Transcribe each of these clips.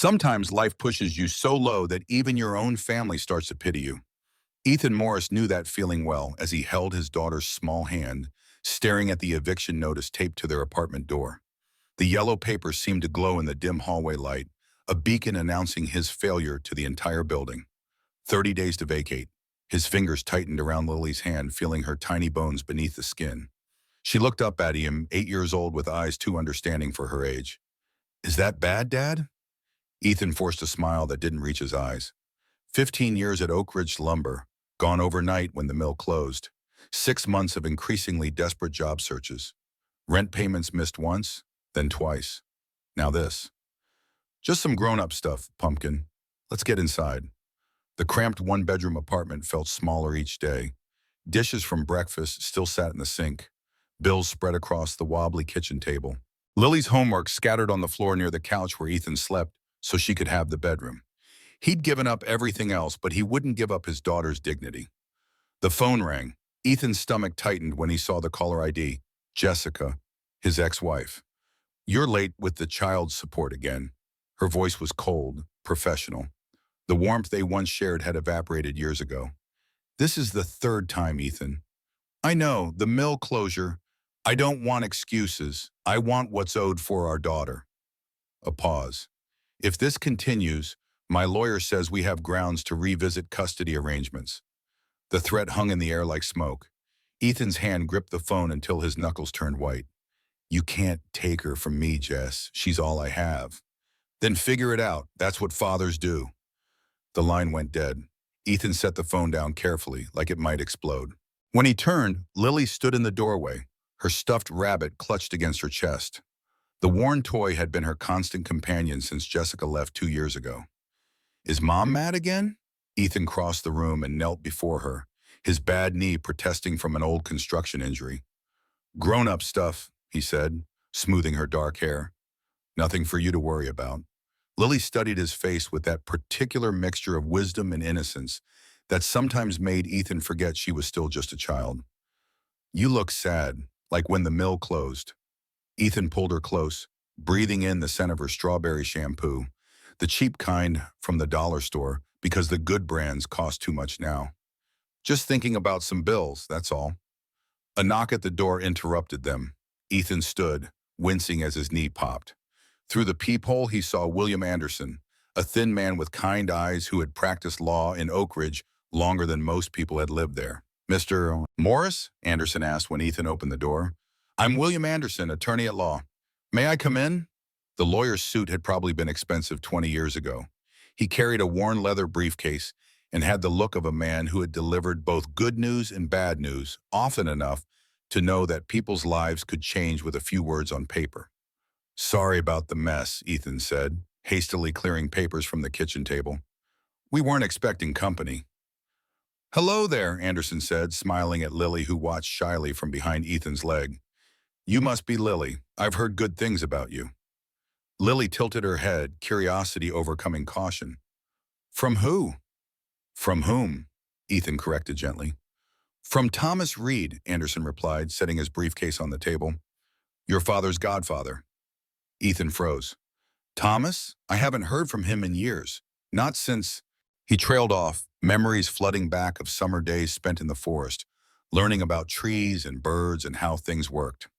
Sometimes life pushes you so low that even your own family starts to pity you. Ethan Morris knew that feeling well as he held his daughter's small hand, staring at the eviction notice taped to their apartment door. The yellow paper seemed to glow in the dim hallway light, a beacon announcing his failure to the entire building. 30 days to vacate. His fingers tightened around Lily's hand, feeling her tiny bones beneath the skin. She looked up at him, 8 years old with eyes too understanding for her age. "Is that bad, Dad?" Ethan forced a smile that didn't reach his eyes. 15 years at Oak Ridge Lumber, gone overnight when the mill closed. 6 months of increasingly desperate job searches. Rent payments missed once, then twice. Now this. "Just some grown-up stuff, Pumpkin. Let's get inside." The cramped one-bedroom apartment felt smaller each day. Dishes from breakfast still sat in the sink. Bills spread across the wobbly kitchen table. Lily's homework scattered on the floor near the couch where Ethan slept so she could have the bedroom. He'd given up everything else, but he wouldn't give up his daughter's dignity. The phone rang. Ethan's stomach tightened when he saw the caller ID. Jessica, his ex-wife. "You're late with the child support again." Her voice was cold, professional. The warmth they once shared had evaporated years ago. "This is the third time, Ethan." "I know, the mill closure. I don't want excuses. I want what's owed for our daughter." A pause. "If this continues, my lawyer says we have grounds to revisit custody arrangements." The threat hung in the air like smoke. Ethan's hand gripped the phone until his knuckles turned white. "You can't take her from me, Jess. She's all I have." "Then figure it out. That's what fathers do." The line went dead. Ethan set the phone down carefully, like it might explode. When he turned, Lily stood in the doorway, her stuffed rabbit clutched against her chest. The worn toy had been her constant companion since Jessica left 2 years ago. "Is Mom mad again?" Ethan crossed the room and knelt before her, his bad knee protesting from an old construction injury. "Grown-up stuff," he said, smoothing her dark hair. "Nothing for you to worry about." Lily studied his face with that particular mixture of wisdom and innocence that sometimes made Ethan forget she was still just a child. "You look sad, like when the mill closed." Ethan pulled her close, breathing in the scent of her strawberry shampoo, the cheap kind from the dollar store, because the good brands cost too much now. "Just thinking about some bills, that's all." A knock at the door interrupted them. Ethan stood, wincing as his knee popped. Through the peephole, he saw William Anderson, a thin man with kind eyes who had practiced law in Oak Ridge longer than most people had lived there. "Mr. Morris?" Anderson asked when Ethan opened the door. "I'm William Anderson, attorney at law. May I come in?" The lawyer's suit had probably been expensive 20 years ago. He carried a worn leather briefcase and had the look of a man who had delivered both good news and bad news often enough to know that people's lives could change with a few words on paper. "Sorry about the mess," Ethan said, hastily clearing papers from the kitchen table. "We weren't expecting company." "Hello there," Anderson said, smiling at Lily, who watched shyly from behind Ethan's leg. "You must be Lily. I've heard good things about you." Lily tilted her head, curiosity overcoming caution. "From who?" "From whom?" Ethan corrected gently. "From Thomas Reed," Anderson replied, setting his briefcase on the table. "Your father's godfather." Ethan froze. "Thomas? I haven't heard from him in years. Not since—" He trailed off, memories flooding back of summer days spent in the forest, learning about trees and birds and how things worked.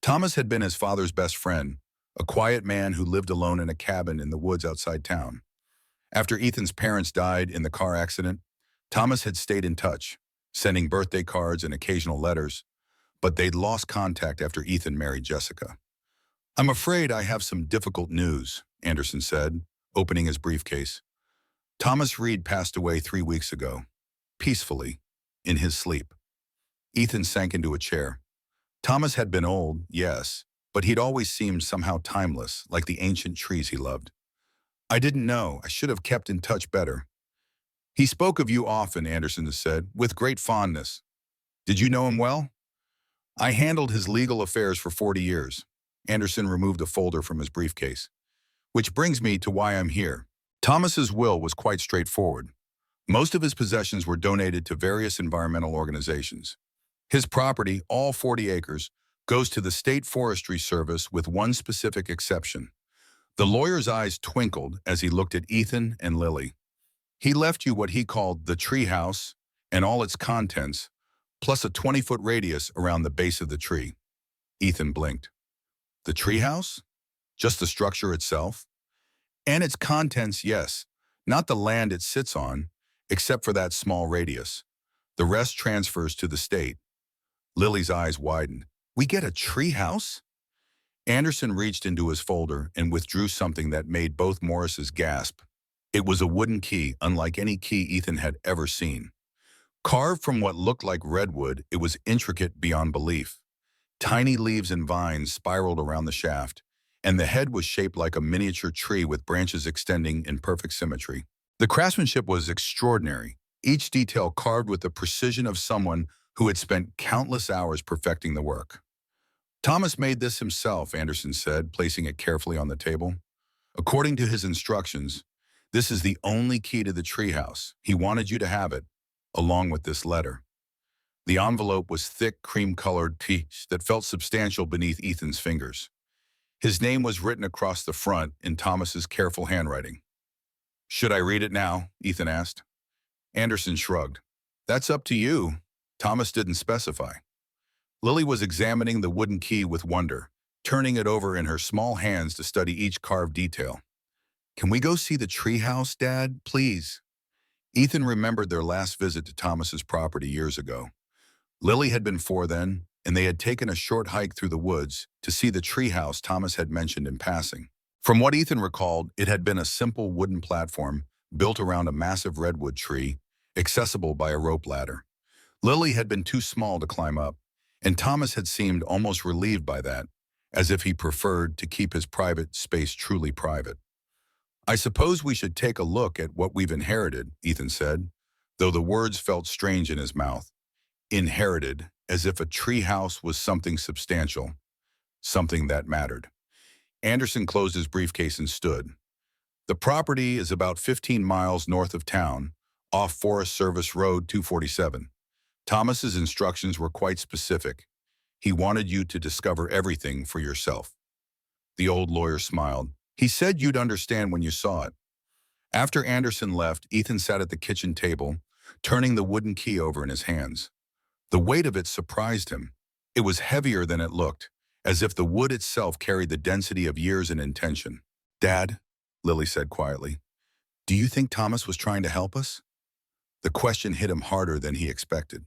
Thomas had been his father's best friend, a quiet man who lived alone in a cabin in the woods outside town. After Ethan's parents died in the car accident, Thomas had stayed in touch, sending birthday cards and occasional letters, but they'd lost contact after Ethan married Jessica. "I'm afraid I have some difficult news," Anderson said, opening his briefcase. "Thomas Reed passed away 3 weeks ago, peacefully, in his sleep." Ethan sank into a chair. Thomas had been old, yes, but he'd always seemed somehow timeless, like the ancient trees he loved. "I didn't know. I should have kept in touch better." "He spoke of you often," Anderson said, "with great fondness." "Did you know him well?" "I handled his legal affairs for 40 years. Anderson removed a folder from his briefcase. "Which brings me to why I'm here." Thomas's will was quite straightforward. Most of his possessions were donated to various environmental organizations. His property, all 40 acres, goes to the State Forestry Service with one specific exception. The lawyer's eyes twinkled as he looked at Ethan and Lily. He left you what he called the treehouse and all its contents, plus a 20-foot radius around the base of the tree. Ethan blinked. The treehouse? Just the structure itself? And its contents, yes. Not the land it sits on, except for that small radius. The rest transfers to the state. Lily's eyes widened. We get a treehouse? Anderson reached into his folder and withdrew something that made both Morrises gasp. It was a wooden key, unlike any key Ethan had ever seen. Carved from what looked like redwood, it was intricate beyond belief. Tiny leaves and vines spiraled around the shaft, and the head was shaped like a miniature tree with branches extending in perfect symmetry. The craftsmanship was extraordinary, each detail carved with the precision of someone who had spent countless hours perfecting the work. Thomas made this himself, Anderson said, placing it carefully on the table. According to his instructions, this is the only key to the treehouse. He wanted you to have it, along with this letter. The envelope was thick, cream-colored piece that felt substantial beneath Ethan's fingers. His name was written across the front in Thomas's careful handwriting. Should I read it now? Ethan asked. Anderson shrugged. That's up to you. Thomas didn't specify. Lily was examining the wooden key with wonder, turning it over in her small hands to study each carved detail. Can we go see the treehouse, Dad, please? Ethan remembered their last visit to Thomas's property years ago. Lily had been 4 then, and they had taken a short hike through the woods to see the treehouse Thomas had mentioned in passing. From what Ethan recalled, it had been a simple wooden platform built around a massive redwood tree, accessible by a rope ladder. Lily had been too small to climb up, and Thomas had seemed almost relieved by that, as if he preferred to keep his private space truly private. I suppose we should take a look at what we've inherited, Ethan said, though the words felt strange in his mouth. Inherited, as if a treehouse was something substantial, something that mattered. Anderson closed his briefcase and stood. The property is about 15 miles north of town, off Forest Service Road 247. Thomas's instructions were quite specific. He wanted you to discover everything for yourself. The old lawyer smiled. He said you'd understand when you saw it. After Anderson left, Ethan sat at the kitchen table, turning the wooden key over in his hands. The weight of it surprised him. It was heavier than it looked, as if the wood itself carried the density of years and intention. Dad, Lily said quietly, do you think Thomas was trying to help us? The question hit him harder than he expected.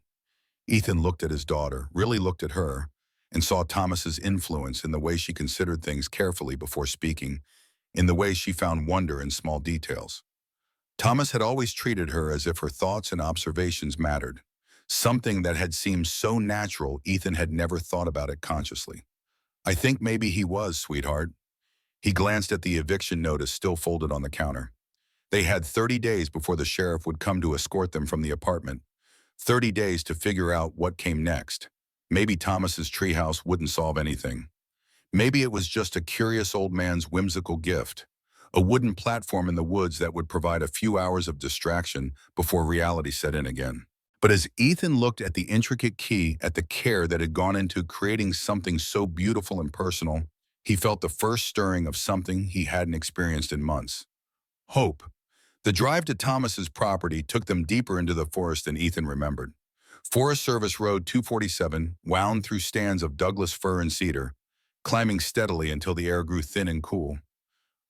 Ethan looked at his daughter, really looked at her, and saw Thomas's influence in the way she considered things carefully before speaking, in the way she found wonder in small details. Thomas had always treated her as if her thoughts and observations mattered, something that had seemed so natural Ethan had never thought about it consciously. I think maybe he was, sweetheart. He glanced at the eviction notice still folded on the counter. They had 30 days before the sheriff would come to escort them from the apartment. 30 days to figure out what came next. Maybe Thomas's treehouse wouldn't solve anything. Maybe it was just a curious old man's whimsical gift, a wooden platform in the woods that would provide a few hours of distraction before reality set in again. But as Ethan looked at the intricate key, at the care that had gone into creating something so beautiful and personal, he felt the first stirring of something he hadn't experienced in months. Hope. The drive to Thomas's property took them deeper into the forest than Ethan remembered. Forest Service Road 247 wound through stands of Douglas fir and cedar, climbing steadily until the air grew thin and cool.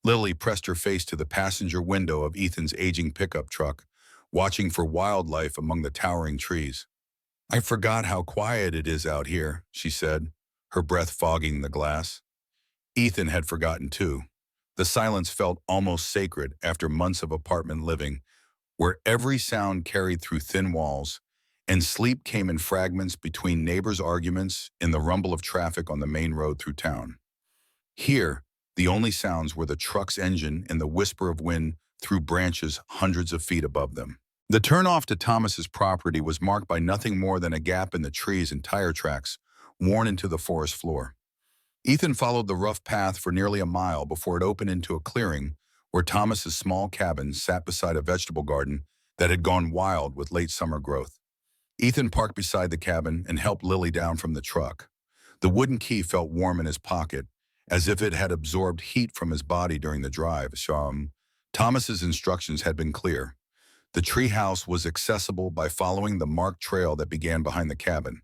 Lily pressed her face to the passenger window of Ethan's aging pickup truck, watching for wildlife among the towering trees. I forgot how quiet it is out here, she said, her breath fogging the glass. Ethan had forgotten too. The silence felt almost sacred after months of apartment living, where every sound carried through thin walls, and sleep came in fragments between neighbors' arguments and the rumble of traffic on the main road through town. Here, the only sounds were the truck's engine and the whisper of wind through branches hundreds of feet above them. The turnoff to Thomas's property was marked by nothing more than a gap in the trees and tire tracks worn into the forest floor. Ethan followed the rough path for nearly a mile before it opened into a clearing where Thomas's small cabin sat beside a vegetable garden that had gone wild with late summer growth. Ethan parked beside the cabin and helped Lily down from the truck. The wooden key felt warm in his pocket, as if it had absorbed heat from his body during the drive. Thomas's instructions had been clear. The treehouse was accessible by following the marked trail that began behind the cabin.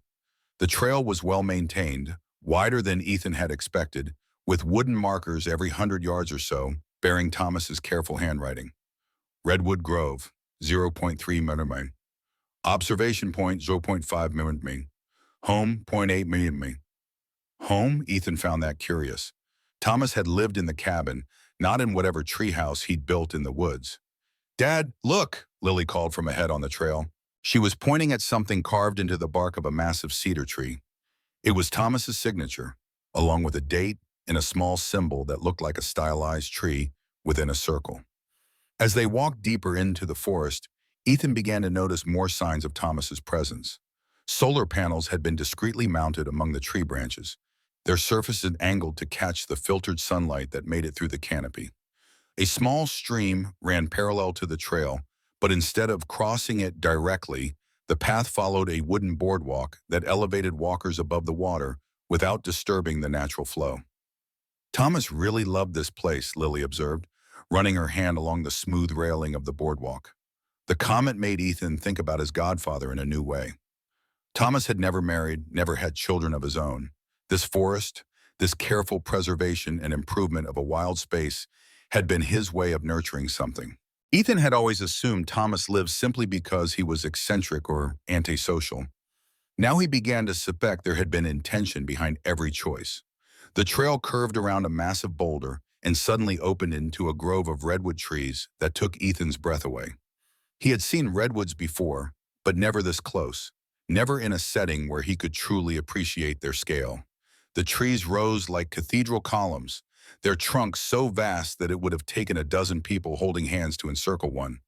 The trail was well maintained, wider than Ethan had expected, with wooden markers every 100 yards or so, bearing Thomas's careful handwriting. Redwood Grove, 0.3 mm. Observation point, 0.5 mm. Home, 0.8 mm. Home? Ethan found that curious. Thomas had lived in the cabin, not in whatever treehouse he'd built in the woods. "Dad, look!" Lily called from ahead on the trail. She was pointing at something carved into the bark of a massive cedar tree. It was Thomas's signature, along with a date and a small symbol that looked like a stylized tree within a circle. As they walked deeper into the forest, Ethan began to notice more signs of Thomas's presence. Solar panels had been discreetly mounted among the tree branches, their surfaces angled to catch the filtered sunlight that made it through the canopy. A small stream ran parallel to the trail, but instead of crossing it directly, the path followed a wooden boardwalk that elevated walkers above the water without disturbing the natural flow. Thomas really loved this place, Lily observed, running her hand along the smooth railing of the boardwalk. The comment made Ethan think about his godfather in a new way. Thomas had never married, never had children of his own. This forest, this careful preservation and improvement of a wild space, had been his way of nurturing something. Ethan had always assumed Thomas lived simply because he was eccentric or antisocial. Now he began to suspect there had been intention behind every choice. The trail curved around a massive boulder and suddenly opened into a grove of redwood trees that took Ethan's breath away. He had seen redwoods before, but never this close, never in a setting where he could truly appreciate their scale. The trees rose like cathedral columns, their trunks so vast that it would have taken a dozen people holding hands to encircle one.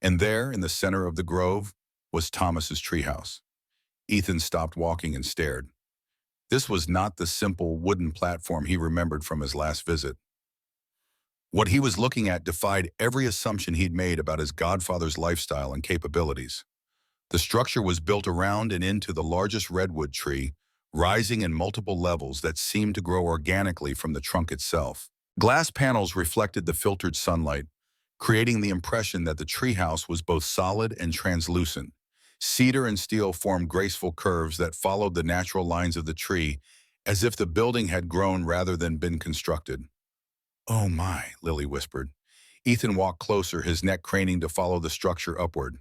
And there, in the center of the grove, was Thomas's treehouse. Ethan stopped walking and stared. This was not the simple wooden platform he remembered from his last visit. What he was looking at defied every assumption he'd made about his godfather's lifestyle and capabilities. The structure was built around and into the largest redwood tree, rising in multiple levels that seemed to grow organically from the trunk itself. Glass panels reflected the filtered sunlight, creating the impression that the treehouse was both solid and translucent. Cedar and steel formed graceful curves that followed the natural lines of the tree, as if the building had grown rather than been constructed. "Oh my," Lily whispered. Ethan walked closer, his neck craning to follow the structure upward.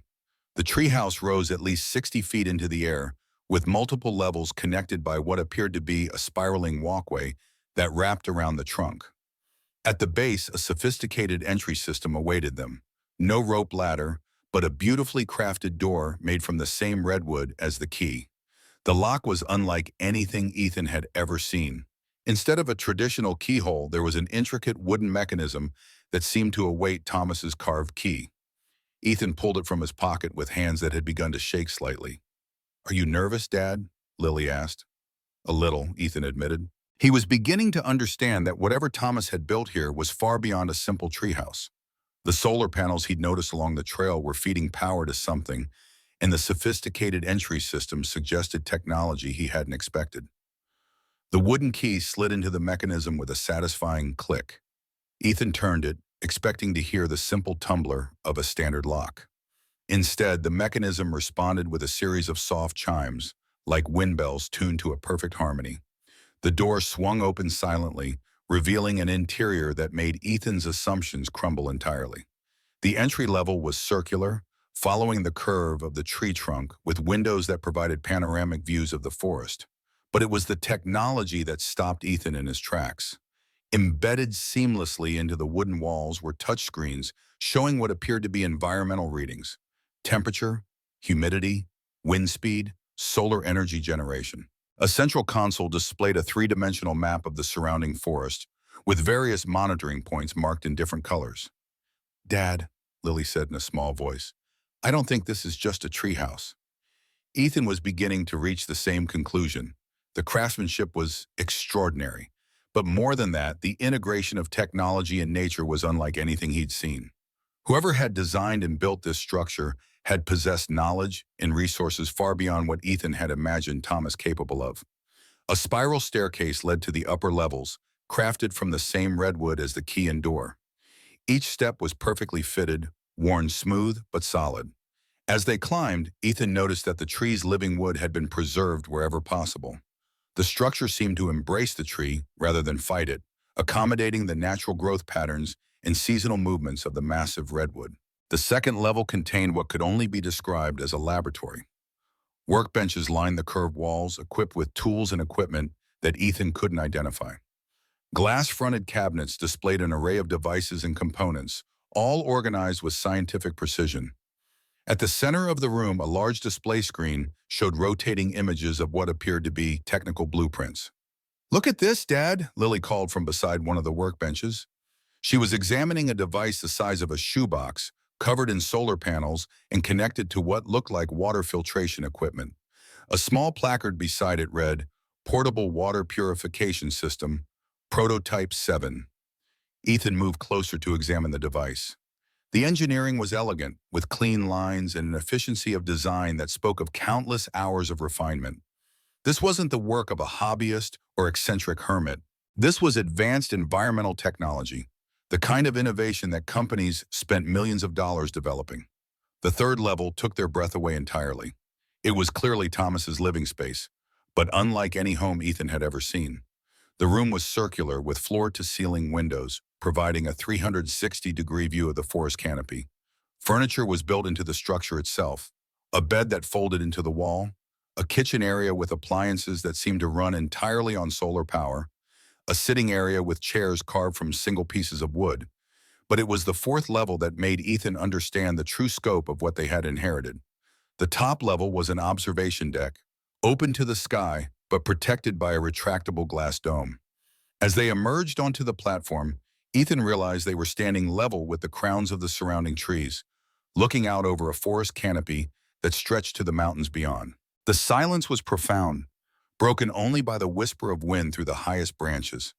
The treehouse rose at least 60 feet into the air, with multiple levels connected by what appeared to be a spiraling walkway that wrapped around the trunk. At the base, a sophisticated entry system awaited them. No rope ladder, but a beautifully crafted door made from the same redwood as the key. The lock was unlike anything Ethan had ever seen. Instead of a traditional keyhole, there was an intricate wooden mechanism that seemed to await Thomas's carved key. Ethan pulled it from his pocket with hands that had begun to shake slightly. "Are you nervous, Dad?" Lily asked. "A little," Ethan admitted. He was beginning to understand that whatever Thomas had built here was far beyond a simple treehouse. The solar panels he'd noticed along the trail were feeding power to something, and the sophisticated entry system suggested technology he hadn't expected. The wooden key slid into the mechanism with a satisfying click. Ethan turned it, expecting to hear the simple tumbler of a standard lock. Instead, the mechanism responded with a series of soft chimes, like wind bells tuned to a perfect harmony. The door swung open silently, revealing an interior that made Ethan's assumptions crumble entirely. The entry level was circular, following the curve of the tree trunk, with windows that provided panoramic views of the forest. But it was the technology that stopped Ethan in his tracks. Embedded seamlessly into the wooden walls were touchscreens showing what appeared to be environmental readings: temperature, humidity, wind speed, solar energy generation. A central console displayed a three-dimensional map of the surrounding forest, with various monitoring points marked in different colors. "Dad," Lily said in a small voice, "I don't think this is just a treehouse." Ethan was beginning to reach the same conclusion. The craftsmanship was extraordinary. But more than that, the integration of technology and nature was unlike anything he'd seen. Whoever had designed and built this structure had possessed knowledge and resources far beyond what Ethan had imagined Thomas capable of. A spiral staircase led to the upper levels, crafted from the same redwood as the key and door. Each step was perfectly fitted, worn smooth but solid. As they climbed, Ethan noticed that the tree's living wood had been preserved wherever possible. The structure seemed to embrace the tree rather than fight it, accommodating the natural growth patterns and seasonal movements of the massive redwood. The second level contained what could only be described as a laboratory. Workbenches lined the curved walls, equipped with tools and equipment that Ethan couldn't identify. Glass-fronted cabinets displayed an array of devices and components, all organized with scientific precision. At the center of the room, a large display screen showed rotating images of what appeared to be technical blueprints. "Look at this, Dad," Lily called from beside one of the workbenches. She was examining a device the size of a shoebox, covered in solar panels and connected to what looked like water filtration equipment. A small placard beside it read, "Portable Water Purification System, Prototype 7. Ethan moved closer to examine the device. The engineering was elegant, with clean lines and an efficiency of design that spoke of countless hours of refinement. This wasn't the work of a hobbyist or eccentric hermit. This was advanced environmental technology, the kind of innovation that companies spent millions of dollars developing. The third level took their breath away entirely. It was clearly Thomas's living space, but unlike any home Ethan had ever seen. The room was circular with floor-to-ceiling windows, providing a 360-degree view of the forest canopy. Furniture was built into the structure itself, a bed that folded into the wall, a kitchen area with appliances that seemed to run entirely on solar power, a sitting area with chairs carved from single pieces of wood. But it was the fourth level that made Ethan understand the true scope of what they had inherited. The top level was an observation deck, open to the sky, but protected by a retractable glass dome. As they emerged onto the platform, Ethan realized they were standing level with the crowns of the surrounding trees, looking out over a forest canopy that stretched to the mountains beyond. The silence was profound, broken only by the whisper of wind through the highest branches.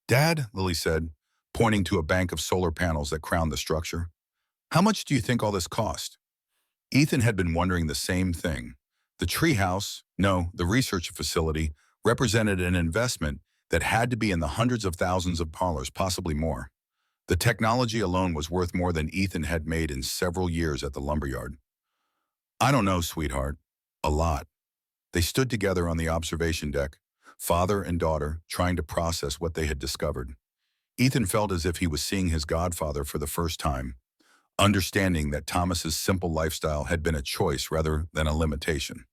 "Dad," Lily said, pointing to a bank of solar panels that crowned the structure, "how much do you think all this cost?" Ethan had been wondering the same thing. The treehouse, no, the research facility, represented an investment that had to be in the hundreds of thousands of dollars, possibly more. The technology alone was worth more than Ethan had made in several years at the lumberyard. "I don't know, sweetheart. A lot." They stood together on the observation deck, father and daughter, trying to process what they had discovered. Ethan felt as if he was seeing his godfather for the first time, understanding that Thomas's simple lifestyle had been a choice rather than a limitation.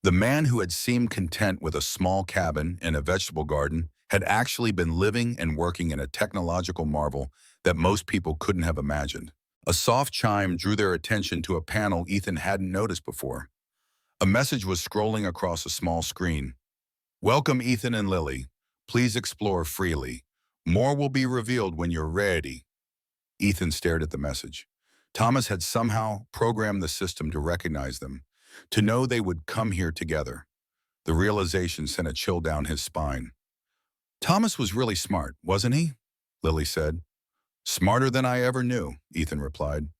The man who had seemed content with a small cabin and a vegetable garden had actually been living and working in a technological marvel that most people couldn't have imagined. A soft chime drew their attention to a panel Ethan hadn't noticed before. A message was scrolling across a small screen. "Welcome, Ethan and Lily. Please explore freely. More will be revealed when you're ready." Ethan stared at the message. Thomas had somehow programmed the system to recognize them, to know they would come here together. The realization sent a chill down his spine. "Thomas was really smart, wasn't he?" Lily said. "Smarter than I ever knew," Ethan replied.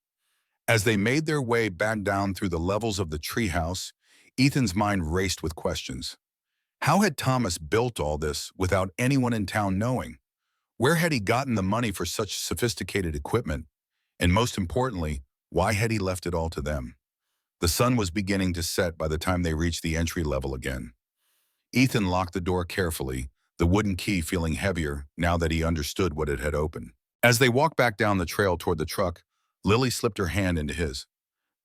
As they made their way back down through the levels of the treehouse, Ethan's mind raced with questions. How had Thomas built all this without anyone in town knowing? Where had he gotten the money for such sophisticated equipment? And most importantly, why had he left it all to them? The sun was beginning to set by the time they reached the entry level again. Ethan locked the door carefully, the wooden key feeling heavier now that he understood what it had opened. As they walked back down the trail toward the truck, Lily slipped her hand into his.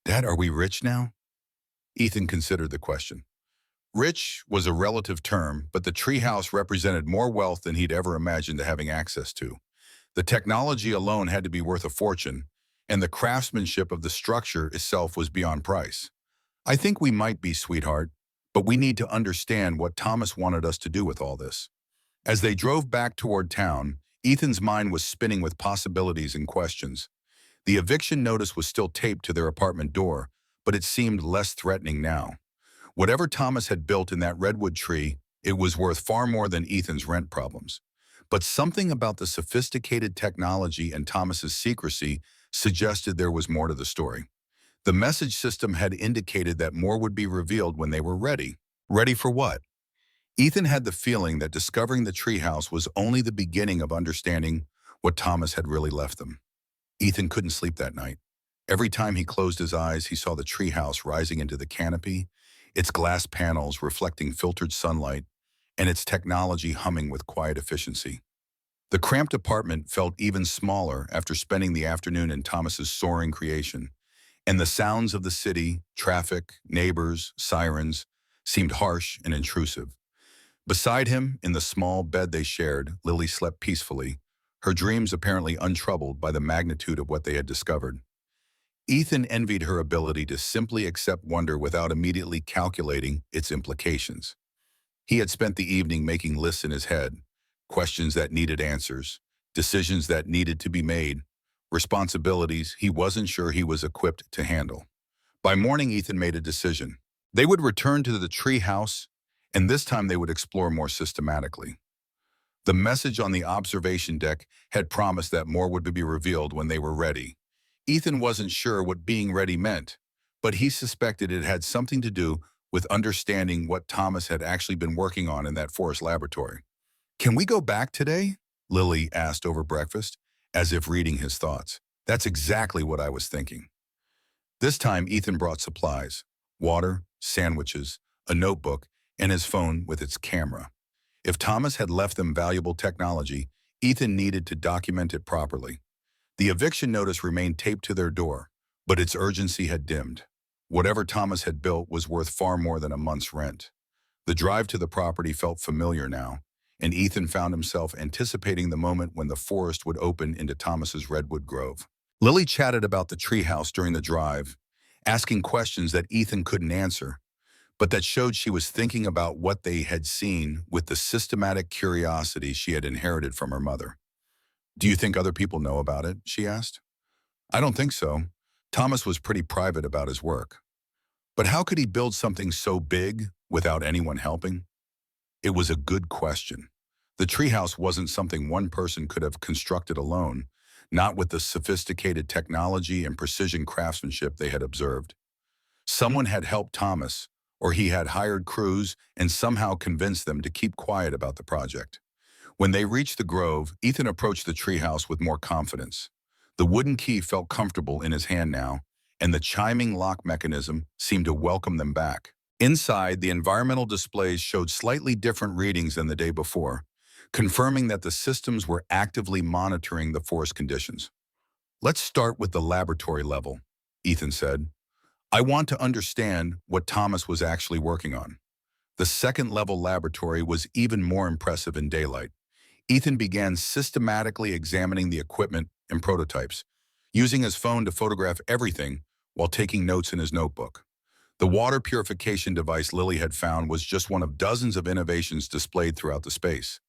"Dad, are we rich now?" Ethan considered the question. Rich was a relative term, but the treehouse represented more wealth than he'd ever imagined having access to. The technology alone had to be worth a fortune, and the craftsmanship of the structure itself was beyond price. "I think we might be, sweetheart, but we need to understand what Thomas wanted us to do with all this." As they drove back toward town, Ethan's mind was spinning with possibilities and questions. The eviction notice was still taped to their apartment door, but it seemed less threatening now. Whatever Thomas had built in that redwood tree, it was worth far more than Ethan's rent problems. But something about the sophisticated technology and Thomas's secrecy suggested there was more to the story. The message system had indicated that more would be revealed when they were ready. Ready for what? Ethan had the feeling that discovering the treehouse was only the beginning of understanding what Thomas had really left them. Ethan couldn't sleep that night. Every time he closed his eyes, he saw the treehouse rising into the canopy, its glass panels reflecting filtered sunlight, and its technology humming with quiet efficiency. The cramped apartment felt even smaller after spending the afternoon in Thomas's soaring creation, and the sounds of the city, traffic, neighbors, sirens, seemed harsh and intrusive. Beside him, in the small bed they shared, Lily slept peacefully, her dreams apparently untroubled by the magnitude of what they had discovered. Ethan envied her ability to simply accept wonder without immediately calculating its implications. He had spent the evening making lists in his head, questions that needed answers, decisions that needed to be made, responsibilities he wasn't sure he was equipped to handle. By morning, Ethan made a decision. They would return to the tree house, and this time they would explore more systematically. The message on the observation deck had promised that more would be revealed when they were ready. Ethan wasn't sure what being ready meant, but he suspected it had something to do with understanding what Thomas had actually been working on in that forest laboratory. "Can we go back today?" Lily asked over breakfast, as if reading his thoughts. "That's exactly what I was thinking." This time, Ethan brought supplies: water, sandwiches, a notebook, and his phone with its camera. If Thomas had left them valuable technology, Ethan needed to document it properly. The eviction notice remained taped to their door, but its urgency had dimmed. Whatever Thomas had built was worth far more than a month's rent. The drive to the property felt familiar now, and Ethan found himself anticipating the moment when the forest would open into Thomas's redwood grove. Lily chatted about the treehouse during the drive, asking questions that Ethan couldn't answer, but that showed she was thinking about what they had seen with the systematic curiosity she had inherited from her mother. "Do you think other people know about it?" she asked. "I don't think so. Thomas was pretty private about his work. But how could he build something so big without anyone helping?" It was a good question. The treehouse wasn't something one person could have constructed alone, not with the sophisticated technology and precision craftsmanship they had observed. Someone had helped Thomas, or he had hired crews and somehow convinced them to keep quiet about the project. When they reached the grove, Ethan approached the treehouse with more confidence. The wooden key felt comfortable in his hand now, and the chiming lock mechanism seemed to welcome them back. Inside, the environmental displays showed slightly different readings than the day before, confirming that the systems were actively monitoring the forest conditions. "Let's start with the laboratory level," Ethan said. "I want to understand what Thomas was actually working on." The second-level laboratory was even more impressive in daylight. Ethan began systematically examining the equipment and prototypes, using his phone to photograph everything while taking notes in his notebook. The water purification device Lily had found was just one of dozens of innovations displayed throughout the space.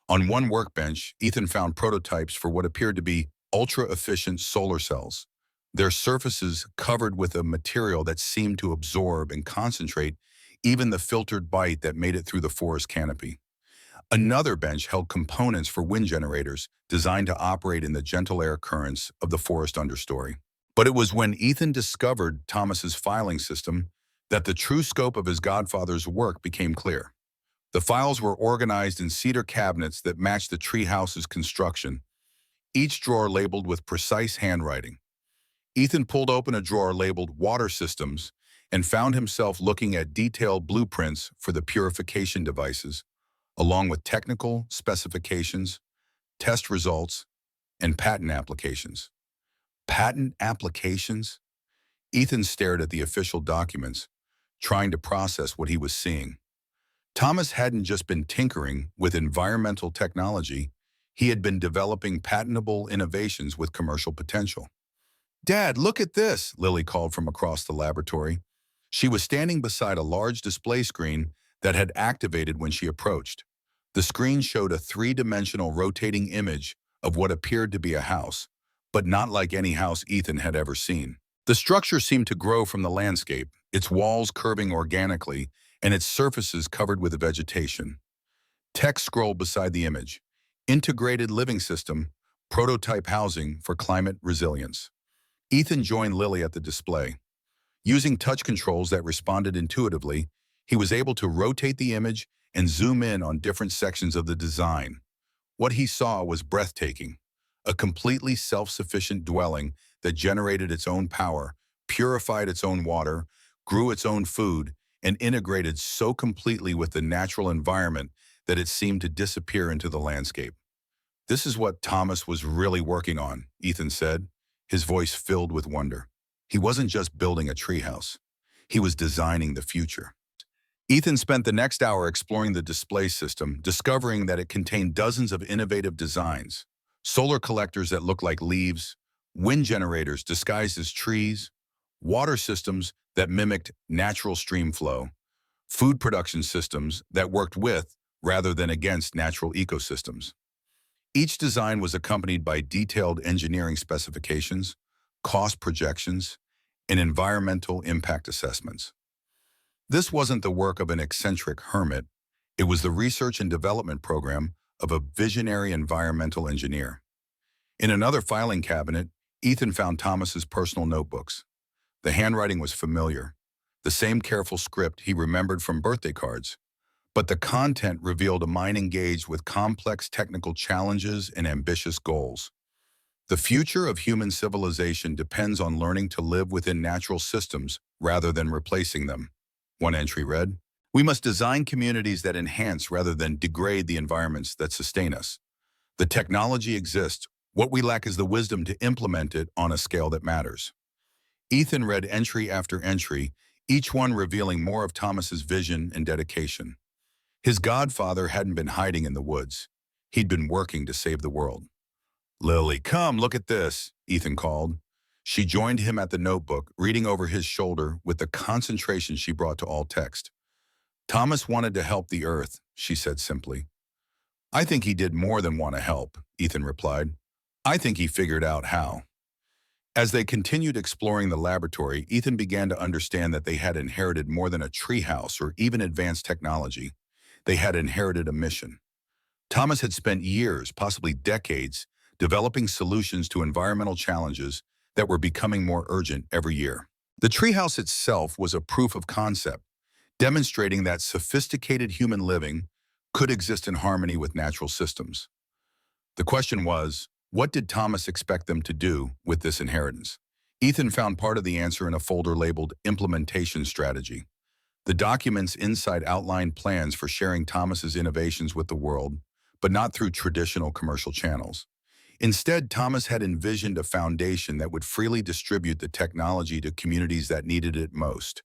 On one workbench, Ethan found prototypes for what appeared to be ultra-efficient solar cells, their surfaces covered with a material that seemed to absorb and concentrate even the filtered light that made it through the forest canopy. Another bench held components for wind generators designed to operate in the gentle air currents of the forest understory. But it was when Ethan discovered Thomas's filing system that the true scope of his godfather's work became clear. The files were organized in cedar cabinets that matched the treehouse's construction, each drawer labeled with precise handwriting. Ethan pulled open a drawer labeled Water Systems and found himself looking at detailed blueprints for the purification devices, along with technical specifications, test results, and patent applications. Patent applications? Ethan stared at the official documents, trying to process what he was seeing. Thomas hadn't just been tinkering with environmental technology, he had been developing patentable innovations with commercial potential. "Dad, look at this," Lily called from across the laboratory. She was standing beside a large display screen that had activated when she approached. The screen showed a three-dimensional rotating image of what appeared to be a house, but not like any house Ethan had ever seen. The structure seemed to grow from the landscape, its walls curving organically and its surfaces covered with vegetation. Text scrolled beside the image: "Integrated Living System, Prototype Housing for Climate Resilience." Ethan joined Lily at the display. Using touch controls that responded intuitively, he was able to rotate the image and zoom in on different sections of the design. What he saw was breathtaking. A completely self-sufficient dwelling that generated its own power, purified its own water, grew its own food, and integrated so completely with the natural environment that it seemed to disappear into the landscape. This is what Thomas was really working on, Ethan said, his voice filled with wonder. He wasn't just building a treehouse. He was designing the future. Ethan spent the next hour exploring the display system, discovering that it contained dozens of innovative designs. Solar collectors that looked like leaves, wind generators disguised as trees, water systems that mimicked natural stream flow, food production systems that worked with, rather than against, natural ecosystems. Each design was accompanied by detailed engineering specifications, cost projections, and environmental impact assessments. This wasn't the work of an eccentric hermit. It was the research and development program of a visionary environmental engineer. In another filing cabinet, Ethan found Thomas's personal notebooks. The handwriting was familiar, the same careful script he remembered from birthday cards. But the content revealed a mind engaged with complex technical challenges and ambitious goals. The future of human civilization depends on learning to live within natural systems rather than replacing them. One entry read, "We must design communities that enhance rather than degrade the environments that sustain us. The technology exists. What we lack is the wisdom to implement it on a scale that matters." Ethan read entry after entry, each one revealing more of Thomas's vision and dedication. His godfather hadn't been hiding in the woods. He'd been working to save the world. "Lily, come, look at this," Ethan called. She joined him at the notebook, reading over his shoulder with the concentration she brought to all text. "Thomas wanted to help the earth," she said simply. "I think he did more than want to help," Ethan replied. "I think he figured out how." As they continued exploring the laboratory, Ethan began to understand that they had inherited more than a treehouse or even advanced technology. They had inherited a mission. Thomas had spent years, possibly decades, developing solutions to environmental challenges that were becoming more urgent every year. The treehouse itself was a proof of concept, demonstrating that sophisticated human living could exist in harmony with natural systems. The question was, what did Thomas expect them to do with this inheritance? Ethan found part of the answer in a folder labeled Implementation Strategy. The documents inside outlined plans for sharing Thomas's innovations with the world, but not through traditional commercial channels. Instead, Thomas had envisioned a foundation that would freely distribute the technology to communities that needed it most,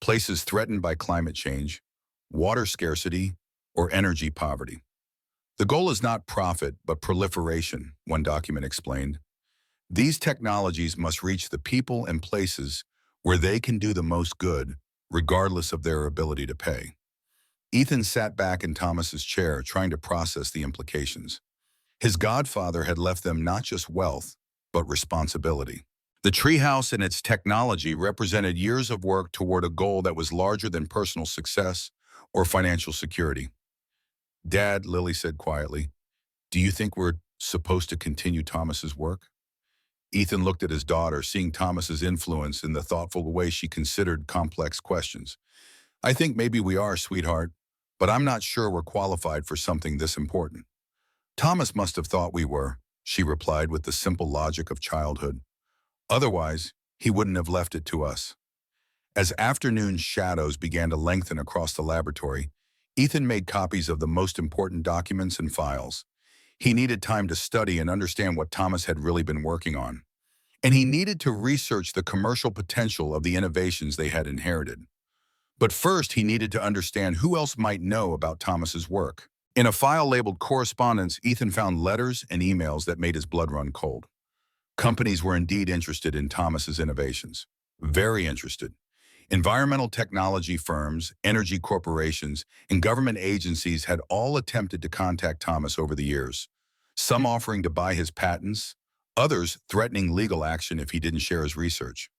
places threatened by climate change, water scarcity, or energy poverty. "The goal is not profit, but proliferation," one document explained. "These technologies must reach the people and places where they can do the most good, regardless of their ability to pay." Ethan sat back in Thomas's chair, trying to process the implications. His godfather had left them not just wealth, but responsibility. The treehouse and its technology represented years of work toward a goal that was larger than personal success or financial security. "Dad," Lily said quietly, "do you think we're supposed to continue Thomas's work?" Ethan looked at his daughter, seeing Thomas's influence in the thoughtful way she considered complex questions. "I think maybe we are, sweetheart, but I'm not sure we're qualified for something this important." "Thomas must have thought we were," she replied with the simple logic of childhood. "Otherwise, he wouldn't have left it to us." As afternoon shadows began to lengthen across the laboratory, Ethan made copies of the most important documents and files. He needed time to study and understand what Thomas had really been working on. And he needed to research the commercial potential of the innovations they had inherited. But first, he needed to understand who else might know about Thomas's work. In a file labeled Correspondence, Ethan found letters and emails that made his blood run cold. Companies were indeed interested in Thomas's innovations. Very interested. Environmental technology firms, energy corporations, and government agencies had all attempted to contact Thomas over the years, some offering to buy his patents, others threatening legal action if he didn't share his research.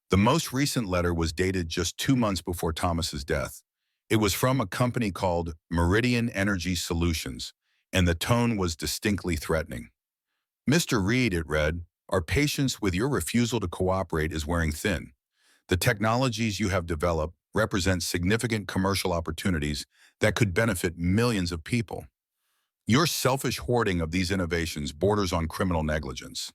The most recent letter was dated just 2 months before Thomas's death. It was from a company called Meridian Energy Solutions, and the tone was distinctly threatening. "Mr. Reed," it read, "our patience with your refusal to cooperate is wearing thin. The technologies you have developed, represent significant commercial opportunities that could benefit millions of people. Your selfish hoarding of these innovations borders on criminal negligence.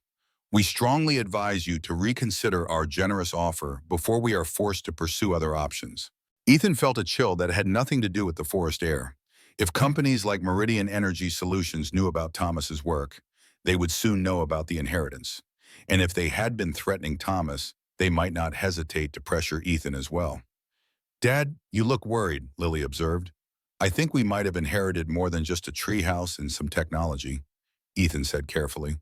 We strongly advise you to reconsider our generous offer before we are forced to pursue other options. Ethan felt a chill that had nothing to do with the forced air. If companies like Meridian Energy Solutions knew about Thomas's work, they would soon know about the inheritance. And if they had been threatening Thomas, they might not hesitate to pressure Ethan as well. Dad, you look worried, Lily observed. I think we might have inherited more than just a treehouse and some technology, Ethan said carefully.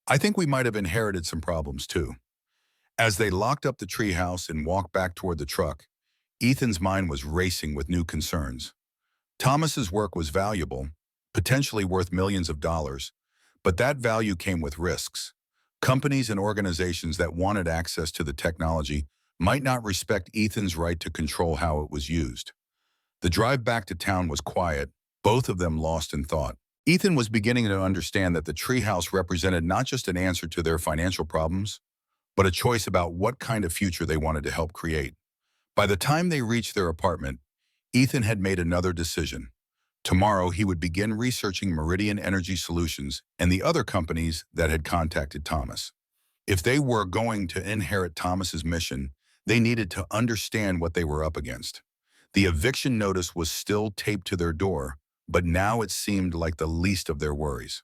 I think we might have inherited some problems too. As they locked up the treehouse and walked back toward the truck, Ethan's mind was racing with new concerns. Thomas's work was valuable, potentially worth millions of dollars, but that value came with risks. Companies and organizations that wanted access to the technology might not respect Ethan's right to control how it was used. The drive back to town was quiet, both of them lost in thought. Ethan was beginning to understand that the treehouse represented not just an answer to their financial problems, but a choice about what kind of future they wanted to help create. By the time they reached their apartment, Ethan had made another decision. Tomorrow, he would begin researching Meridian Energy Solutions and the other companies that had contacted Thomas. If they were going to inherit Thomas's mission, they needed to understand what they were up against. The eviction notice was still taped to their door, but now it seemed like the least of their worries.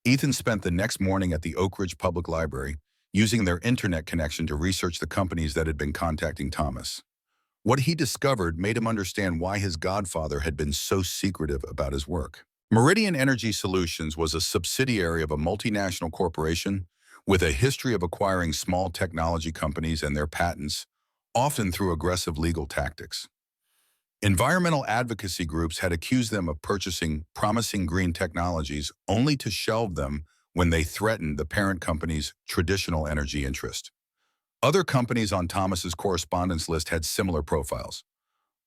Ethan spent the next morning at the Oak Ridge Public Library, using their internet connection to research the companies that had been contacting Thomas. What he discovered made him understand why his godfather had been so secretive about his work. Meridian Energy Solutions was a subsidiary of a multinational corporation with a history of acquiring small technology companies and their patents, often through aggressive legal tactics. Environmental advocacy groups had accused them of purchasing promising green technologies only to shelve them when they threatened the parent company's traditional energy interest. Other companies on Thomas's correspondence list had similar profiles.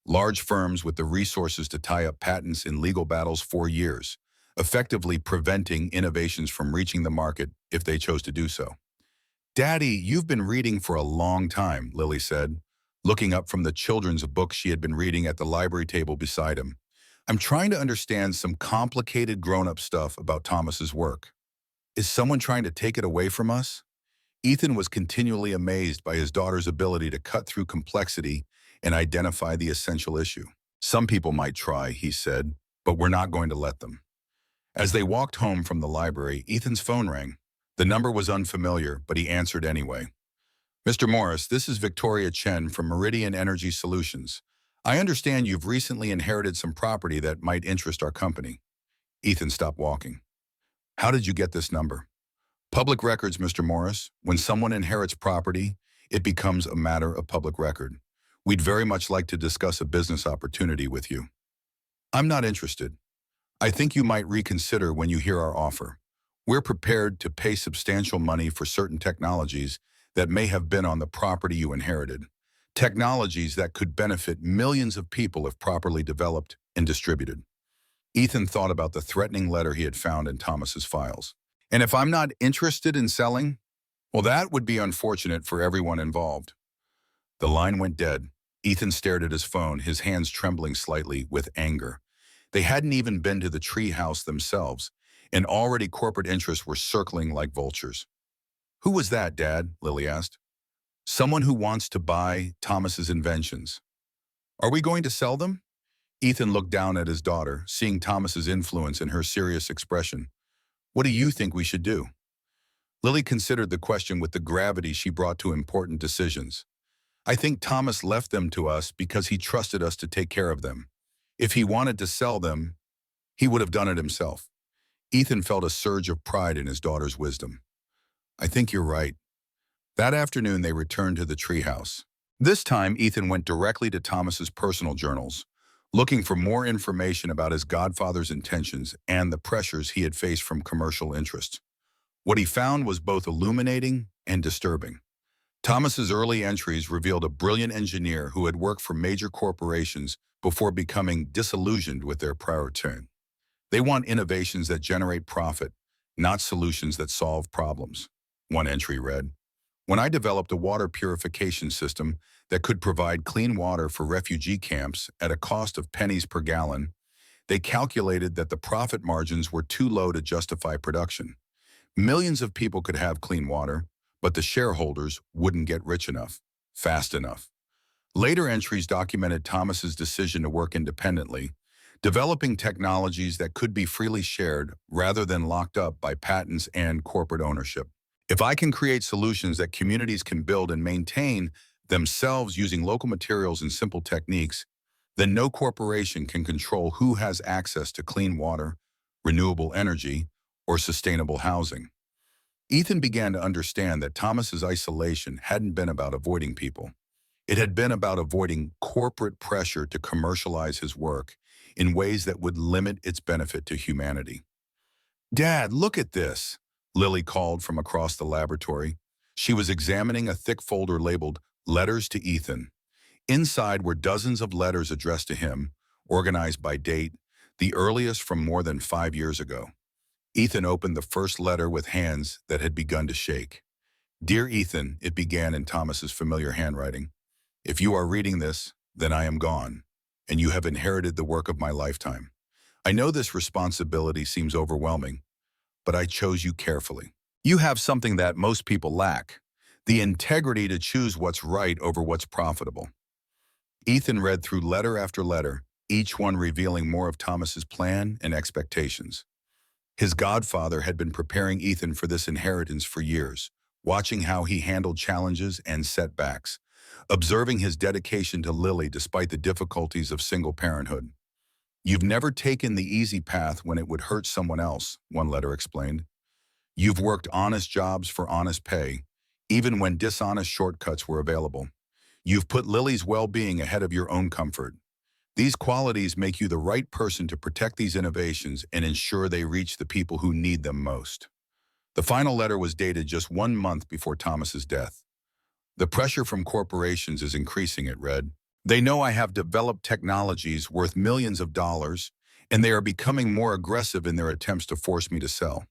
Large firms with the resources to tie up patents in legal battles for years, effectively preventing innovations from reaching the market if they chose to do so. Daddy, you've been reading for a long time, Lily said, looking up from the children's book she had been reading at the library table beside him. I'm trying to understand some complicated grown-up stuff about Thomas's work. Is someone trying to take it away from us? Ethan was continually amazed by his daughter's ability to cut through complexity and identify the essential issue. Some people might try, he said, but we're not going to let them. As they walked home from the library, Ethan's phone rang. The number was unfamiliar, but he answered anyway. Mr. Morris, this is Victoria Chen from Meridian Energy Solutions. I understand you've recently inherited some property that might interest our company. Ethan stopped walking. How did you get this number? Public records, Mr. Morris. When someone inherits property, it becomes a matter of public record. We'd very much like to discuss a business opportunity with you. I'm not interested. I think you might reconsider when you hear our offer. We're prepared to pay substantial money for certain technologies that may have been on the property you inherited. Technologies that could benefit millions of people if properly developed and distributed. Ethan thought about the threatening letter he had found in Thomas's files. And if I'm not interested in selling, well, that would be unfortunate for everyone involved. The line went dead. Ethan stared at his phone, his hands trembling slightly with anger. They hadn't even been to the tree house themselves, and already corporate interests were circling like vultures. Who was that, Dad? Lily asked. Someone who wants to buy Thomas's inventions. Are we going to sell them? Ethan looked down at his daughter, seeing Thomas's influence in her serious expression. What do you think we should do? Lily considered the question with the gravity she brought to important decisions. I think Thomas left them to us because he trusted us to take care of them. If he wanted to sell them, he would have done it himself. Ethan felt a surge of pride in his daughter's wisdom. I think you're right. That afternoon, they returned to the treehouse. This time, Ethan went directly to Thomas's personal journals, looking for more information about his godfather's intentions and the pressures he had faced from commercial interests. What he found was both illuminating and disturbing. Thomas's early entries revealed a brilliant engineer who had worked for major corporations before becoming disillusioned with their priority. They want innovations that generate profit, not solutions that solve problems, one entry read. When I developed a water purification system that could provide clean water for refugee camps at a cost of pennies per gallon, they calculated that the profit margins were too low to justify production. Millions of people could have clean water, but the shareholders wouldn't get rich enough, fast enough. Later entries documented Thomas's decision to work independently, developing technologies that could be freely shared rather than locked up by patents and corporate ownership. If I can create solutions that communities can build and maintain themselves using local materials and simple techniques, then no corporation can control who has access to clean water, renewable energy, or sustainable housing. Ethan began to understand that Thomas's isolation hadn't been about avoiding people. It had been about avoiding corporate pressure to commercialize his work in ways that would limit its benefit to humanity. "Dad, look at this," Lily called from across the laboratory. She was examining a thick folder labeled Letters to Ethan. Inside were dozens of letters addressed to him, organized by date, the earliest from more than 5 years ago. Ethan opened the first letter with hands that had begun to shake. "Dear Ethan," it began in Thomas's familiar handwriting. "If you are reading this, then I am gone, and you have inherited the work of my lifetime. I know this responsibility seems overwhelming, but I chose you carefully. You have something that most people lack, the integrity to choose what's right over what's profitable." Ethan read through letter after letter, each one revealing more of Thomas's plan and expectations. His godfather had been preparing Ethan for this inheritance for years, watching how he handled challenges and setbacks, observing his dedication to Lily despite the difficulties of single parenthood. "You've never taken the easy path when it would hurt someone else," one letter explained. "You've worked honest jobs for honest pay, even when dishonest shortcuts were available. You've put Lily's well-being ahead of your own comfort. These qualities make you the right person to protect these innovations and ensure they reach the people who need them most." The final letter was dated just 1 month before Thomas's death. "The pressure from corporations is increasing," it read. "They know I have developed technologies worth millions of dollars, and they are becoming more aggressive in their attempts to force me to sell.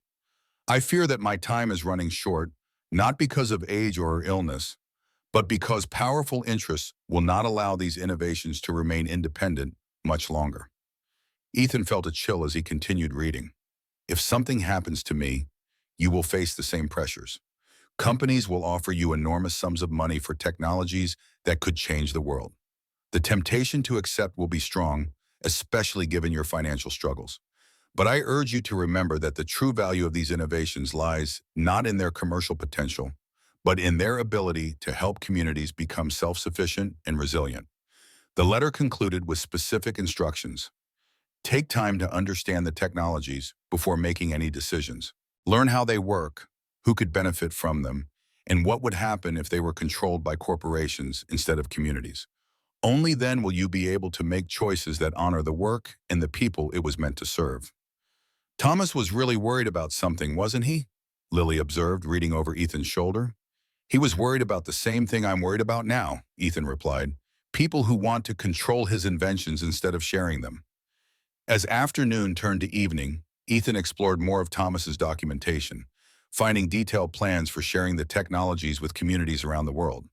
I fear that my time is running short, not because of age or illness, but because powerful interests will not allow these innovations to remain independent much longer." Ethan felt a chill as he continued reading. "If something happens to me, you will face the same pressures. Companies will offer you enormous sums of money for technologies that could change the world. The temptation to accept will be strong, especially given your financial struggles. But I urge you to remember that the true value of these innovations lies not in their commercial potential, but in their ability to help communities become self-sufficient and resilient." The letter concluded with specific instructions. "Take time to understand the technologies before making any decisions. Learn how they work, who could benefit from them, and what would happen if they were controlled by corporations instead of communities. Only then will you be able to make choices that honor the work and the people it was meant to serve." "Thomas was really worried about something, wasn't he?" Lily observed, reading over Ethan's shoulder. "He was worried about the same thing I'm worried about now," Ethan replied. "People who want to control his inventions instead of sharing them." As afternoon turned to evening, Ethan explored more of Thomas's documentation, finding detailed plans for sharing the technologies with communities around the world.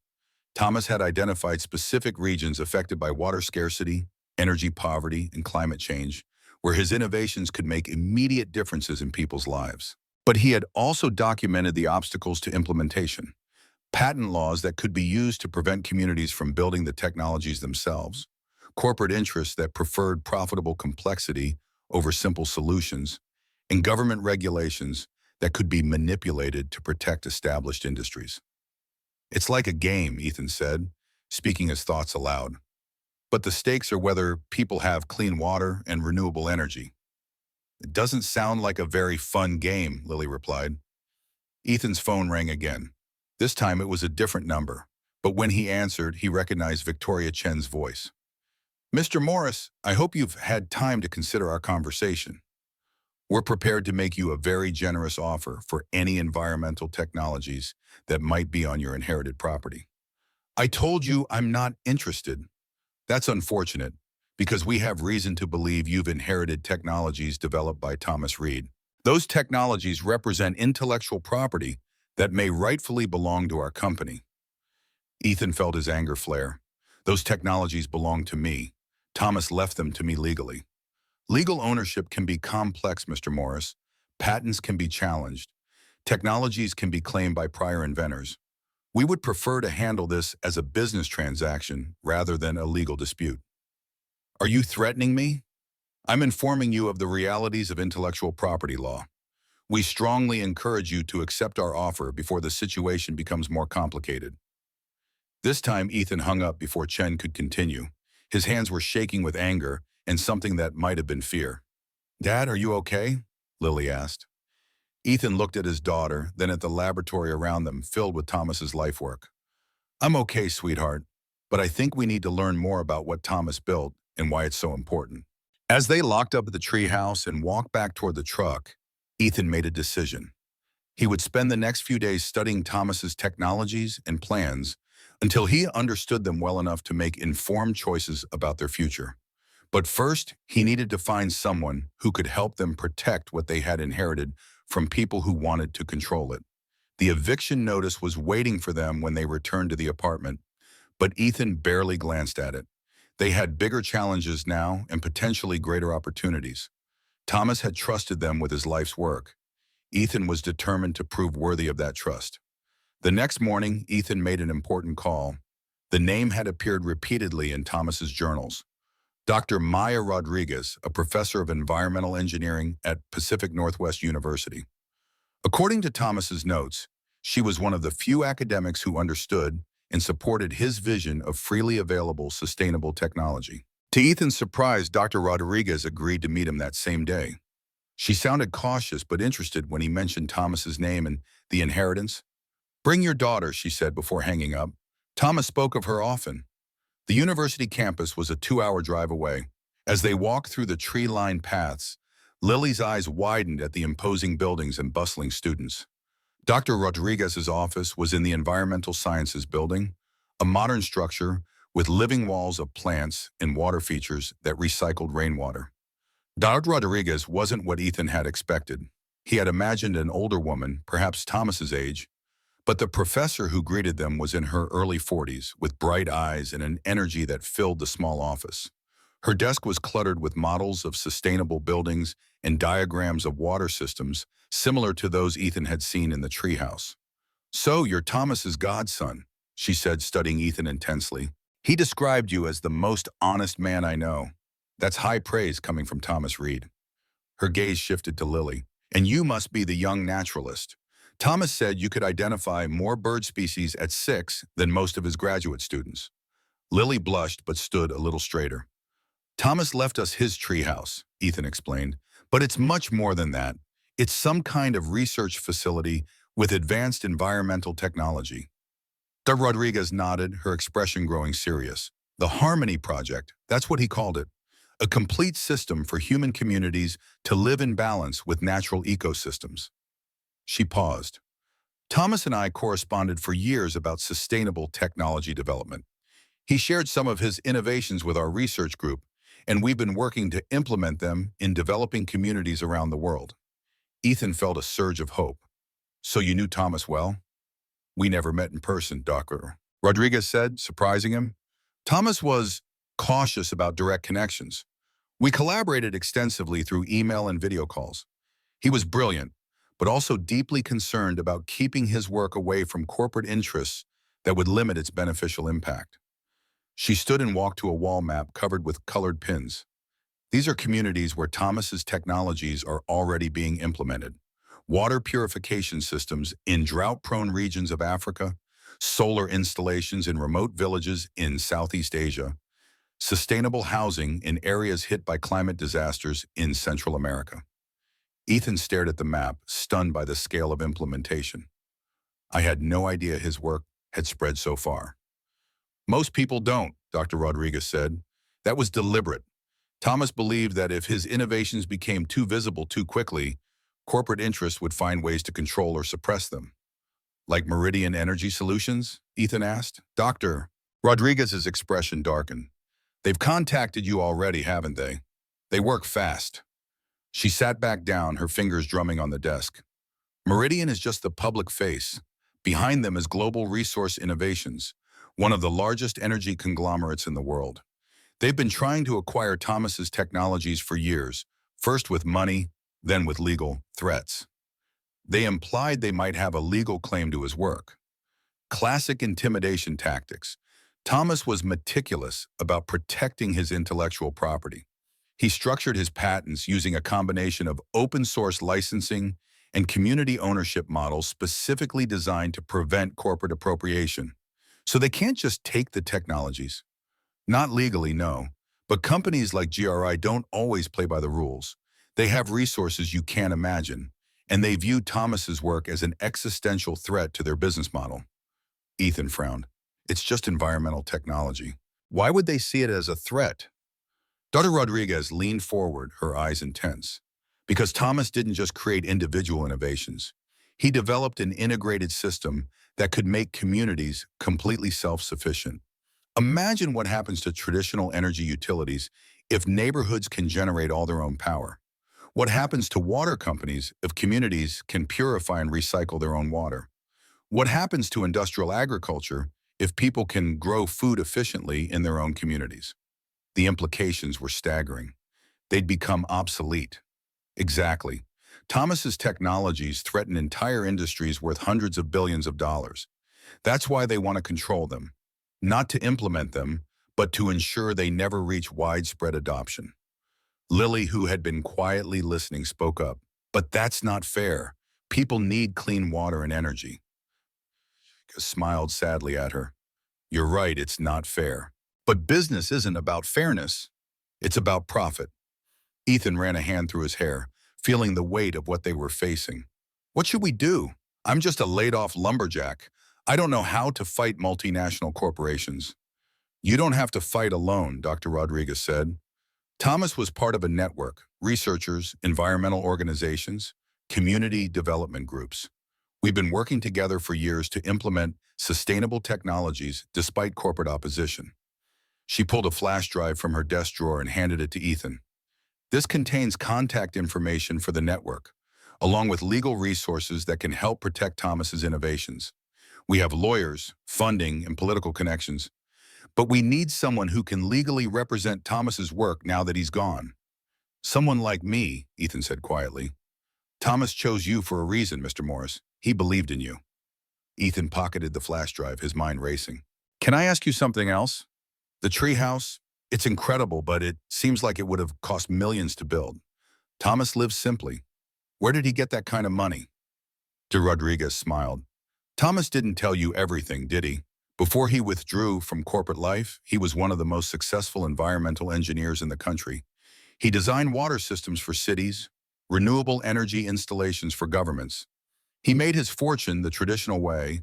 Thomas had identified specific regions affected by water scarcity, energy poverty, and climate change, where his innovations could make immediate differences in people's lives. But he had also documented the obstacles to implementation: patent laws that could be used to prevent communities from building the technologies themselves, corporate interests that preferred profitable complexity over simple solutions, and government regulations that could be manipulated to protect established industries. "It's like a game," Ethan said, speaking his thoughts aloud. "But the stakes are whether people have clean water and renewable energy." "It doesn't sound like a very fun game," Lily replied. Ethan's phone rang again. This time it was a different number, but when he answered, he recognized Victoria Chen's voice. "Mr. Morris, I hope you've had time to consider our conversation. We're prepared to make you a very generous offer for any environmental technologies that might be on your inherited property." "I told you I'm not interested." "That's unfortunate, because we have reason to believe you've inherited technologies developed by Thomas Reed. Those technologies represent intellectual property that may rightfully belong to our company. Ethan felt his anger flare. Those technologies belong to me. Thomas left them to me legally. Legal ownership can be complex, Mr. Morris. Patents can be challenged. Technologies can be claimed by prior inventors. We would prefer to handle this as a business transaction rather than a legal dispute. Are you threatening me? I'm informing you of the realities of intellectual property law. We strongly encourage you to accept our offer before the situation becomes more complicated. This time, Ethan hung up before Chen could continue. His hands were shaking with anger and something that might have been fear. Dad, are you okay? Lily asked. Ethan looked at his daughter, then at the laboratory around them, filled with Thomas's life work. I'm okay, sweetheart, but I think we need to learn more about what Thomas built and why it's so important. As they locked up at the treehouse and walked back toward the truck, Ethan made a decision. He would spend the next few days studying Thomas's technologies and plans until he understood them well enough to make informed choices about their future. But first, he needed to find someone who could help them protect what they had inherited from people who wanted to control it. The eviction notice was waiting for them when they returned to the apartment, but Ethan barely glanced at it. They had bigger challenges now and potentially greater opportunities. Thomas had trusted them with his life's work. Ethan was determined to prove worthy of that trust. The next morning, Ethan made an important call. The name had appeared repeatedly in Thomas's journals. Dr. Maya Rodriguez, a professor of environmental engineering at Pacific Northwest University. According to Thomas's notes, she was one of the few academics who understood and supported his vision of freely available, sustainable technology. To Ethan's surprise, Dr. Rodriguez agreed to meet him that same day. She sounded cautious but interested when he mentioned Thomas's name and the inheritance. Bring your daughter, she said before hanging up. Thomas spoke of her often. The university campus was a 2-hour drive away. As they walked through the tree-lined paths, Lily's eyes widened at the imposing buildings and bustling students. Dr. Rodriguez's office was in the Environmental Sciences Building, a modern structure with living walls of plants and water features that recycled rainwater. Dr. Rodriguez wasn't what Ethan had expected. He had imagined an older woman, perhaps Thomas's age, but the professor who greeted them was in her early 40s, with bright eyes and an energy that filled the small office. Her desk was cluttered with models of sustainable buildings and diagrams of water systems, similar to those Ethan had seen in the treehouse. So, you're Thomas's godson, she said, studying Ethan intensely. He described you as the most honest man I know. That's high praise coming from Thomas Reed. Her gaze shifted to Lily. And you must be the young naturalist. Thomas said you could identify more bird species at 6 than most of his graduate students. Lily blushed but stood a little straighter. Thomas left us his treehouse, Ethan explained, but it's much more than that. It's some kind of research facility with advanced environmental technology. Dr. Rodriguez nodded, her expression growing serious. The Harmony Project, that's what he called it. A complete system for human communities to live in balance with natural ecosystems. She paused. Thomas and I corresponded for years about sustainable technology development. He shared some of his innovations with our research group, and we've been working to implement them in developing communities around the world. Ethan felt a surge of hope. So you knew Thomas well? We never met in person, Dr. Rodriguez said, surprising him. Thomas was cautious about direct connections. We collaborated extensively through email and video calls. He was brilliant, but also deeply concerned about keeping his work away from corporate interests that would limit its beneficial impact. She stood and walked to a wall map covered with colored pins. These are communities where Thomas's technologies are already being implemented. Water purification systems in drought-prone regions of Africa, solar installations in remote villages in Southeast Asia, sustainable housing in areas hit by climate disasters in Central America. Ethan stared at the map, stunned by the scale of implementation. I had no idea his work had spread so far. Most people don't, Dr. Rodriguez said. That was deliberate. Thomas believed that if his innovations became too visible too quickly, corporate interests would find ways to control or suppress them. Like Meridian Energy Solutions? Ethan asked. Dr. Rodriguez's expression darkened. They've contacted you already, haven't they? They work fast. She sat back down, her fingers drumming on the desk. Meridian is just the public face. Behind them is Global Resource Innovations, one of the largest energy conglomerates in the world. They've been trying to acquire Thomas's technologies for years, first with money, then with legal threats. They implied they might have a legal claim to his work. Classic intimidation tactics. Thomas was meticulous about protecting his intellectual property. He structured his patents using a combination of open-source licensing and community ownership models specifically designed to prevent corporate appropriation. So they can't just take the technologies. Not legally, no. But companies like GRI don't always play by the rules. They have resources you can't imagine, and they view Thomas's work as an existential threat to their business model. Ethan frowned. It's just environmental technology. Why would they see it as a threat? Dr. Rodriguez leaned forward, her eyes intense. Because Thomas didn't just create individual innovations. He developed an integrated system that could make communities completely self-sufficient. Imagine what happens to traditional energy utilities if neighborhoods can generate all their own power. What happens to water companies if communities can purify and recycle their own water? What happens to industrial agriculture if people can grow food efficiently in their own communities? The implications were staggering. They'd become obsolete. Exactly. Thomas's technologies threaten entire industries worth hundreds of billions of dollars. That's why they want to control them. Not to implement them, but to ensure they never reach widespread adoption. Lily, who had been quietly listening, spoke up. But that's not fair. People need clean water and energy. Smiled sadly at her. You're right, it's not fair. But business isn't about fairness. It's about profit. Ethan ran a hand through his hair, feeling the weight of what they were facing. What should we do? I'm just a laid-off lumberjack. I don't know how to fight multinational corporations. You don't have to fight alone, Dr. Rodriguez said. Thomas was part of a network, researchers, environmental organizations, community development groups. We've been working together for years to implement sustainable technologies despite corporate opposition. She pulled a flash drive from her desk drawer and handed it to Ethan. This contains contact information for the network, along with legal resources that can help protect Thomas's innovations. We have lawyers, funding, and political connections, but we need someone who can legally represent Thomas's work now that he's gone. Someone like me, Ethan said quietly. Thomas chose you for a reason, Mr. Morris. He believed in you. Ethan pocketed the flash drive, his mind racing. Can I ask you something else? The treehouse, it's incredible, but it seems like it would have cost millions to build. Thomas lives simply. Where did he get that kind of money? De Rodriguez smiled. Thomas didn't tell you everything, did he? Before he withdrew from corporate life, he was one of the most successful environmental engineers in the country. He designed water systems for cities, renewable energy installations for governments. He made his fortune the traditional way,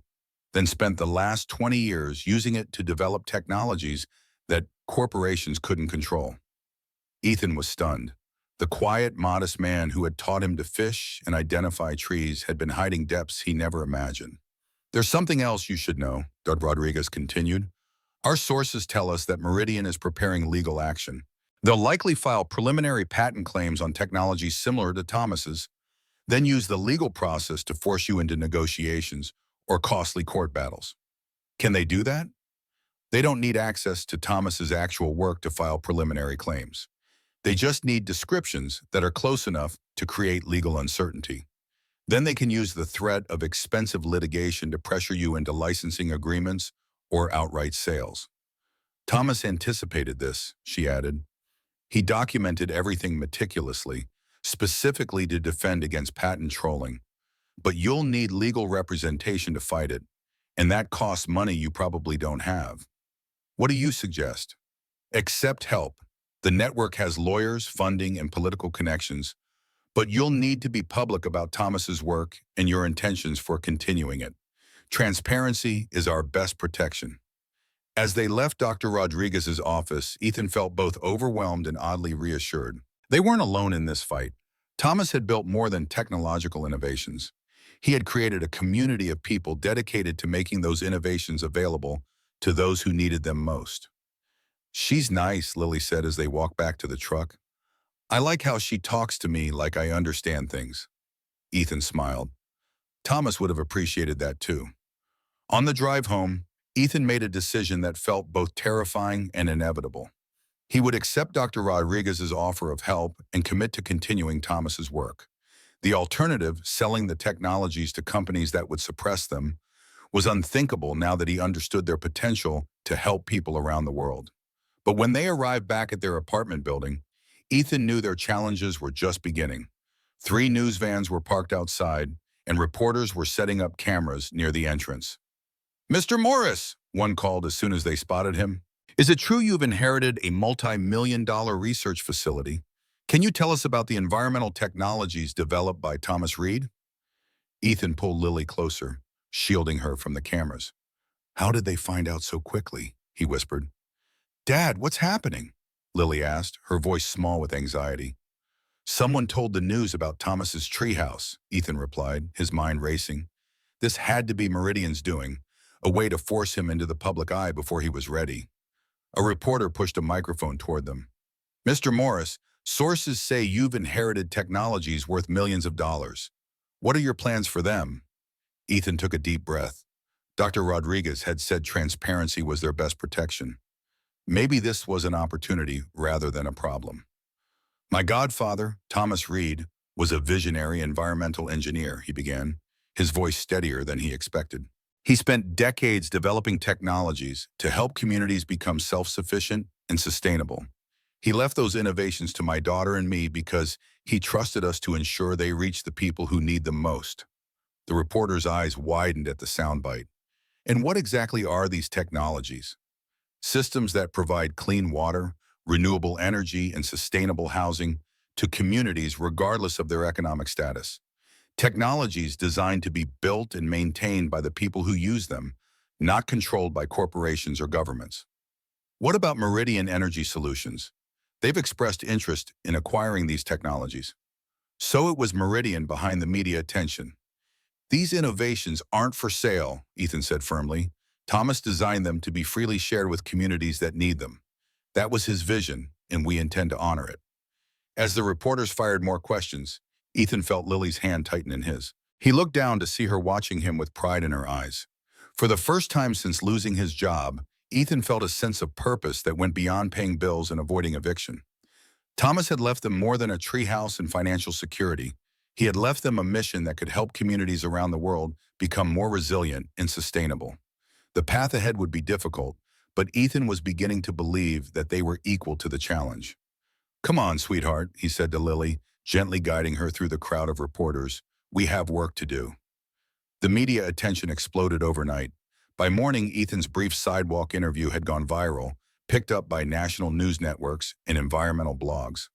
then spent the last 20 years using it to develop technologies that corporations couldn't control. Ethan was stunned. The quiet, modest man who had taught him to fish and identify trees had been hiding depths he never imagined. There's something else you should know, Dr. Rodriguez continued. Our sources tell us that Meridian is preparing legal action. They'll likely file preliminary patent claims on technologies similar to Thomas's, then use the legal process to force you into negotiations or costly court battles. Can they do that? They don't need access to Thomas's actual work to file preliminary claims. They just need descriptions that are close enough to create legal uncertainty. Then they can use the threat of expensive litigation to pressure you into licensing agreements or outright sales. Thomas anticipated this, she added. He documented everything meticulously, specifically to defend against patent trolling. But you'll need legal representation to fight it, and that costs money you probably don't have. What do you suggest? Accept help. The network has lawyers, funding, and political connections, but you'll need to be public about Thomas's work and your intentions for continuing it. Transparency is our best protection. As they left Dr. Rodriguez's office, Ethan felt both overwhelmed and oddly reassured. They weren't alone in this fight. Thomas had built more than technological innovations. He had created a community of people dedicated to making those innovations available to those who needed them most. She's nice, Lily said as they walked back to the truck. I like how she talks to me like I understand things. Ethan smiled. Thomas would have appreciated that too. On the drive home, Ethan made a decision that felt both terrifying and inevitable. He would accept Dr. Rodriguez's offer of help and commit to continuing Thomas's work. The alternative, selling the technologies to companies that would suppress them, was unthinkable now that he understood their potential to help people around the world. But when they arrived back at their apartment building, Ethan knew their challenges were just beginning. 3 news vans were parked outside, and reporters were setting up cameras near the entrance. "Mr. Morris," one called as soon as they spotted him. "Is it true you've inherited a multi-million-dollar research facility? Can you tell us about the environmental technologies developed by Thomas Reed?" Ethan pulled Lily closer, shielding her from the cameras. "How did they find out so quickly?" he whispered. "Dad, what's happening?" Lily asked, her voice small with anxiety. "Someone told the news about Thomas's treehouse," Ethan replied, his mind racing. This had to be Meridian's doing, a way to force him into the public eye before he was ready. A reporter pushed a microphone toward them. "Mr. Morris, sources say you've inherited technologies worth millions of dollars. What are your plans for them?" Ethan took a deep breath. Dr. Rodriguez had said transparency was their best protection. Maybe this was an opportunity rather than a problem. "My godfather, Thomas Reed, was a visionary environmental engineer," he began, his voice steadier than he expected. "He spent decades developing technologies to help communities become self-sufficient and sustainable. He left those innovations to my daughter and me because he trusted us to ensure they reach the people who need them most." The reporter's eyes widened at the soundbite. "And what exactly are these technologies?" "Systems that provide clean water, renewable energy, and sustainable housing to communities regardless of their economic status. Technologies designed to be built and maintained by the people who use them, not controlled by corporations or governments." "What about Meridian Energy Solutions? They've expressed interest in acquiring these technologies." So it was Meridian behind the media attention. "These innovations aren't for sale," Ethan said firmly. "Thomas designed them to be freely shared with communities that need them. That was his vision, and we intend to honor it." As the reporters fired more questions, Ethan felt Lily's hand tighten in his. He looked down to see her watching him with pride in her eyes. For the first time since losing his job, Ethan felt a sense of purpose that went beyond paying bills and avoiding eviction. Thomas had left them more than a treehouse and financial security. He had left them a mission that could help communities around the world become more resilient and sustainable. The path ahead would be difficult, but Ethan was beginning to believe that they were equal to the challenge. "Come on, sweetheart," he said to Lily, gently guiding her through the crowd of reporters. "We have work to do." The media attention exploded overnight. By morning, Ethan's brief sidewalk interview had gone viral, picked up by national news networks and environmental blogs.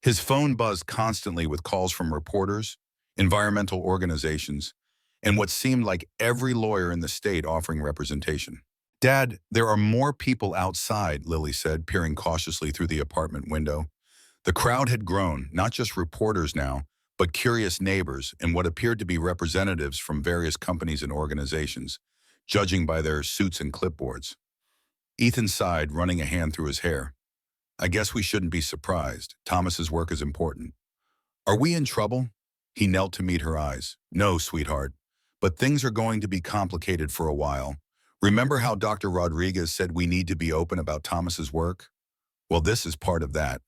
His phone buzzed constantly with calls from reporters, environmental organizations, and what seemed like every lawyer in the state offering representation. "Dad, there are more people outside," Lily said, peering cautiously through the apartment window. The crowd had grown, not just reporters now, but curious neighbors and what appeared to be representatives from various companies and organizations, judging by their suits and clipboards. Ethan sighed, running a hand through his hair. "I guess we shouldn't be surprised. Thomas's work is important." "Are we in trouble?" He knelt to meet her eyes. "No, sweetheart, but things are going to be complicated for a while. Remember how Dr. Rodriguez said we need to be open about Thomas's work? Well, this is part of that."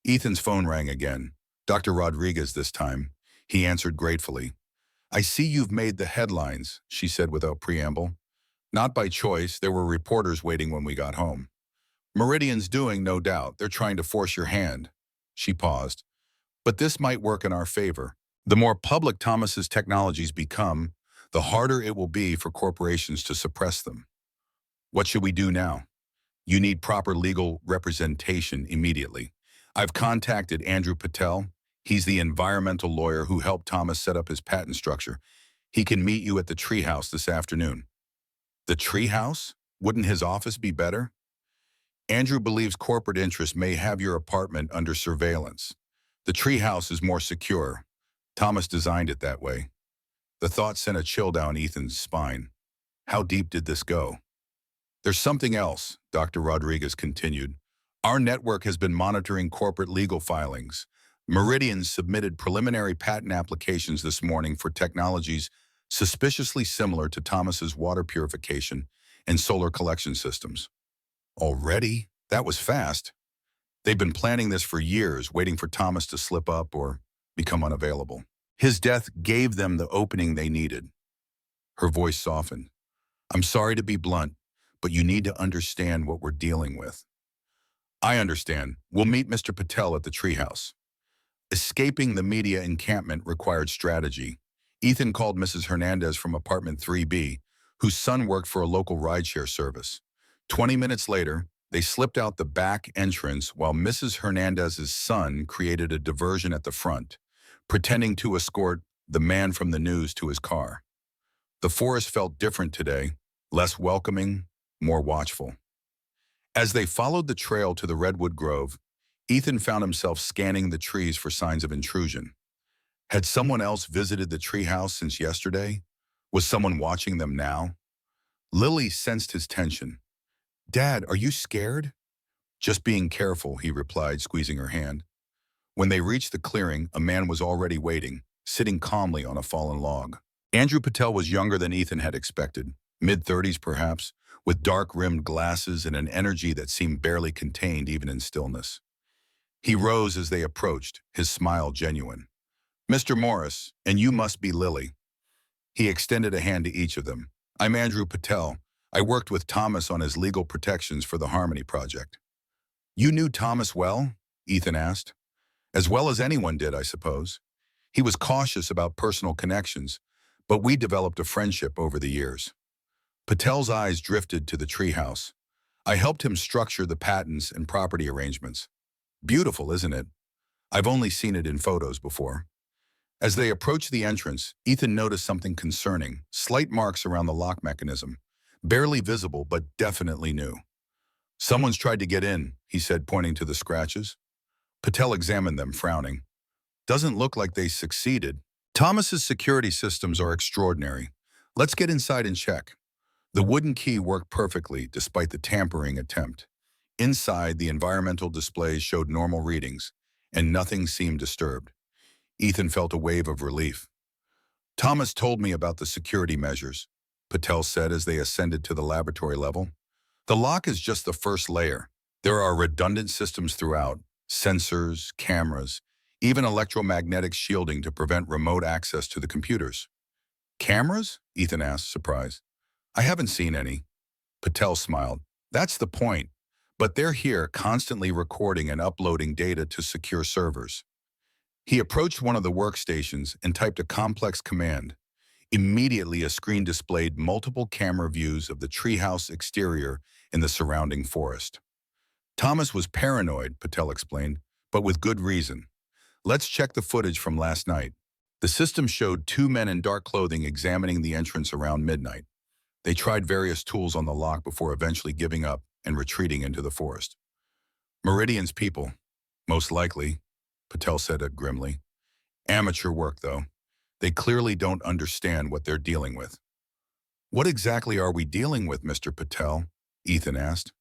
Ethan's phone rang again. Dr. Rodriguez this time. He answered gratefully. "I see you've made the headlines," she said without preamble. "Not by choice. There were reporters waiting when we got home." "Meridian's doing, no doubt. They're trying to force your hand." She paused. "But this might work in our favor. The more public Thomas's technologies become, the harder it will be for corporations to suppress them." "What should we do now?" "You need proper legal representation immediately. I've contacted Andrew Patel. He's the environmental lawyer who helped Thomas set up his patent structure. He can meet you at the treehouse this afternoon." "The treehouse? Wouldn't his office be better?" "Andrew believes corporate interests may have your apartment under surveillance. The treehouse is more secure. Thomas designed it that way." The thought sent a chill down Ethan's spine. How deep did this go? "There's something else," Dr. Rodriguez continued. "Our network has been monitoring corporate legal filings. Meridian submitted preliminary patent applications this morning for technologies suspiciously similar to Thomas's water purification and solar collection systems. Already? That was fast. They've been planning this for years, waiting for Thomas to slip up or become unavailable. His death gave them the opening they needed. Her voice softened. I'm sorry to be blunt, but you need to understand what we're dealing with. I understand. We'll meet Mr. Patel at the treehouse. Escaping the media encampment required strategy. Ethan called Mrs. Hernandez from apartment 3B, whose son worked for a local rideshare service. 20 minutes later, they slipped out the back entrance while Mrs. Hernandez's son created a diversion at the front, pretending to escort the man from the news to his car. The forest felt different today, less welcoming, more watchful. As they followed the trail to the redwood grove, Ethan found himself scanning the trees for signs of intrusion. Had someone else visited the treehouse since yesterday? Was someone watching them now? Lily sensed his tension. Dad, are you scared? Just being careful, he replied, squeezing her hand. When they reached the clearing, a man was already waiting, sitting calmly on a fallen log. Andrew Patel was younger than Ethan had expected, mid-30s perhaps, with dark-rimmed glasses and an energy that seemed barely contained even in stillness. He rose as they approached, his smile genuine. Mr. Morris, and you must be Lily. He extended a hand to each of them. I'm Andrew Patel. I worked with Thomas on his legal protections for the Harmony Project. You knew Thomas well? Ethan asked. As well as anyone did, I suppose. He was cautious about personal connections, but we developed a friendship over the years. Patel's eyes drifted to the treehouse. I helped him structure the patents and property arrangements. Beautiful, isn't it? I've only seen it in photos before. As they approached the entrance, Ethan noticed something concerning, slight marks around the lock mechanism, barely visible but definitely new. Someone's tried to get in, he said, pointing to the scratches. Patel examined them, frowning. Doesn't look like they succeeded. Thomas's security systems are extraordinary. Let's get inside and check. The wooden key worked perfectly despite the tampering attempt. Inside, the environmental displays showed normal readings, and nothing seemed disturbed. Ethan felt a wave of relief. Thomas told me about the security measures, Patel said as they ascended to the laboratory level. The lock is just the first layer. There are redundant systems throughout, sensors, cameras, even electromagnetic shielding to prevent remote access to the computers. Cameras? Ethan asked, surprised. I haven't seen any. Patel smiled. That's the point. But they're here constantly recording and uploading data to secure servers. He approached one of the workstations and typed a complex command. Immediately, a screen displayed multiple camera views of the treehouse exterior and the surrounding forest. Thomas was paranoid, Patel explained, but with good reason. Let's check the footage from last night. The system showed two men in dark clothing examining the entrance around midnight. They tried various tools on the lock before eventually giving up and retreating into the forest. Meridian's people, most likely, Patel said grimly. Amateur work, though. They clearly don't understand what they're dealing with. What exactly are we dealing with, Mr. Patel? Ethan asked.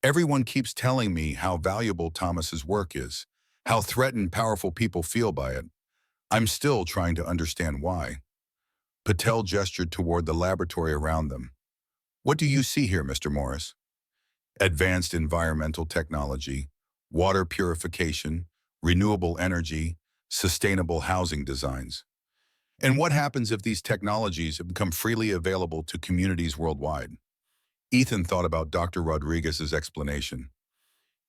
Everyone keeps telling me how valuable Thomas's work is, how threatened powerful people feel by it. I'm still trying to understand why. Patel gestured toward the laboratory around them. What do you see here, Mr. Morris? Advanced environmental technology, water purification, renewable energy, sustainable housing designs. And what happens if these technologies have become freely available to communities worldwide? Ethan thought about Dr. Rodriguez's explanation.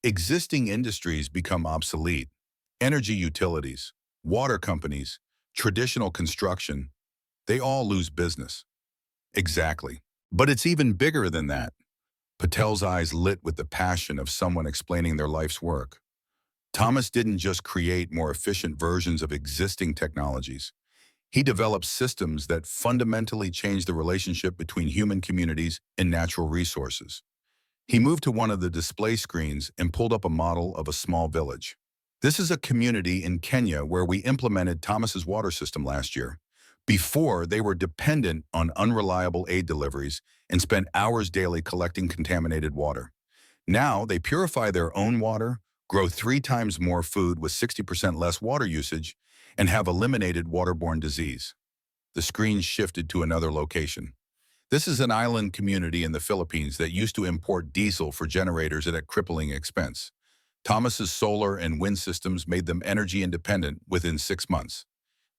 Existing industries become obsolete. Energy utilities, water companies, traditional construction, they all lose business. Exactly. But it's even bigger than that. Patel's eyes lit with the passion of someone explaining their life's work. Thomas didn't just create more efficient versions of existing technologies. He developed systems that fundamentally changed the relationship between human communities and natural resources. He moved to one of the display screens and pulled up a model of a small village. This is a community in Kenya where we implemented Thomas's water system last year. Before, they were dependent on unreliable aid deliveries and spent hours daily collecting contaminated water. Now, they purify their own water, grow 3 times more food with 60% less water usage, and have eliminated waterborne disease. The screen shifted to another location. This is an island community in the Philippines that used to import diesel for generators at a crippling expense. Thomas's solar and wind systems made them energy independent within 6 months.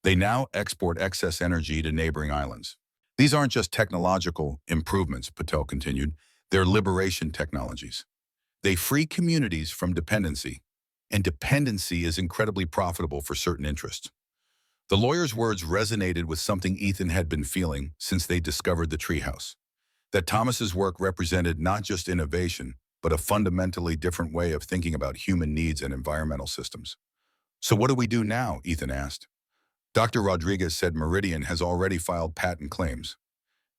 They now export excess energy to neighboring islands. These aren't just technological improvements, Patel continued. They're liberation technologies. They free communities from dependency, and dependency is incredibly profitable for certain interests. The lawyer's words resonated with something Ethan had been feeling since they discovered the treehouse. That Thomas's work represented not just innovation, but a fundamentally different way of thinking about human needs and environmental systems. So what do we do now? Ethan asked. Dr. Rodriguez said Meridian has already filed patent claims.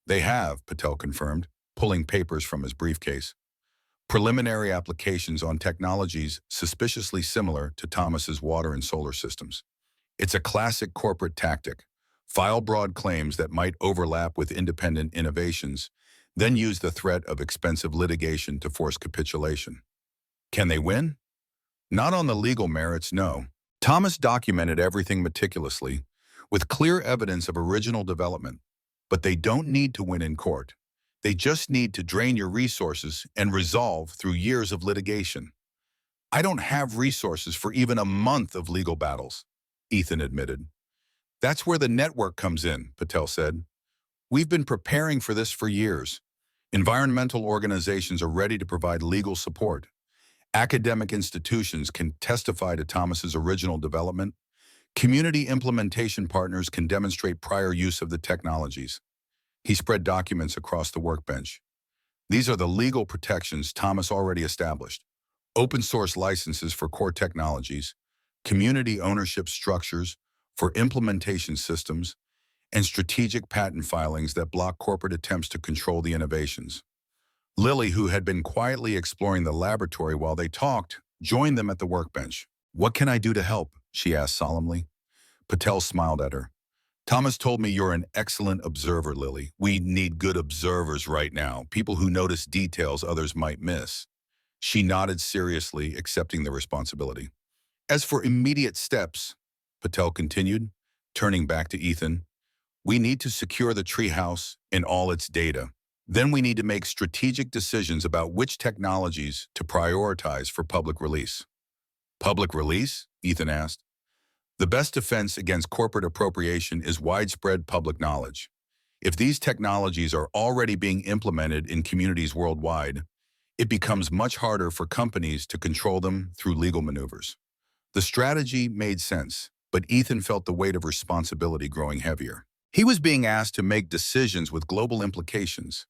They have, Patel confirmed, pulling papers from his briefcase. Preliminary applications on technologies suspiciously similar to Thomas's water and solar systems. It's a classic corporate tactic. File broad claims that might overlap with independent innovations, then use the threat of expensive litigation to force capitulation. Can they win? Not on the legal merits, no. Thomas documented everything meticulously, with clear evidence of original development. But they don't need to win in court. They just need to drain your resources and resolve through years of litigation. I don't have resources for even a month of legal battles, Ethan admitted. That's where the network comes in, Patel said. We've been preparing for this for years. Environmental organizations are ready to provide legal support. Academic institutions can testify to Thomas's original development. Community implementation partners can demonstrate prior use of the technologies. He spread documents across the workbench. These are the legal protections Thomas already established. Open source licenses for core technologies, community ownership structures for implementation systems, and strategic patent filings that block corporate attempts to control the innovations. Lily, who had been quietly exploring the laboratory while they talked, joined them at the workbench. "What can I do to help?" she asked solemnly. Patel smiled at her. "Thomas told me you're an excellent observer, Lily. We need good observers right now, people who notice details others might miss." She nodded seriously, accepting the responsibility. "As for immediate steps," Patel continued, turning back to Ethan, "we need to secure the treehouse and all its data. Then we need to make strategic decisions about which technologies to prioritize for public release." "Public release?" Ethan asked. "The best defense against corporate appropriation is widespread public knowledge. If these technologies are already being implemented in communities worldwide, it becomes much harder for companies to control them through legal maneuvers." The strategy made sense, but Ethan felt the weight of responsibility growing heavier. He was being asked to make decisions with global implications,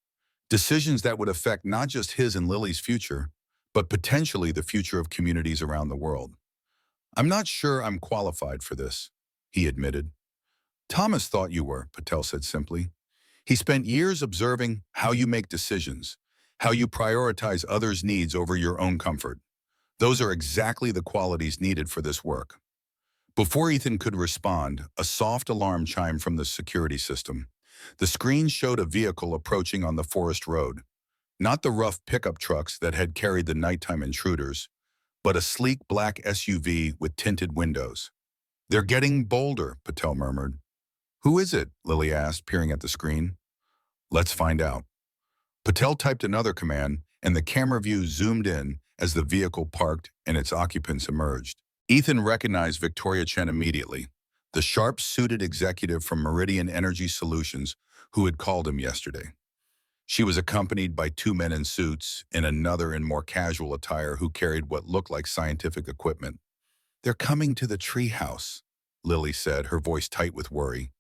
decisions that would affect not just his and Lily's future, but potentially the future of communities around the world. "I'm not sure I'm qualified for this," he admitted. "Thomas thought you were," Patel said simply. "He spent years observing how you make decisions, how you prioritize others' needs over your own comfort. Those are exactly the qualities needed for this work." Before Ethan could respond, a soft alarm chimed from the security system. The screen showed a vehicle approaching on the forest road. Not the rough pickup trucks that had carried the nighttime intruders, but a sleek black SUV with tinted windows. "They're getting bolder," Patel murmured. "Who is it?" Lily asked, peering at the screen. "Let's find out." Patel typed another command, and the camera view zoomed in as the vehicle parked and its occupants emerged. Ethan recognized Victoria Chen immediately, the sharp-suited executive from Meridian Energy Solutions who had called him yesterday. She was accompanied by 2 men in suits and another in more casual attire who carried what looked like scientific equipment. "They're coming to the treehouse," Lily said, her voice tight with worry.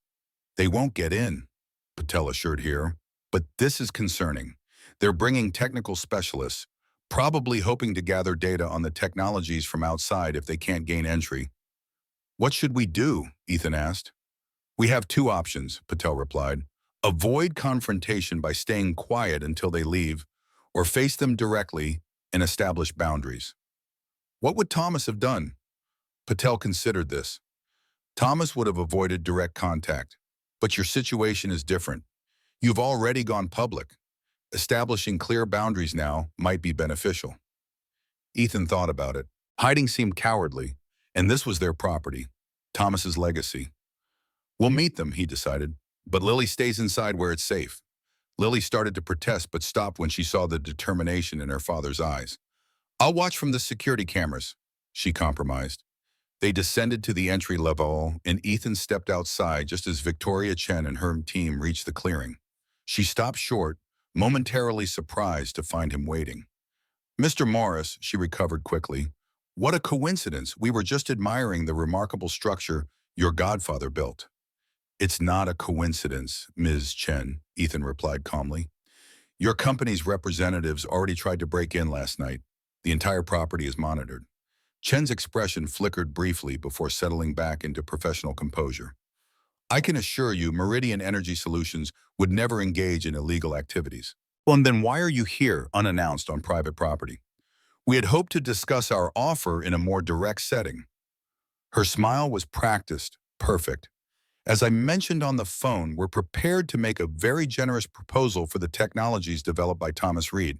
"They won't get in," Patel assured her. "But this is concerning. They're bringing technical specialists, probably hoping to gather data on the technologies from outside if they can't gain entry." "What should we do?" Ethan asked. "We have 2 options," Patel replied. "Avoid confrontation by staying quiet until they leave, or face them directly and establish boundaries." "What would Thomas have done?" Patel considered this. "Thomas would have avoided direct contact. But your situation is different. You've already gone public. Establishing clear boundaries now might be beneficial." Ethan thought about it. Hiding seemed cowardly, and this was their property, Thomas's legacy. We'll meet them, he decided, but Lily stays inside where it's safe. Lily started to protest but stopped when she saw the determination in her father's eyes. I'll watch from the security cameras, she compromised. They descended to the entry level, and Ethan stepped outside just as Victoria Chen and her team reached the clearing. She stopped short, momentarily surprised to find him waiting. Mr. Morris, she recovered quickly. What a coincidence. We were just admiring the remarkable structure your godfather built. It's not a coincidence, Ms. Chen, Ethan replied calmly. Your company's representatives already tried to break in last night. The entire property is monitored. Chen's expression flickered briefly before settling back into professional composure. I can assure you Meridian Energy Solutions would never engage in illegal activities. Well, and then why are you here, unannounced, on private property? We had hoped to discuss our offer in a more direct setting. Her smile was practiced, perfect. As I mentioned on the phone, we're prepared to make a very generous proposal for the technologies developed by Thomas Reed.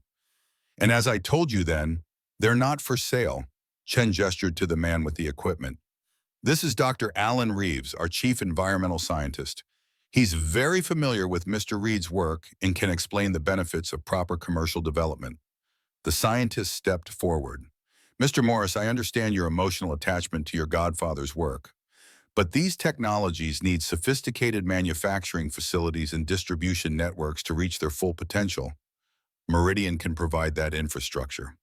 And as I told you then, they're not for sale. Chen gestured to the man with the equipment. This is Dr. Alan Reeves, our chief environmental scientist. He's very familiar with Mr. Reed's work and can explain the benefits of proper commercial development. The scientist stepped forward. Mr. Morris, I understand your emotional attachment to your godfather's work, but these technologies need sophisticated manufacturing facilities and distribution networks to reach their full potential. Meridian can provide that infrastructure.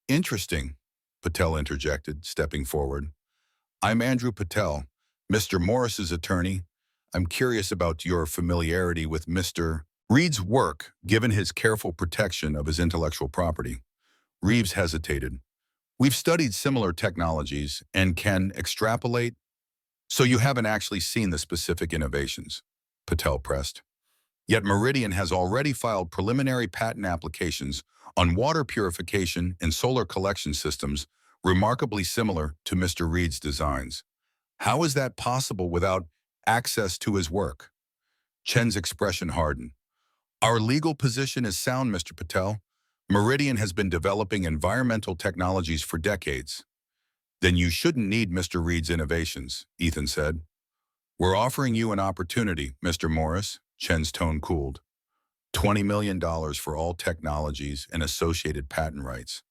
Interesting, Patel interjected, stepping forward. I'm Andrew Patel, Mr. Morris's attorney. I'm curious about your familiarity with Mr. Reed's work, given his careful protection of his intellectual property. Reeves hesitated. We've studied similar technologies and can extrapolate. So you haven't actually seen the specific innovations, Patel pressed. Yet Meridian has already filed preliminary patent applications on water purification and solar collection systems remarkably similar to Mr. Reed's designs. How is that possible without access to his work? Chen's expression hardened. Our legal position is sound, Mr. Patel. Meridian has been developing environmental technologies for decades. Then you shouldn't need Mr. Reed's innovations, Ethan said. We're offering you an opportunity, Mr. Morris, Chen's tone cooled. $20 million for all technologies and associated patent rights.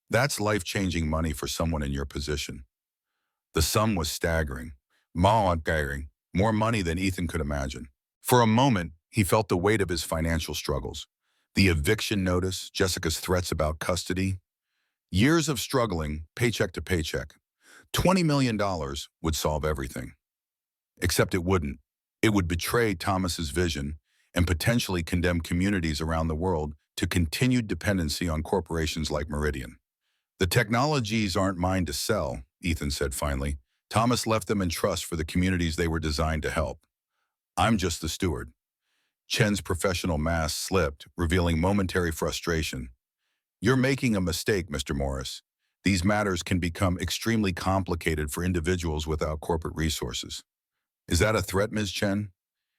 That's life-changing money for someone in your position. The sum was staggering, more money than Ethan could imagine. For a moment, he felt the weight of his financial struggles. The eviction notice, Jessica's threats about custody. Years of struggling, paycheck to paycheck. $20 million would solve everything. Except it wouldn't. It would betray Thomas's vision and potentially condemn communities around the world to continued dependency on corporations like Meridian. The technologies aren't mine to sell, Ethan said finally. Thomas left them in trust for the communities they were designed to help. I'm just the steward. Chen's professional mask slipped, revealing momentary frustration. You're making a mistake, Mr. Morris. These matters can become extremely complicated for individuals without corporate resources. Is that a threat, Ms. Chen?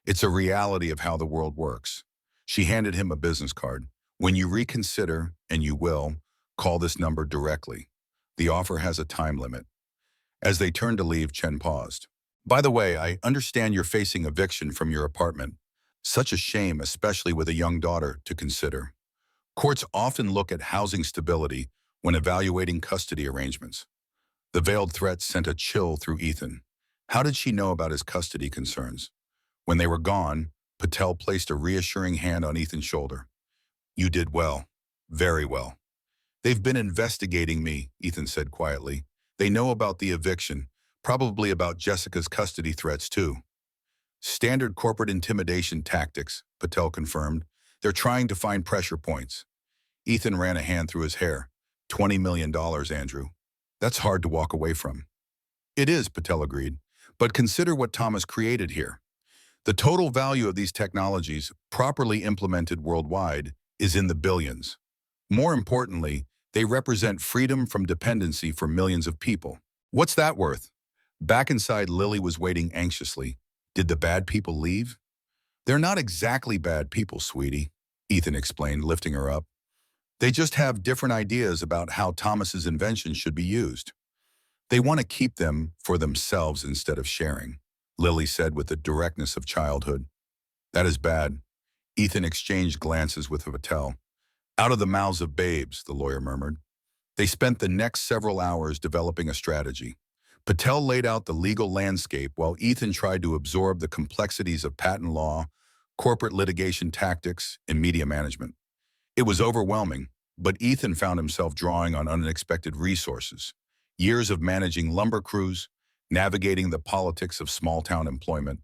It's a reality of how the world works. She handed him a business card. When you reconsider, and you will, call this number directly. The offer has a time limit. As they turned to leave, Chen paused. By the way, I understand you're facing eviction from your apartment. Such a shame, especially with a young daughter to consider. Courts often look at housing stability when evaluating custody arrangements. The veiled threat sent a chill through Ethan. How did she know about his custody concerns? When they were gone, Patel placed a reassuring hand on Ethan's shoulder. You did well. Very well. They've been investigating me, Ethan said quietly. They know about the eviction, probably about Jessica's custody threats too. Standard corporate intimidation tactics, Patel confirmed. They're trying to find pressure points. Ethan ran a hand through his hair. $20 million, Andrew. That's hard to walk away from. It is, Patel agreed. But consider what Thomas created here. The total value of these technologies, properly implemented worldwide, is in the billions. More importantly, they represent freedom from dependency for millions of people. What's that worth? Back inside, Lily was waiting anxiously. Did the bad people leave? They're not exactly bad people, sweetie, Ethan explained, lifting her up. They just have different ideas about how Thomas's invention should be used. They want to keep them for themselves instead of sharing, Lily said with the directness of childhood. That is bad. Ethan exchanged glances with Patel. Out of the mouths of babes, the lawyer murmured. They spent the next several hours developing a strategy. Patel laid out the legal landscape while Ethan tried to absorb the complexities of patent law, corporate litigation tactics, and media management. It was overwhelming, but Ethan found himself drawing on unexpected resources. Years of managing lumber crews, navigating the politics of small-town employment,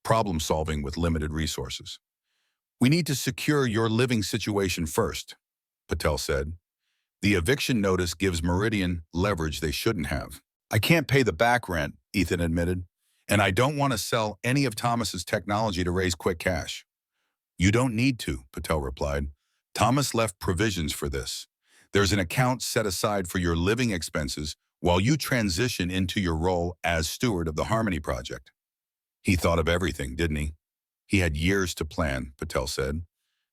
problem-solving with limited resources. We need to secure your living situation first, Patel said. The eviction notice gives Meridian leverage they shouldn't have. I can't pay the back rent, Ethan admitted, and I don't want to sell any of Thomas's technology to raise quick cash. You don't need to, Patel replied. Thomas left provisions for this. There's an account set aside for your living expenses while you transition into your role as steward of the Harmony Project. He thought of everything, didn't he? He had years to plan, Patel said.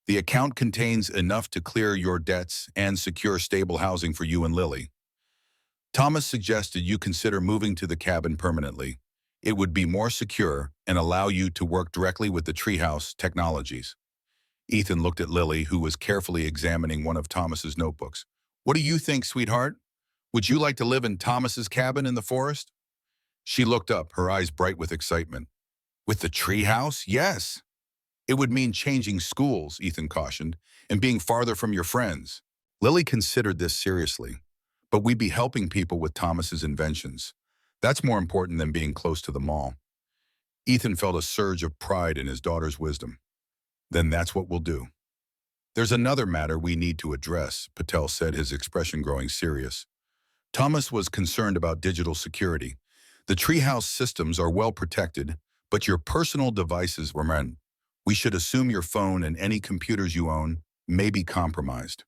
The account contains enough to clear your debts and secure stable housing for you and Lily. Thomas suggested you consider moving to the cabin permanently. It would be more secure and allow you to work directly with the treehouse technologies. Ethan looked at Lily, who was carefully examining one of Thomas's notebooks. What do you think, sweetheart? Would you like to live in Thomas's cabin in the forest? She looked up, her eyes bright with excitement. With the treehouse? Yes. It would mean changing schools, Ethan cautioned, and being farther from your friends. Lily considered this seriously. But we'd be helping people with Thomas's inventions. That's more important than being close to the mall. Ethan felt a surge of pride in his daughter's wisdom. Then that's what we'll do. There's another matter we need to address, Patel said, his expression growing serious. Thomas was concerned about digital security. The treehouse systems are well protected, but your personal devices were meant. We should assume your phone and any computers you own may be compromised.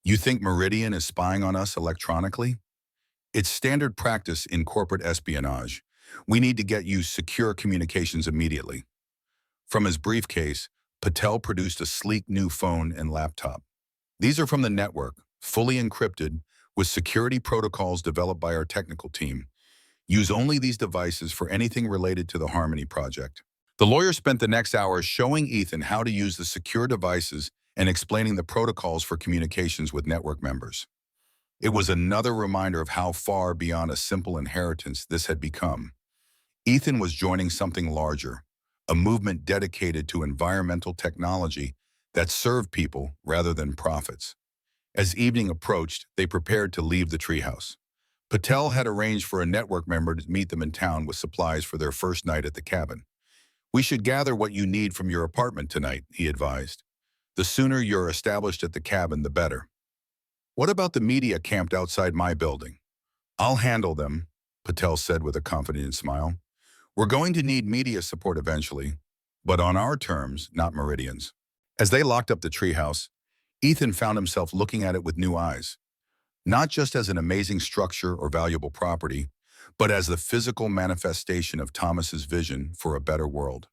You think Meridian is spying on us electronically? It's standard practice in corporate espionage. We need to get you secure communications immediately. From his briefcase, Patel produced a sleek new phone and laptop. These are from the network, fully encrypted, with security protocols developed by our technical team. Use only these devices for anything related to the Harmony Project. The lawyer spent the next hour showing Ethan how to use the secure devices and explaining the protocols for communications with network members. It was another reminder of how far beyond a simple inheritance this had become. Ethan was joining something larger, a movement dedicated to environmental technology that served people rather than profits. As evening approached, they prepared to leave the treehouse. Patel had arranged for a network member to meet them in town with supplies for their first night at the cabin. We should gather what you need from your apartment tonight, he advised. The sooner you're established at the cabin, the better. What about the media camped outside my building? I'll handle them, Patel said with a confident smile. We're going to need media support eventually, but on our terms, not Meridian's. As they locked up the treehouse, Ethan found himself looking at it with new eyes, not just as an amazing structure or valuable property, but as the physical manifestation of Thomas's vision for a better world.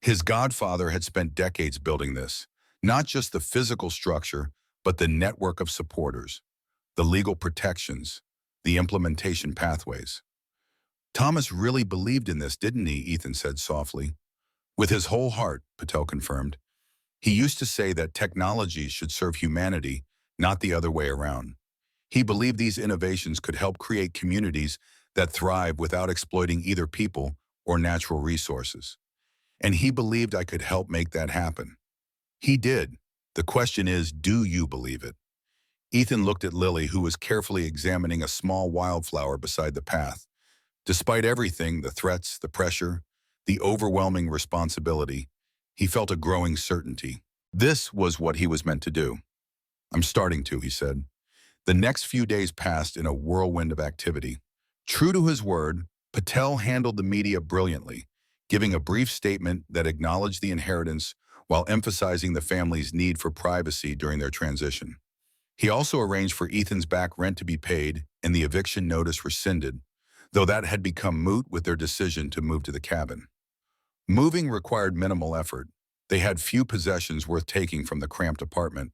His godfather had spent decades building this, not just the physical structure, but the network of supporters, the legal protections, the implementation pathways. Thomas really believed in this, didn't he? Ethan said softly. With his whole heart, Patel confirmed. He used to say that technologies should serve humanity, not the other way around. He believed these innovations could help create communities that thrive without exploiting either people or natural resources. And he believed I could help make that happen. He did. The question is, do you believe it? Ethan looked at Lily, who was carefully examining a small wildflower beside the path. Despite everything, the threats, the pressure, the overwhelming responsibility, he felt a growing certainty. This was what he was meant to do. I'm starting to, he said. The next few days passed in a whirlwind of activity. True to his word, Patel handled the media brilliantly, giving a brief statement that acknowledged the inheritance while emphasizing the family's need for privacy during their transition. He also arranged for Ethan's back rent to be paid and the eviction notice rescinded, though that had become moot with their decision to move to the cabin. Moving required minimal effort. They had few possessions worth taking from the cramped apartment.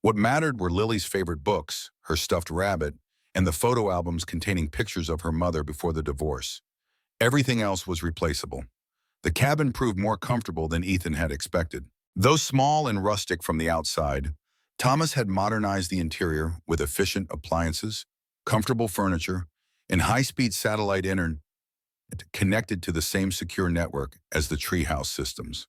What mattered were Lily's favorite books, her stuffed rabbit, and the photo albums containing pictures of her mother before the divorce. Everything else was replaceable. The cabin proved more comfortable than Ethan had expected. Though small and rustic from the outside, Thomas had modernized the interior with efficient appliances, comfortable furniture, and high-speed satellite internet connected to the same secure network as the treehouse systems.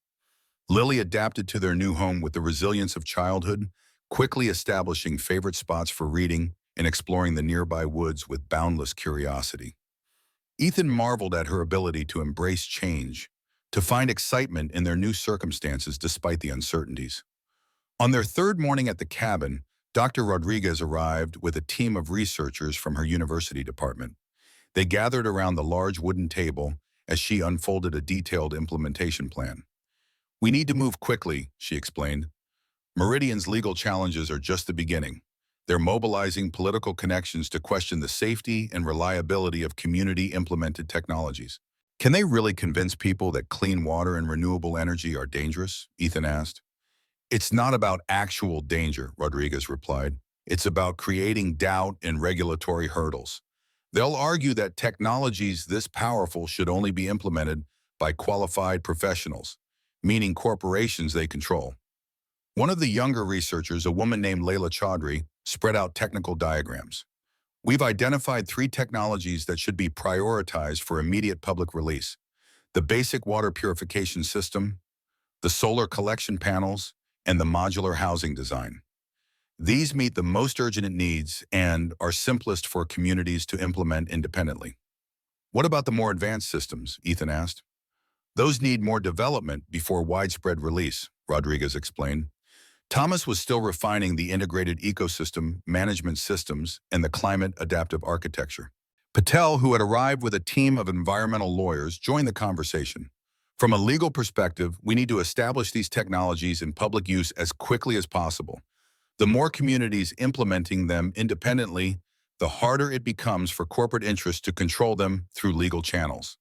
Lily adapted to their new home with the resilience of childhood, quickly establishing favorite spots for reading and exploring the nearby woods with boundless curiosity. Ethan marveled at her ability to embrace change, to find excitement in their new circumstances despite the uncertainties. On their third morning at the cabin, Dr. Rodriguez arrived with a team of researchers from her university department. They gathered around the large wooden table as she unfolded a detailed implementation plan. "We need to move quickly," she explained. "Meridian's legal challenges are just the beginning. They're mobilizing political connections to question the safety and reliability of community-implemented technologies." "Can they really convince people that clean water and renewable energy are dangerous?" Ethan asked. "It's not about actual danger," Rodriguez replied. "It's about creating doubt and regulatory hurdles. They'll argue that technologies this powerful should only be implemented by qualified professionals, meaning corporations they control." One of the younger researchers, a woman named Layla Chaudhry, spread out technical diagrams. "We've identified 3 technologies that should be prioritized for immediate public release: the basic water purification system, the solar collection panels, and the modular housing design. These meet the most urgent needs and are simplest for communities to implement independently." "What about the more advanced systems?" Ethan asked. "Those need more development before widespread release," Rodriguez explained. Thomas was still refining the integrated ecosystem management systems and the climate adaptive architecture. Patel, who had arrived with a team of environmental lawyers, joined the conversation. "From a legal perspective, we need to establish these technologies in public use as quickly as possible. The more communities implementing them independently, the harder it becomes for corporate interests to control them through legal channels."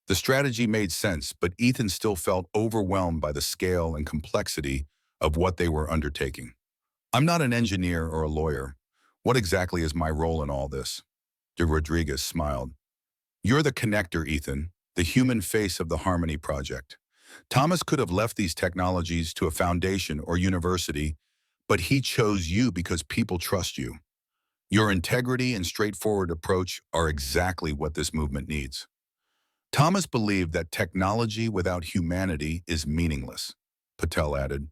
The strategy made sense, but Ethan still felt overwhelmed by the scale and complexity of what they were undertaking. "I'm not an engineer or a lawyer. What exactly is my role in all this?" De Rodriguez smiled. "You're the connector, Ethan, the human face of the Harmony Project. Thomas could have left these technologies to a foundation or university, but he chose you because people trust you. Your integrity and straightforward approach are exactly what this movement needs." Thomas believed that technology without humanity is meaningless. Patel added,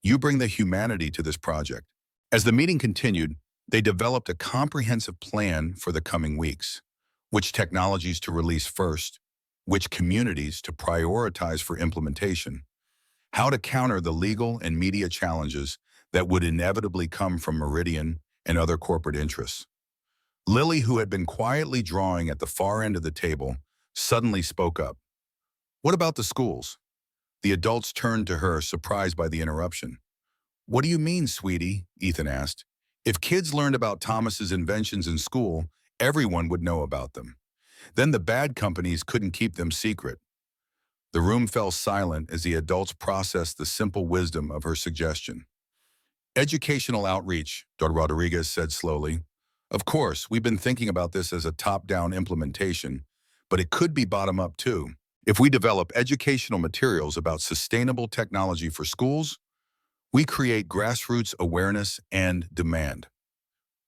"You bring the humanity to this project." As the meeting continued, they developed a comprehensive plan for the coming weeks: which technologies to release first, which communities to prioritize for implementation, how to counter the legal and media challenges that would inevitably come from Meridian and other corporate interests. Lily, who had been quietly drawing at the far end of the table, suddenly spoke up. "What about the schools?" The adults turned to her, surprised by the interruption. "What do you mean, sweetie?" Ethan asked. "If kids learned about Thomas's inventions in school, everyone would know about them. Then the bad companies couldn't keep them secret." The room fell silent as the adults processed the simple wisdom of her suggestion. "Educational outreach," Dr. Rodriguez said slowly. "Of course, we've been thinking about this as a top-down implementation, but it could be bottom-up too. If we develop educational materials about sustainable technology for schools, we create grassroots awareness and demand."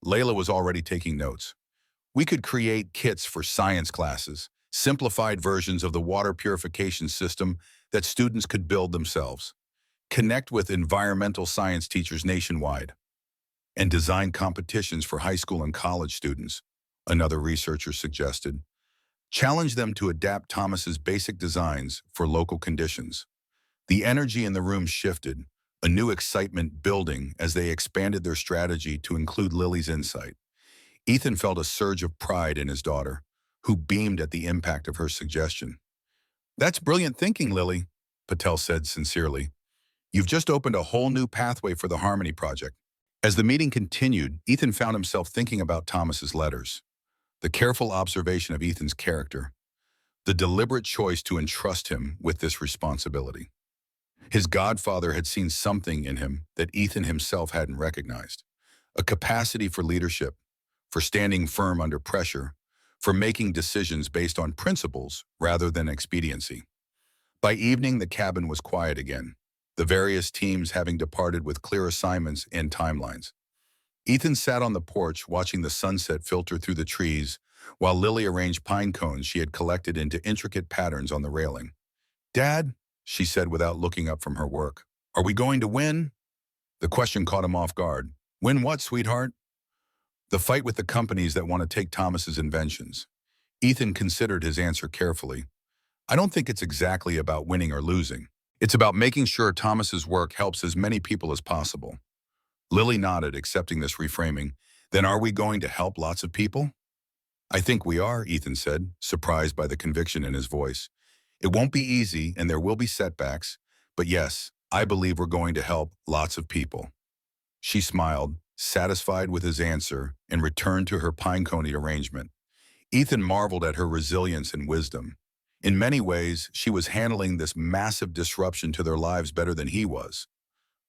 Layla was already taking notes. "We could create kits for science classes, simplified versions of the water purification system that students could build themselves, connect with environmental science teachers nationwide, and design competitions for high school and college students," another researcher suggested. "Challenge them to adapt Thomas's basic designs for local conditions." The energy in the room shifted, a new excitement building as they expanded their strategy to include Lily's insight. Ethan felt a surge of pride in his daughter, who beamed at the impact of her suggestion. "That's brilliant thinking, Lily," Patel said sincerely. "You've just opened a whole new pathway for the Harmony Project." As the meeting continued, Ethan found himself thinking about Thomas's letters, the careful observation of Ethan's character, the deliberate choice to entrust him with this responsibility. His godfather had seen something in him that Ethan himself hadn't recognized. A capacity for leadership, for standing firm under pressure, for making decisions based on principles rather than expediency. By evening, the cabin was quiet again, the various teams having departed with clear assignments and timelines. Ethan sat on the porch watching the sunset filter through the trees while Lily arranged pine cones she had collected into intricate patterns on the railing. "Dad," she said without looking up from her work, "are we going to win?" The question caught him off guard. "Win what, sweetheart?" "The fight with the companies that want to take Thomas's inventions." Ethan considered his answer carefully. "I don't think it's exactly about winning or losing. It's about making sure Thomas's work helps as many people as possible." Lily nodded, accepting this reframing. "Then are we going to help lots of people?" "I think we are," Ethan said, surprised by the conviction in his voice. "It won't be easy and there will be setbacks, but yes, I believe we're going to help lots of people." She smiled, satisfied with his answer, and returned to her pinecone arrangement. Ethan marveled at her resilience and wisdom. In many ways, she was handling this massive disruption to their lives better than he was.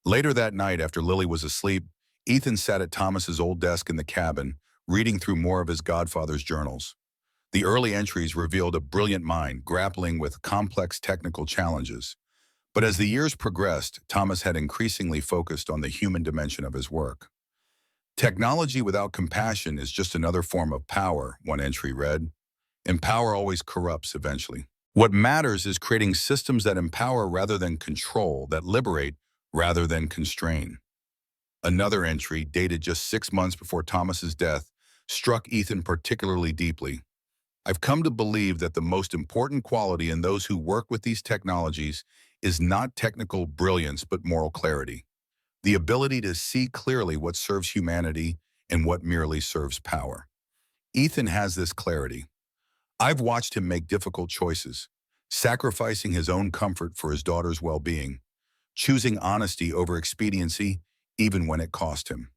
Later that night, after Lily was asleep, Ethan sat at Thomas's old desk in the cabin, reading through more of his godfather's journals. The early entries revealed a brilliant mind grappling with complex technical challenges. But as the years progressed, Thomas had increasingly focused on the human dimension of his work. "Technology without compassion is just another form of power," one entry read, "and power always corrupts eventually. What matters is creating systems that empower rather than control, that liberate rather than constrain." Another entry, dated just 6 months before Thomas's death, struck Ethan particularly deeply. "I've come to believe that the most important quality in those who work with these technologies is not technical brilliance but moral clarity. The ability to see clearly what serves humanity and what merely serves power." Ethan has this clarity. I've watched him make difficult choices, sacrificing his own comfort for his daughter's well-being, choosing honesty over expediency even when it cost him.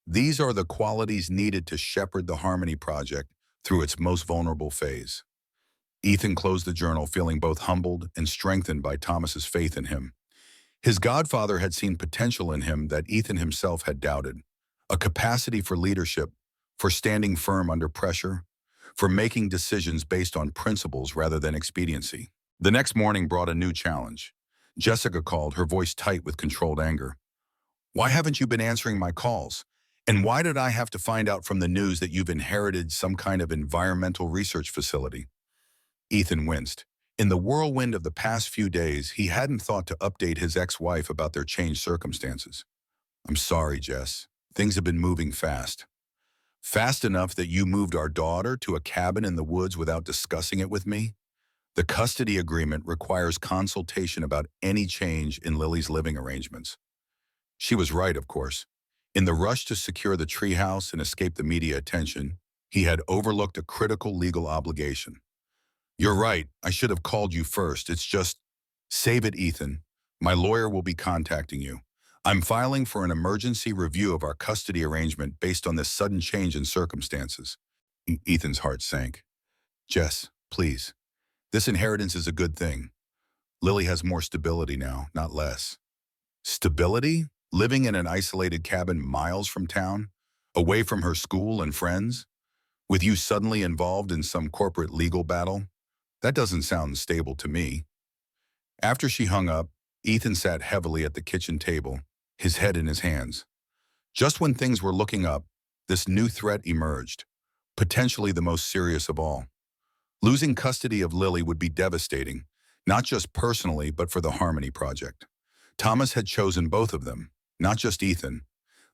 These are the qualities needed to shepherd the Harmony Project through its most vulnerable phase. Ethan closed the journal feeling both humbled and strengthened by Thomas's faith in him. His godfather had seen potential in him that Ethan himself had doubted, a capacity for leadership, for standing firm under pressure, for making decisions based on principles rather than expediency. The next morning brought a new challenge. Jessica called, her voice tight with controlled anger. "Why haven't you been answering my calls? And why did I have to find out from the news that you've inherited some kind of environmental research facility?" Ethan winced. In the whirlwind of the past few days, he hadn't thought to update his ex-wife about their changed circumstances. "I'm sorry, Jess. Things have been moving fast. Fast enough that you moved our daughter to a cabin in the woods without discussing it with me? The custody agreement requires consultation about any change in Lily's living arrangements." She was right, of course. In the rush to secure the treehouse and escape the media attention, he had overlooked a critical legal obligation. "You're right. I should have called you first. It's just..." "Save it, Ethan. My lawyer will be contacting you. I'm filing for an emergency review of our custody arrangement based on this sudden change in circumstances." Ethan's heart sank. "Jess, please. This inheritance is a good thing. Lily has more stability now, not less." Stability? Living in an isolated cabin miles from town? Away from her school and friends? With you suddenly involved in some corporate legal battle? That doesn't sound stable to me. After she hung up, Ethan sat heavily at the kitchen table, his head in his hands. Just when things were looking up, this new threat emerged, potentially the most serious of all. Losing custody of Lily would be devastating, not just personally, but for the Harmony Project. Thomas had chosen both of them, not just Ethan.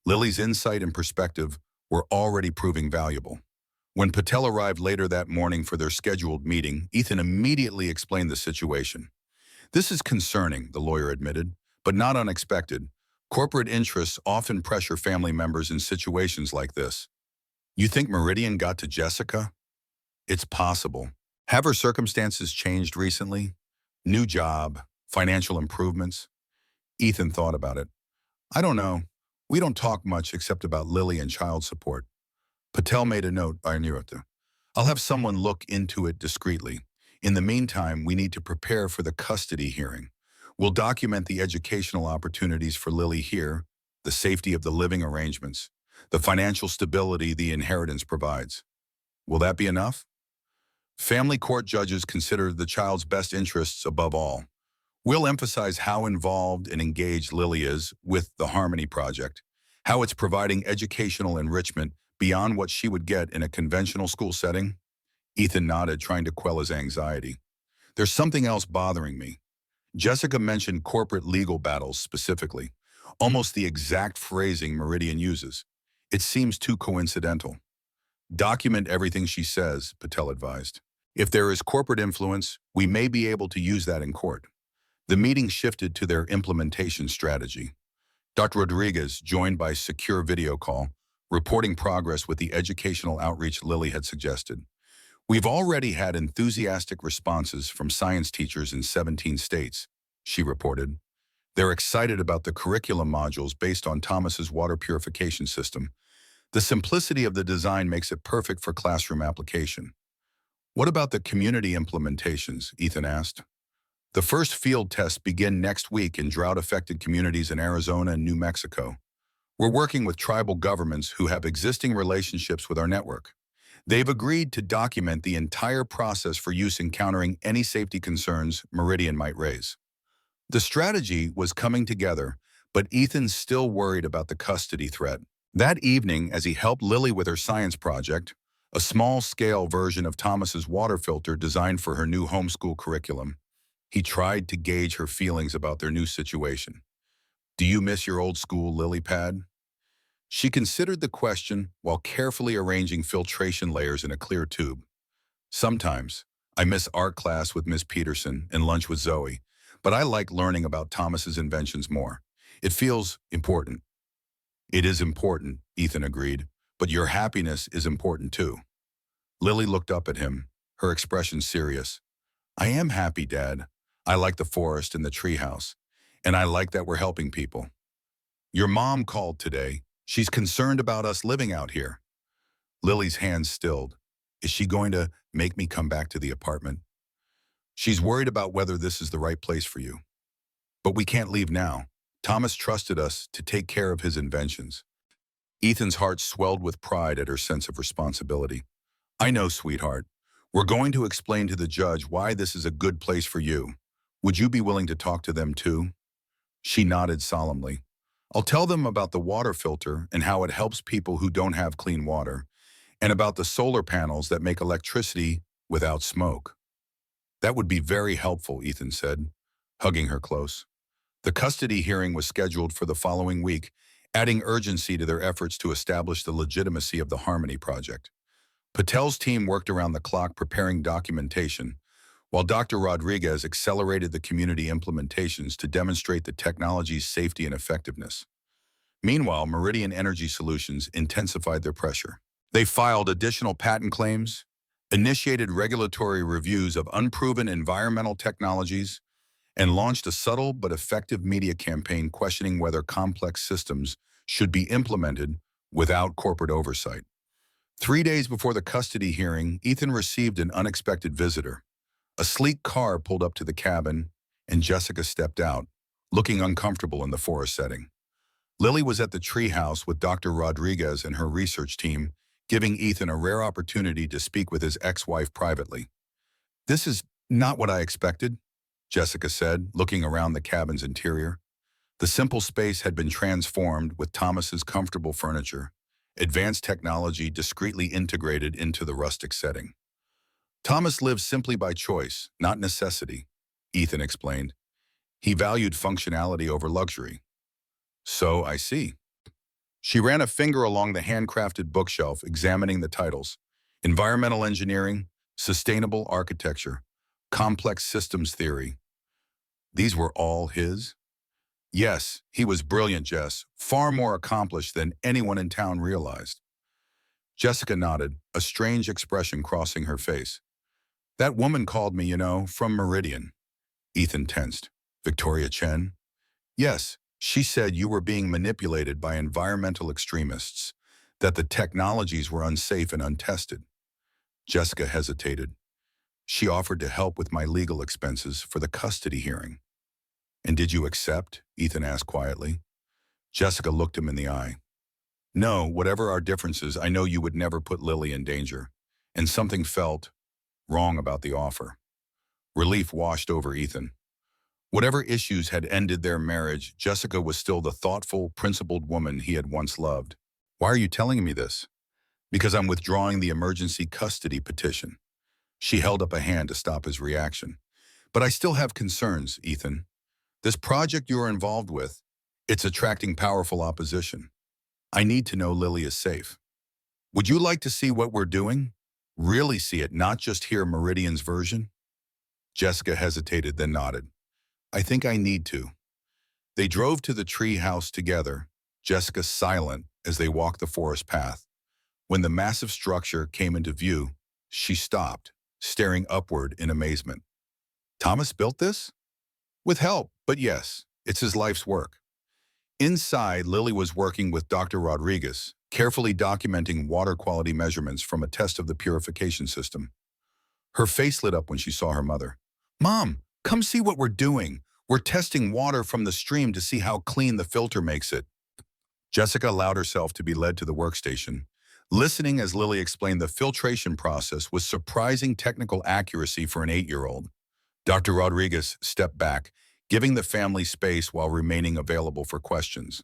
Lily's insight and perspective were already proving valuable. When Patel arrived later that morning for their scheduled meeting, Ethan immediately explained the situation. "This is concerning," the lawyer admitted, "but not unexpected. Corporate interests often pressure family members in situations like this." "You think Meridian got to Jessica?" "It's possible. Have her circumstances changed recently? New job, financial improvements?" Ethan thought about it. "I don't know. We don't talk much except about Lily and child support." Patel made a note by Nirata. "I'll have someone look into it discreetly. In the meantime, we need to prepare for the custody hearing. We'll document the educational opportunities for Lily here, the safety of the living arrangements, the financial stability the inheritance provides. Will that be enough? Family court judges consider the child's best interests above all. We'll emphasize how involved and engaged Lily is with the Harmony Project, how it's providing educational enrichment beyond what she would get in a conventional school setting. Ethan nodded, trying to quell his anxiety. There's something else bothering me. Jessica mentioned corporate legal battles specifically, almost the exact phrasing Meridian uses. It seems too coincidental. Document everything she says, Patel advised. If there is corporate influence, we may be able to use that in court. The meeting shifted to their implementation strategy. Dr. Rodriguez, joined by secure video call, reporting progress with the educational outreach Lily had suggested. We've already had enthusiastic responses from science teachers in 17 states, she reported. They're excited about the curriculum modules based on Thomas's water purification system. The simplicity of the design makes it perfect for classroom application. What about the community implementations? Ethan asked. The first field tests begin next week in drought-affected communities in Arizona and New Mexico. We're working with tribal governments who have existing relationships with our network. They've agreed to document the entire process for use in countering any safety concerns Meridian might raise. The strategy was coming together, but Ethan's still worried about the custody threat. That evening, as he helped Lily with her science project, a small-scale version of Thomas's water filter designed for her new homeschool curriculum, he tried to gauge her feelings about their new situation. Do you miss your old school lily pad? She considered the question while carefully arranging filtration layers in a clear tube. Sometimes, I miss art class with Miss Peterson and lunch with Zoe, but I like learning about Thomas's inventions more. It feels important. It is important, Ethan agreed, but your happiness is important too. Lily looked up at him, her expression serious. I am happy, Dad. I like the forest and the treehouse, and I like that we're helping people. Your mom called today. She's concerned about us living out here. Lily's hands stilled. Is she going to make me come back to the apartment? She's worried about whether this is the right place for you. But we can't leave now. Thomas trusted us to take care of his inventions. Ethan's heart swelled with pride at her sense of responsibility. I know, sweetheart. We're going to explain to the judge why this is a good place for you. Would you be willing to talk to them too? She nodded solemnly. I'll tell them about the water filter and how it helps people who don't have clean water, and about the solar panels that make electricity without smoke. That would be very helpful, Ethan said, hugging her close. The custody hearing was scheduled for the following week, adding urgency to their efforts to establish the legitimacy of the Harmony Project. Patel's team worked around the clock preparing documentation, while Dr. Rodriguez accelerated the community implementations to demonstrate the technology's safety and effectiveness. Meanwhile, Meridian Energy Solutions intensified their pressure. They filed additional patent claims, initiated regulatory reviews of unproven environmental technologies, and launched a subtle but effective media campaign questioning whether complex systems should be implemented without corporate oversight. 3 days before the custody hearing, Ethan received an unexpected visitor. A sleek car pulled up to the cabin, and Jessica stepped out, looking uncomfortable in the forest setting. Lily was at the treehouse with Dr. Rodriguez and her research team, giving Ethan a rare opportunity to speak with his ex-wife privately. This is not what I expected, Jessica said, looking around the cabin's interior. The simple space had been transformed with Thomas's comfortable furniture, advanced technology discreetly integrated into the rustic setting. Thomas lived simply by choice, not necessity, Ethan explained. He valued functionality over luxury. So I see. She ran a finger along the handcrafted bookshelf, examining the titles: Environmental Engineering, Sustainable Architecture, Complex Systems Theory. These were all his? Yes, he was brilliant, Jess, far more accomplished than anyone in town realized. Jessica nodded, a strange expression crossing her face. That woman called me, from Meridian. Ethan tensed. Victoria Chen? Yes, she said you were being manipulated by environmental extremists, that the technologies were unsafe and untested. Jessica hesitated. She offered to help with my legal expenses for the custody hearing. And did you accept? Ethan asked quietly. Jessica looked him in the eye. No, whatever our differences, I know you would never put Lily in danger. And something felt wrong about the offer. Relief washed over Ethan. Whatever issues had ended their marriage, Jessica was still the thoughtful, principled woman he had once loved. Why are you telling me this? Because I'm withdrawing the emergency custody petition. She held up a hand to stop his reaction. But I still have concerns, Ethan. This project you are involved with, it's attracting powerful opposition. I need to know Lily is safe. Would you like to see what we're doing? Really see it, not just hear Meridian's version? Jessica hesitated, then nodded. I think I need to. They drove to the tree house together, Jessica silent as they walked the forest path. When the massive structure came into view, she stopped, staring upward in amazement. Thomas built this? With help, but yes, it's his life's work. Inside, Lily was working with Dr. Rodriguez, carefully documenting water quality measurements from a test of the purification system. Her face lit up when she saw her mother. Mom, come see what we're doing. We're testing water from the stream to see how clean the filter makes it. Jessica allowed herself to be led to the workstation, listening as Lily explained the filtration process with surprising technical accuracy for an 8-year-old. Dr. Rodriguez stepped back, giving the family space while remaining available for questions.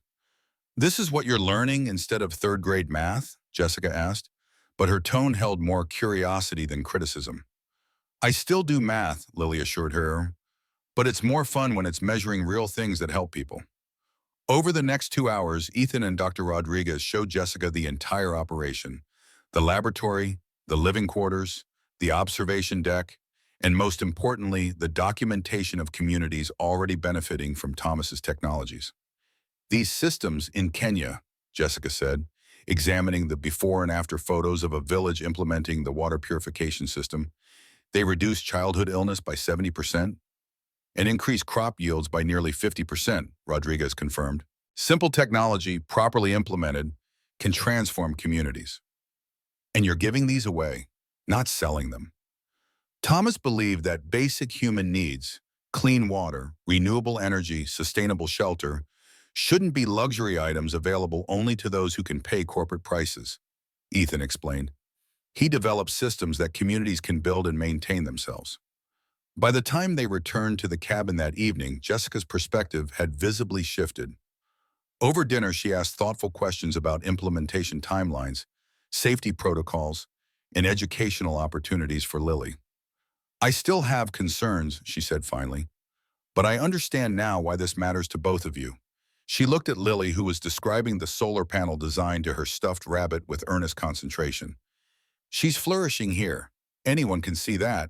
This is what you're learning instead of third-grade math? Jessica asked, but her tone held more curiosity than criticism. I still do math, Lily assured her, but it's more fun when it's measuring real things that help people. Over the next 2 hours, Ethan and Dr. Rodriguez showed Jessica the entire operation, the laboratory, the living quarters, the observation deck, and most importantly, the documentation of communities already benefiting from Thomas's technologies. These systems in Kenya, Jessica said, examining the before and after photos of a village implementing the water purification system, they reduced childhood illness by 70% and increased crop yields by nearly 50%, Rodriguez confirmed. Simple technology, properly implemented, can transform communities. And you're giving these away, not selling them. Thomas believed that basic human needs, clean water, renewable energy, sustainable shelter, shouldn't be luxury items available only to those who can pay corporate prices, Ethan explained. He developed systems that communities can build and maintain themselves. By the time they returned to the cabin that evening, Jessica's perspective had visibly shifted. Over dinner, she asked thoughtful questions about implementation timelines, safety protocols, and educational opportunities for Lily. I still have concerns, she said finally, but I understand now why this matters to both of you. She looked at Lily, who was describing the solar panel design to her stuffed rabbit with earnest concentration. She's flourishing here. Anyone can see that.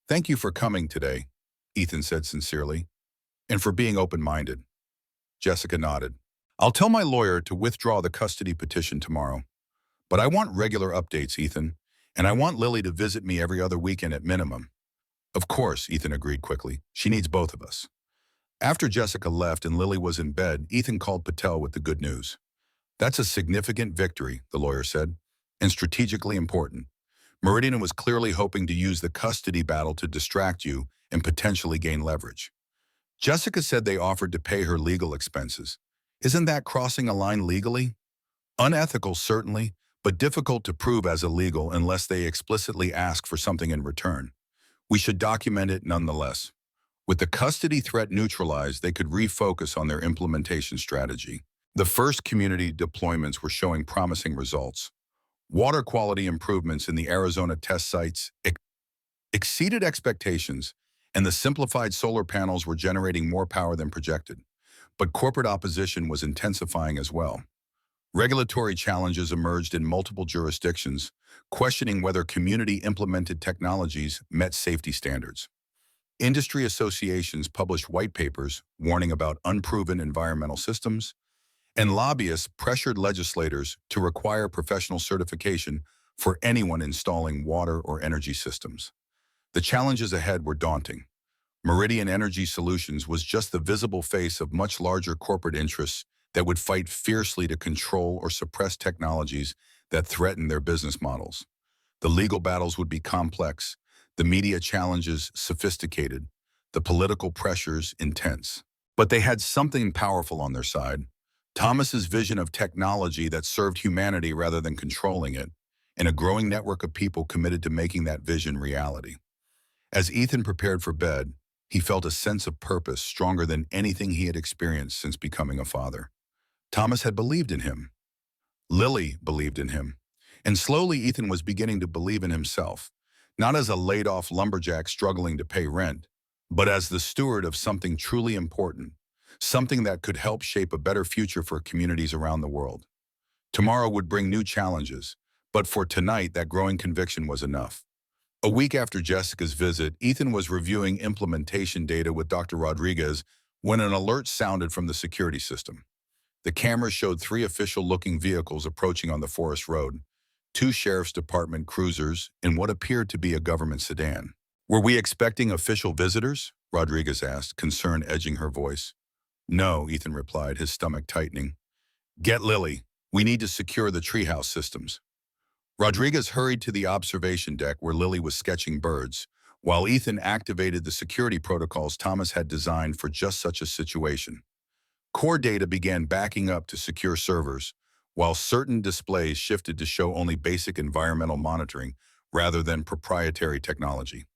Thank you for coming today, Ethan said sincerely, and for being open-minded. Jessica nodded. I'll tell my lawyer to withdraw the custody petition tomorrow. But I want regular updates, Ethan, and I want Lily to visit me every other weekend at minimum. Of course, Ethan agreed quickly. She needs both of us. After Jessica left and Lily was in bed, Ethan called Patel with the good news. That's a significant victory, the lawyer said, and strategically important. Meridian was clearly hoping to use the custody battle to distract you and potentially gain leverage. Jessica said they offered to pay her legal expenses. Isn't that crossing a line legally? Unethical, certainly, but difficult to prove as illegal unless they explicitly ask for something in return. We should document it nonetheless. With the custody threat neutralized, they could refocus on their implementation strategy. The first community deployments were showing promising results. Water quality improvements in the Arizona test sites exceeded expectations, and the simplified solar panels were generating more power than projected. But corporate opposition was intensifying as well. Regulatory challenges emerged in multiple jurisdictions, questioning whether community-implemented technologies met safety standards. Industry associations published white papers warning about unproven environmental systems, and lobbyists pressured legislators to require professional certification for anyone installing water or energy systems. The challenges ahead were daunting. Meridian Energy Solutions was just the visible face of much larger corporate interests that would fight fiercely to control or suppress technologies that threaten their business models. The legal battles would be complex, the media challenges sophisticated, the political pressures intense. But they had something powerful on their side. Thomas's vision of technology that served humanity rather than controlling it, and a growing network of people committed to making that vision reality. As Ethan prepared for bed, he felt a sense of purpose stronger than anything he had experienced since becoming a father. Thomas had believed in him. Lily believed in him. And slowly Ethan was beginning to believe in himself, not as a laid-off lumberjack struggling to pay rent, but as the steward of something truly important, something that could help shape a better future for communities around the world. Tomorrow would bring new challenges, but for tonight, that growing conviction was enough. A week after Jessica's visit, Ethan was reviewing implementation data with Dr. Rodriguez when an alert sounded from the security system. The cameras showed three official-looking vehicles approaching on the forest road, two sheriff's department cruisers, and what appeared to be a government sedan. "Were we expecting official visitors?" Rodriguez asked, concern edging her voice. "No," Ethan replied, his stomach tightening. "Get Lily. We need to secure the treehouse systems." Rodriguez hurried to the observation deck where Lily was sketching birds, while Ethan activated the security protocols Thomas had designed for just such a situation. Core data began backing up to secure servers, while certain displays shifted to show only basic environmental monitoring rather than proprietary technology.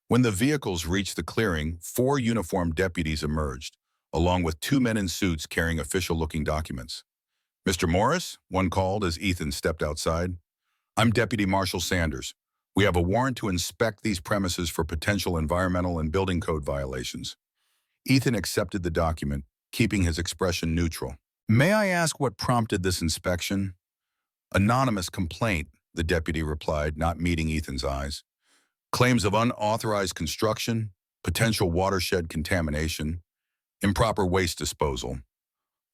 When the vehicles reached the clearing, 4 uniformed deputies emerged, along with 2 men in suits carrying official-looking documents. "Mr. Morris?" one called as Ethan stepped outside. "I'm Deputy Marshal Sanders. We have a warrant to inspect these premises for potential environmental and building code violations." Ethan accepted the document, keeping his expression neutral. "May I ask what prompted this inspection?" "Anonymous complaint," the deputy replied, not meeting Ethan's eyes. "Claims of unauthorized construction, potential watershed contamination, improper waste disposal."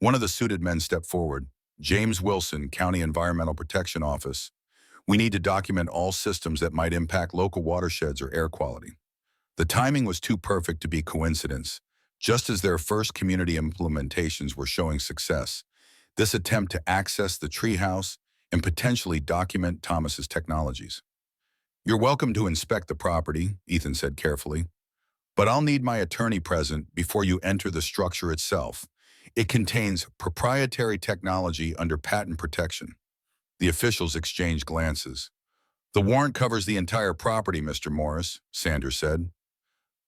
One of the suited men stepped forward. "James Wilson, County Environmental Protection Office. We need to document all systems that might impact local watersheds or air quality." The timing was too perfect to be coincidence. Just as their first community implementations were showing success, this attempt to access the treehouse and potentially document Thomas's technologies. "You're welcome to inspect the property," Ethan said carefully, "but I'll need my attorney present before you enter the structure itself. It contains proprietary technology under patent protection." The officials exchanged glances. "The warrant covers the entire property, Mr. Morris," Sanders said.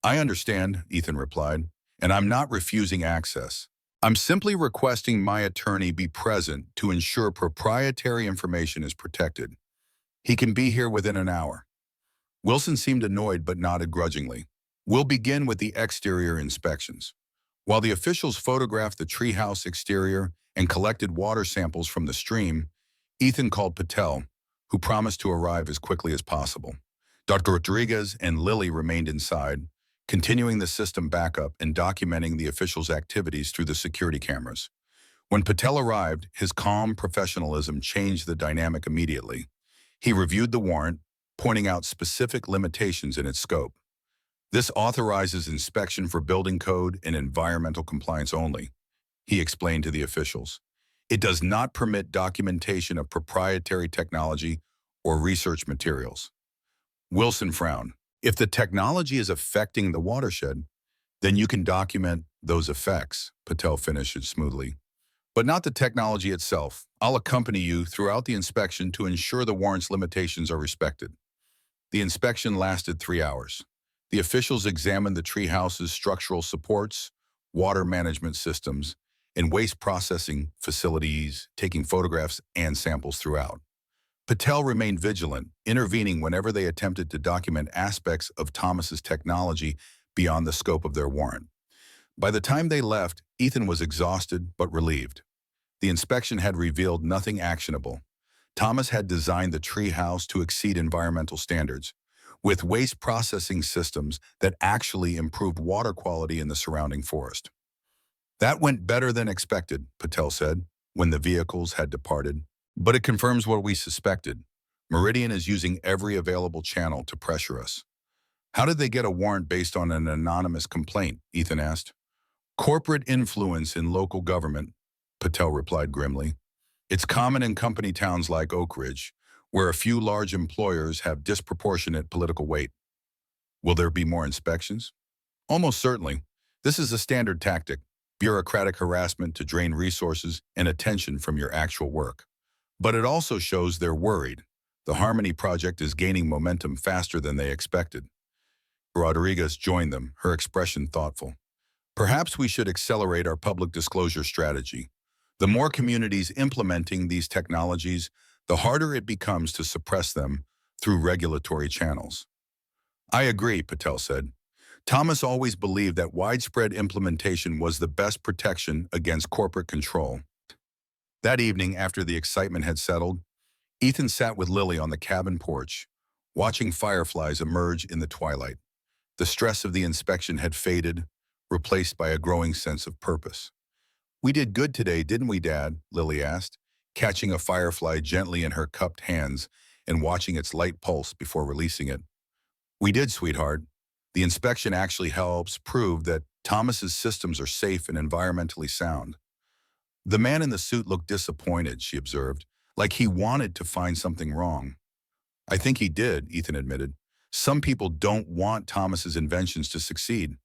"I understand," Ethan replied, "and I'm not refusing access. I'm simply requesting my attorney be present to ensure proprietary information is protected. He can be here within an hour." Wilson seemed annoyed but nodded grudgingly. "We'll begin with the exterior inspections." While the officials photographed the treehouse exterior and collected water samples from the stream, Ethan called Patel, who promised to arrive as quickly as possible. Dr. Rodriguez and Lily remained inside, continuing the system backup and documenting the officials' activities through the security cameras. When Patel arrived, his calm professionalism changed the dynamic immediately. He reviewed the warrant, pointing out specific limitations in its scope. "This authorizes inspection for building code and environmental compliance only," he explained to the officials. "It does not permit documentation of proprietary technology or research materials." Wilson frowned. "If the technology is affecting the watershed, then you can document those effects," Patel finished it smoothly. "But not the technology itself. I'll accompany you throughout the inspection to ensure the warrant's limitations are respected." The inspection lasted 3 hours. The officials examined the treehouse's structural supports, water management systems, and waste processing facilities, taking photographs and samples throughout. Patel remained vigilant, intervening whenever they attempted to document aspects of Thomas's technology beyond the scope of their warrant. By the time they left, Ethan was exhausted but relieved. The inspection had revealed nothing actionable. Thomas had designed the treehouse to exceed environmental standards, with waste processing systems that actually improved water quality in the surrounding forest. "That went better than expected," Patel said, when the vehicles had departed. "But it confirms what we suspected. Meridian is using every available channel to pressure us." "How did they get a warrant based on an anonymous complaint?" Ethan asked. "Corporate influence in local government," Patel replied grimly. "It's common in company towns like Oak Ridge, where a few large employers have disproportionate political weight." "Will there be more inspections?" Almost certainly. This is a standard tactic, bureaucratic harassment to drain resources and attention from your actual work. But it also shows they're worried. The Harmony Project is gaining momentum faster than they expected. Rodriguez joined them, her expression thoughtful. Perhaps we should accelerate our public disclosure strategy. The more communities implementing these technologies, the harder it becomes to suppress them through regulatory channels. I agree, Patel said. Thomas always believed that widespread implementation was the best protection against corporate control. That evening, after the excitement had settled, Ethan sat with Lily on the cabin porch, watching fireflies emerge in the twilight. The stress of the inspection had faded, replaced by a growing sense of purpose. "We did good today, didn't we, Dad?" Lily asked, catching a firefly gently in her cupped hands and watching its light pulse before releasing it. "We did, sweetheart. The inspection actually helps prove that Thomas's systems are safe and environmentally sound." The man in the suit looked disappointed, she observed, like he wanted to find something wrong. "I think he did," Ethan admitted. "Some people don't want Thomas's inventions to succeed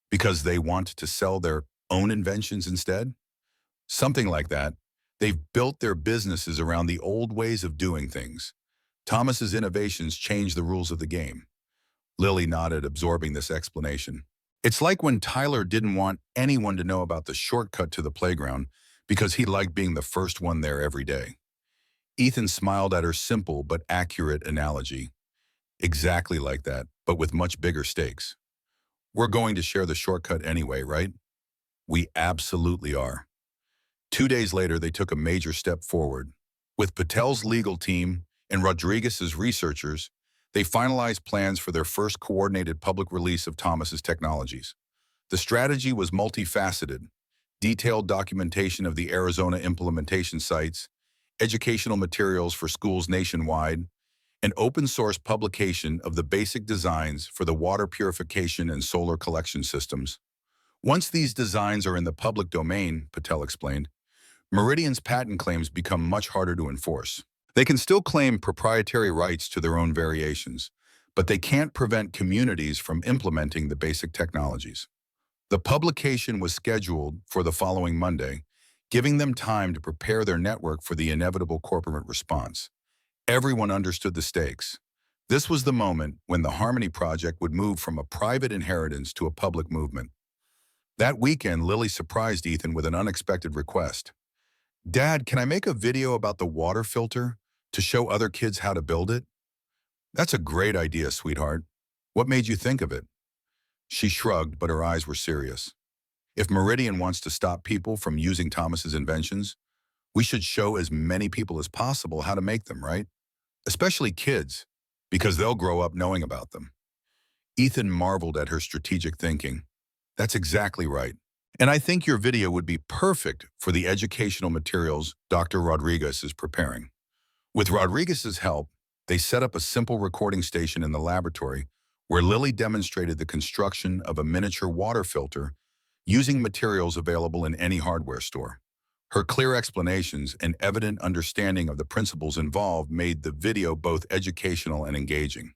because they want to sell their own inventions instead. Something like that. They've built their businesses around the old ways of doing things. Thomas's innovations change the rules of the game." Lily nodded, absorbing this explanation. "It's like when Tyler didn't want anyone to know about the shortcut to the playground because he liked being the first one there every day." Ethan smiled at her simple but accurate analogy. "Exactly like that, but with much bigger stakes. We're going to share the shortcut anyway, right?" "We absolutely are." 2 days later, they took a major step forward. With Patel's legal team and Rodriguez's researchers, they finalized plans for their first coordinated public release of Thomas's technologies. The strategy was multifaceted: detailed documentation of the Arizona implementation sites, educational materials for schools nationwide, and open-source publication of the basic designs for the water purification and solar collection systems. "Once these designs are in the public domain," Patel explained, Meridian's patent claims become much harder to enforce. They can still claim proprietary rights to their own variations, but they can't prevent communities from implementing the basic technologies. The publication was scheduled for the following Monday, giving them time to prepare their network for the inevitable corporate response. Everyone understood the stakes. This was the moment when the Harmony Project would move from a private inheritance to a public movement. That weekend, Lily surprised Ethan with an unexpected request. "Dad, can I make a video about the water filter to show other kids how to build it?" "That's a great idea, sweetheart. What made you think of it?" She shrugged, but her eyes were serious. "If Meridian wants to stop people from using Thomas's inventions, we should show as many people as possible how to make them, right? Especially kids, because they'll grow up knowing about them." Ethan marveled at her strategic thinking. "That's exactly right. And I think your video would be perfect for the educational materials Dr. Rodriguez is preparing." With Rodriguez's help, they set up a simple recording station in the laboratory where Lily demonstrated the construction of a miniature water filter using materials available in any hardware store. Her clear explanations and evident understanding of the principles involved made the video both educational and engaging.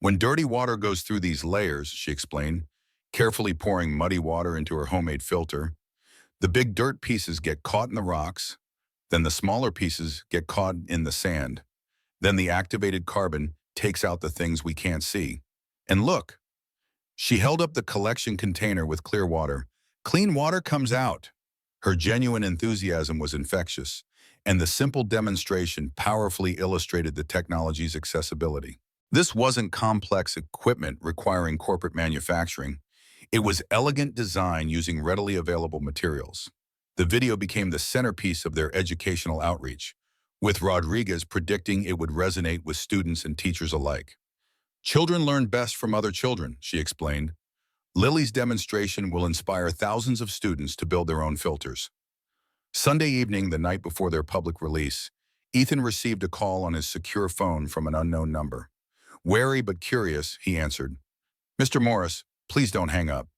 "When dirty water goes through these layers," she explained, carefully pouring muddy water into her homemade filter, "the big dirt pieces get caught in the rocks, then the smaller pieces get caught in the sand. Then the activated carbon takes out the things we can't see. And look." She held up the collection container with clear water. "Clean water comes out." Her genuine enthusiasm was infectious, and the simple demonstration powerfully illustrated the technology's accessibility. This wasn't complex equipment requiring corporate manufacturing. It was elegant design using readily available materials. The video became the centerpiece of their educational outreach, with Rodriguez predicting it would resonate with students and teachers alike. "Children learn best from other children," she explained. "Lily's demonstration will inspire thousands of students to build their own filters." Sunday evening, the night before their public release, Ethan received a call on his secure phone from an unknown number. Wary but curious, he answered. "Mr. Morris, please don't hang up."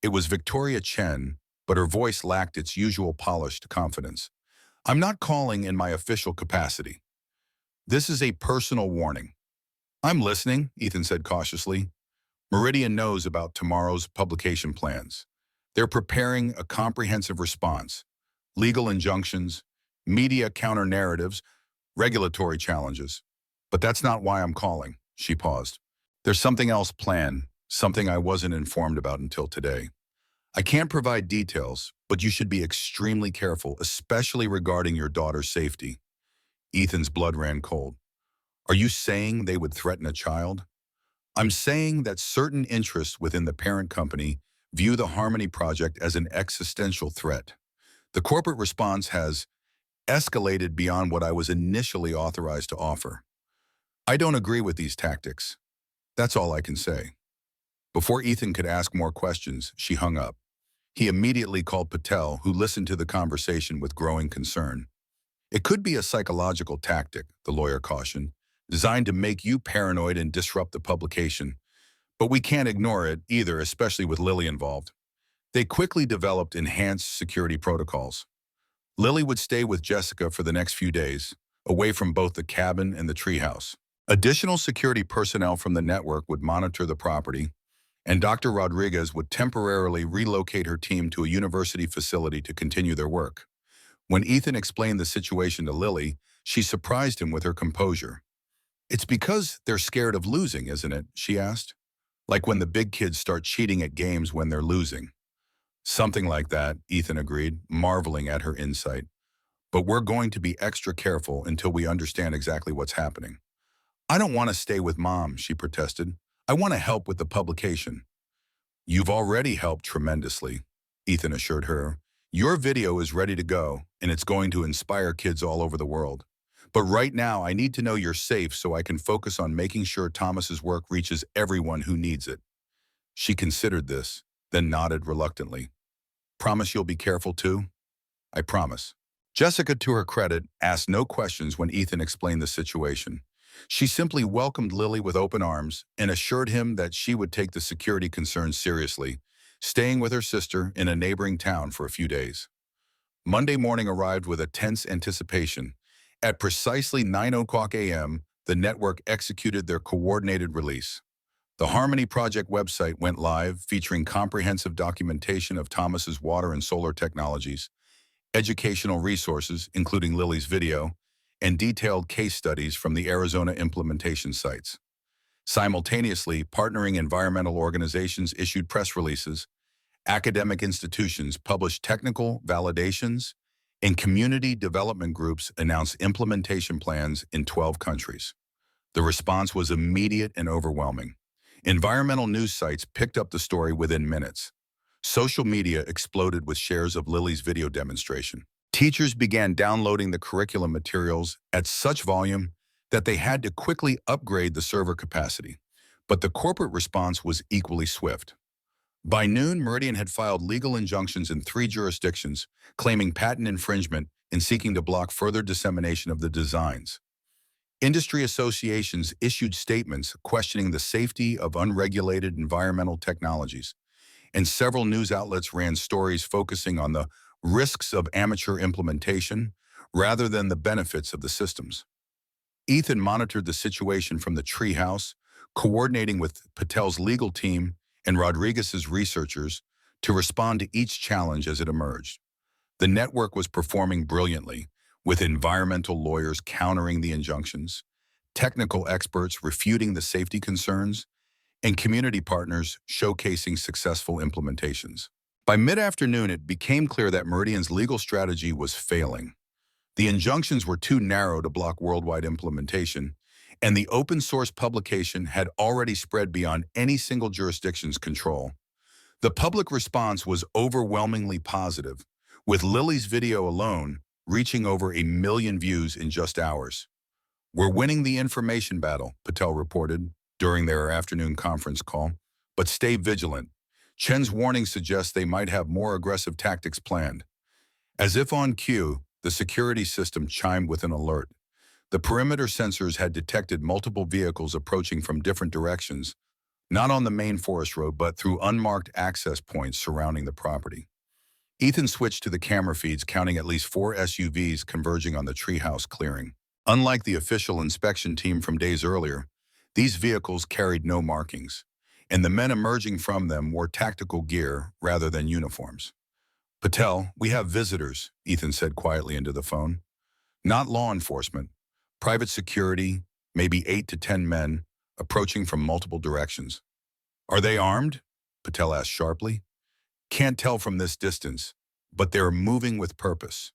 It was Victoria Chen, but her voice lacked its usual polished confidence. "I'm not calling in my official capacity. This is a personal warning." "I'm listening," Ethan said cautiously. Meridian knows about tomorrow's publication plans. They're preparing a comprehensive response, legal injunctions, media counter-narratives, regulatory challenges. But that's not why I'm calling, she paused. There's something else planned, something I wasn't informed about until today. I can't provide details, but you should be extremely careful, especially regarding your daughter's safety. Ethan's blood ran cold. Are you saying they would threaten a child? I'm saying that certain interests within the parent company view the Harmony Project as an existential threat. The corporate response has escalated beyond what I was initially authorized to offer. I don't agree with these tactics. That's all I can say. Before Ethan could ask more questions, she hung up. He immediately called Patel, who listened to the conversation with growing concern. It could be a psychological tactic, the lawyer cautioned, designed to make you paranoid and disrupt the publication. But we can't ignore it either, especially with Lily involved. They quickly developed enhanced security protocols. Lily would stay with Jessica for the next few days, away from both the cabin and the treehouse. Additional security personnel from the network would monitor the property, and Dr. Rodriguez would temporarily relocate her team to a university facility to continue their work. When Ethan explained the situation to Lily, she surprised him with her composure. "It's because they're scared of losing, isn't it?" she asked. "Like when the big kids start cheating at games when they're losing." "Something like that," Ethan agreed, marveling at her insight. "But we're going to be extra careful until we understand exactly what's happening." "I don't want to stay with Mom," she protested. "I want to help with the publication." "You've already helped tremendously," Ethan assured her. "Your video is ready to go, and it's going to inspire kids all over the world. But right now, I need to know you're safe so I can focus on making sure Thomas's work reaches everyone who needs it." She considered this, then nodded reluctantly. "Promise you'll be careful too?" "I promise." Jessica, to her credit, asked no questions when Ethan explained the situation. She simply welcomed Lily with open arms and assured him that she would take the security concerns seriously, staying with her sister in a neighboring town for a few days. Monday morning arrived with a tense anticipation. At precisely 9 o'clock a.m., the network executed their coordinated release. The Harmony Project website went live, featuring comprehensive documentation of Thomas's water and solar technologies, educational resources, including Lily's video, and detailed case studies from the Arizona implementation sites. Simultaneously, partnering environmental organizations issued press releases, academic institutions published technical validations, and community development groups announced implementation plans in 12 countries. The response was immediate and overwhelming. Environmental news sites picked up the story within minutes. Social media exploded with shares of Lily's video demonstration. Teachers began downloading the curriculum materials at such volume that they had to quickly upgrade the server capacity. But the corporate response was equally swift. By noon, Meridian had filed legal injunctions in 3 jurisdictions, claiming patent infringement and seeking to block further dissemination of the designs. Industry associations issued statements questioning the safety of unregulated environmental technologies, and several news outlets ran stories focusing on the risks of amateur implementation rather than the benefits of the systems. Ethan monitored the situation from the treehouse, coordinating with Patel's legal team and Rodriguez's researchers to respond to each challenge as it emerged. The network was performing brilliantly, with environmental lawyers countering the injunctions, technical experts refuting the safety concerns, and community partners showcasing successful implementations. By mid-afternoon, it became clear that Meridian's legal strategy was failing. The injunctions were too narrow to block worldwide implementation, and the open-source publication had already spread beyond any single jurisdiction's control. The public response was overwhelmingly positive, with Lily's video alone reaching over 1 million views in just hours. "We're winning the information battle," Patel reported during their afternoon conference call, "but stay vigilant. Chen's warning suggests they might have more aggressive tactics planned." As if on cue, the security system chimed with an alert. The perimeter sensors had detected multiple vehicles approaching from different directions, not on the main forest road, but through unmarked access points surrounding the property. Ethan switched to the camera feeds, counting at least 4 SUVs converging on the treehouse clearing. Unlike the official inspection team from days earlier, these vehicles carried no markings, and the men emerging from them wore tactical gear rather than uniforms. "Patel, we have visitors," Ethan said quietly into the phone. "Not law enforcement. Private security, maybe 8 to 10 men, approaching from multiple directions." "Are they armed?" Patel asked sharply. "Can't tell from this distance, but they're moving with purpose."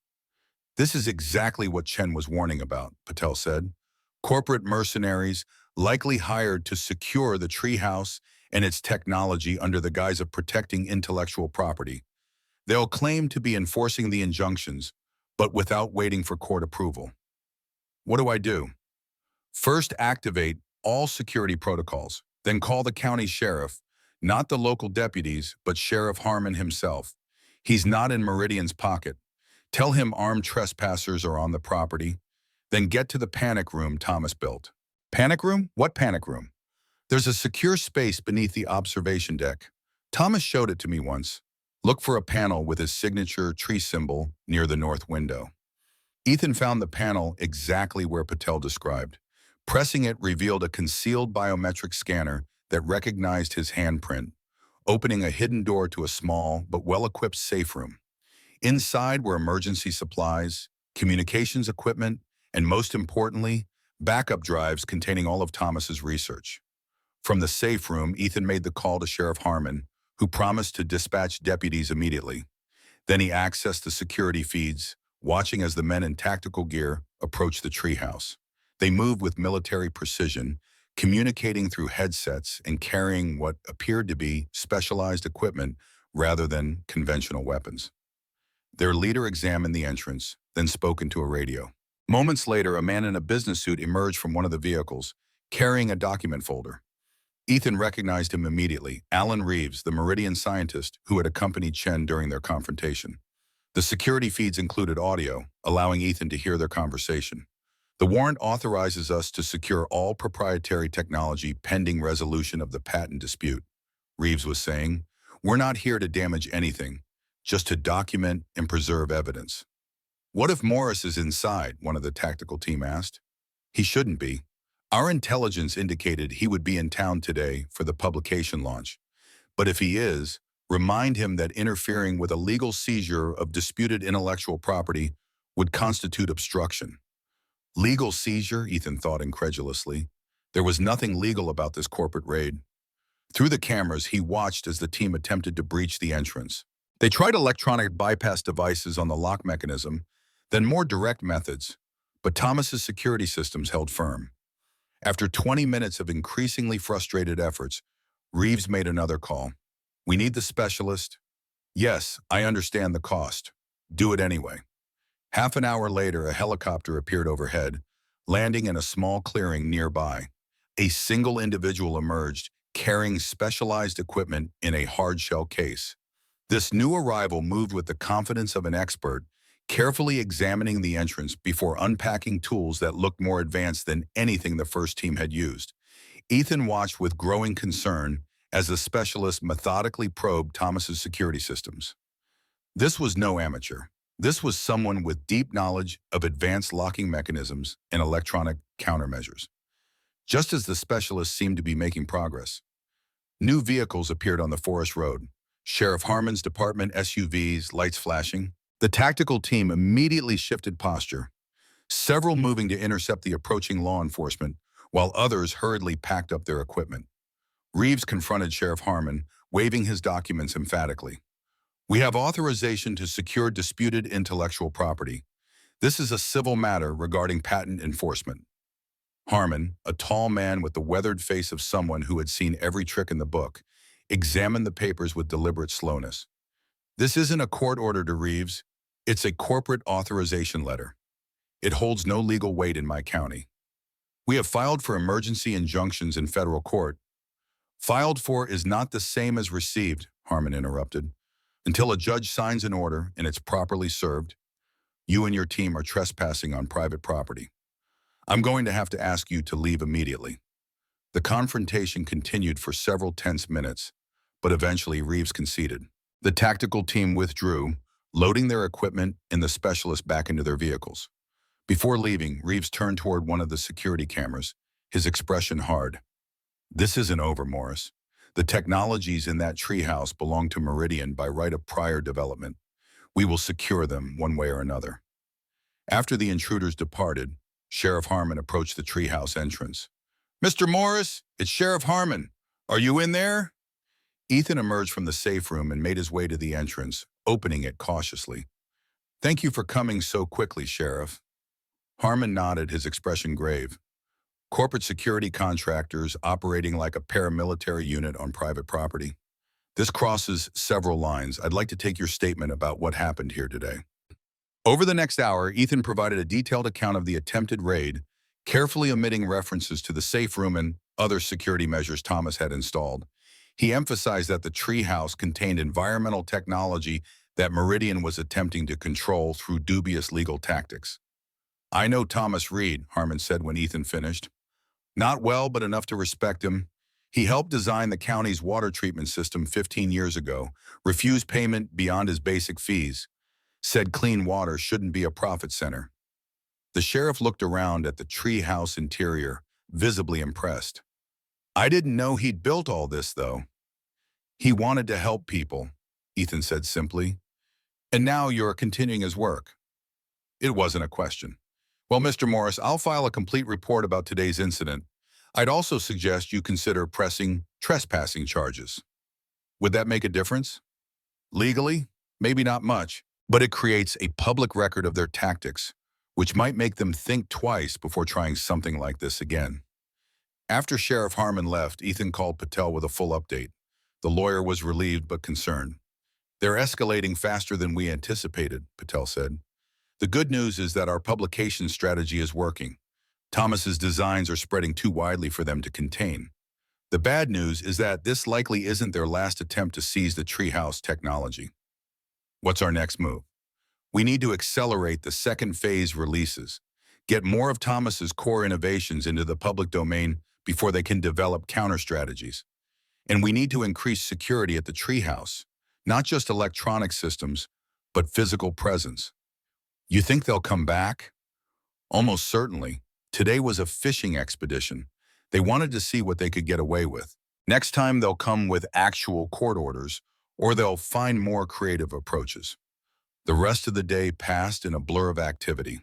"This is exactly what Chen was warning about," Patel said. "Corporate mercenaries, likely hired to secure the treehouse and its technology under the guise of protecting intellectual property. They'll claim to be enforcing the injunctions, but without waiting for court approval." "What do I do?" "First, activate all security protocols, then call the county sheriff, not the local deputies, but Sheriff Harmon himself. He's not in Meridian's pocket. Tell him armed trespassers are on the property. Then get to the panic room Thomas built." "Panic room? What panic room?" "There's a secure space beneath the observation deck. Thomas showed it to me once. Look for a panel with his signature tree symbol near the north window." Ethan found the panel exactly where Patel described. Pressing it revealed a concealed biometric scanner that recognized his handprint, opening a hidden door to a small but well-equipped safe room. Inside were emergency supplies, communications equipment, and most importantly, backup drives containing all of Thomas's research. From the safe room, Ethan made the call to Sheriff Harmon, who promised to dispatch deputies immediately. Then he accessed the security feeds, watching as the men in tactical gear approached the treehouse. They moved with military precision, communicating through headsets and carrying what appeared to be specialized equipment rather than conventional weapons. Their leader examined the entrance, then spoke into a radio. Moments later, a man in a business suit emerged from one of the vehicles, carrying a document folder. Ethan recognized him immediately, Alan Reeves, the Meridian scientist who had accompanied Chen during their confrontation. The security feeds included audio, allowing Ethan to hear their conversation. "The warrant authorizes us to secure all proprietary technology pending resolution of the patent dispute," Reeves was saying. "We're not here to damage anything, just to document and preserve evidence." "What if Morris is inside?" one of the tactical team asked. "He shouldn't be. Our intelligence indicated he would be in town today for the publication launch. But if he is, remind him that interfering with a legal seizure of disputed intellectual property would constitute obstruction." "Legal seizure?" Ethan thought incredulously. There was nothing legal about this corporate raid. Through the cameras, he watched as the team attempted to breach the entrance. They tried electronic bypass devices on the lock mechanism, then more direct methods, but Thomas's security systems held firm. After 20 minutes of increasingly frustrated efforts, Reeves made another call. "We need the specialist." "Yes, I understand the cost. Do it anyway." Half an hour later, a helicopter appeared overhead, landing in a small clearing nearby. A single individual emerged, carrying specialized equipment in a hard-shell case. This new arrival moved with the confidence of an expert, carefully examining the entrance before unpacking tools that looked more advanced than anything the first team had used. Ethan watched with growing concern as the specialist methodically probed Thomas's security systems. This was no amateur. This was someone with deep knowledge of advanced locking mechanisms and electronic countermeasures. Just as the specialist seemed to be making progress, new vehicles appeared on the forest road. Sheriff Harmon's department SUVs, lights flashing. The tactical team immediately shifted posture, several moving to intercept the approaching law enforcement, while others hurriedly packed up their equipment. Reeves confronted Sheriff Harmon, waving his documents emphatically. "We have authorization to secure disputed intellectual property. This is a civil matter regarding patent enforcement." Harmon, a tall man with the weathered face of someone who had seen every trick in the book, examined the papers with deliberate slowness. "This isn't a court order to Reeves. It's a corporate authorization letter. It holds no legal weight in my county. We have filed for emergency injunctions in federal court." "Filed for is not the same as received," Harmon interrupted. "Until a judge signs an order and it's properly served, you and your team are trespassing on private property. I'm going to have to ask you to leave immediately." The confrontation continued for several tense minutes, but eventually Reeves conceded. The tactical team withdrew, loading their equipment and the specialist back into their vehicles. Before leaving, Reeves turned toward one of the security cameras, his expression hard. "This isn't over, Morris. The technologies in that treehouse belong to Meridian by right of prior development. We will secure them one way or another. After the intruders departed, Sheriff Harmon approached the treehouse entrance. Mr. Morris, it's Sheriff Harmon. Are you in there? Ethan emerged from the safe room and made his way to the entrance, opening it cautiously. Thank you for coming so quickly, Sheriff. Harmon nodded, his expression grave. Corporate security contractors operating like a paramilitary unit on private property. This crosses several lines. I'd like to take your statement about what happened here today. Over the next hour, Ethan provided a detailed account of the attempted raid, carefully omitting references to the safe room and other security measures Thomas had installed. He emphasized that the treehouse contained environmental technology that Meridian was attempting to control through dubious legal tactics. I know Thomas Reed, Harmon said when Ethan finished. Not well, but enough to respect him. He helped design the county's water treatment system 15 years ago, refused payment beyond his basic fees, said clean water shouldn't be a profit center. The sheriff looked around at the treehouse interior, visibly impressed. I didn't know he'd built all this, though. He wanted to help people, Ethan said simply. And now you're continuing his work. It wasn't a question. Well, Mr. Morris, I'll file a complete report about today's incident. I'd also suggest you consider pressing trespassing charges. Would that make a difference? Legally, maybe not much, but it creates a public record of their tactics, which might make them think twice before trying something like this again. After Sheriff Harmon left, Ethan called Patel with a full update. The lawyer was relieved but concerned. They're escalating faster than we anticipated, Patel said. The good news is that our publication strategy is working. Thomas's designs are spreading too widely for them to contain. The bad news is that this likely isn't their last attempt to seize the treehouse technology. What's our next move? We need to accelerate the second phase releases, get more of Thomas's core innovations into the public domain before they can develop counter strategies. And we need to increase security at the treehouse, not just electronic systems, but physical presence. You think they'll come back? Almost certainly. Today was a fishing expedition. They wanted to see what they could get away with. Next time they'll come with actual court orders, or they'll find more creative approaches. The rest of the day passed in a blur of activity.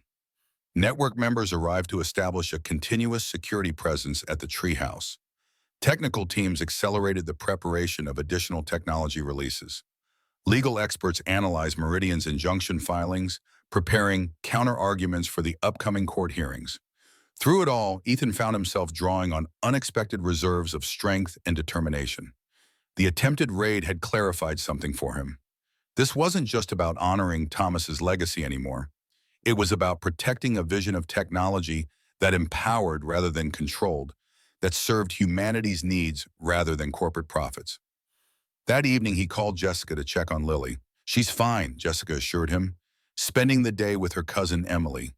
Network members arrived to establish a continuous security presence at the treehouse. Technical teams accelerated the preparation of additional technology releases. Legal experts analyzed Meridian's injunction filings, preparing counter-arguments for the upcoming court hearings. Through it all, Ethan found himself drawing on unexpected reserves of strength and determination. The attempted raid had clarified something for him. This wasn't just about honoring Thomas's legacy anymore. It was about protecting a vision of technology that empowered rather than controlled, that served humanity's needs rather than corporate profits. That evening, he called Jessica to check on Lily. She's fine, Jessica assured him, spending the day with her cousin Emily.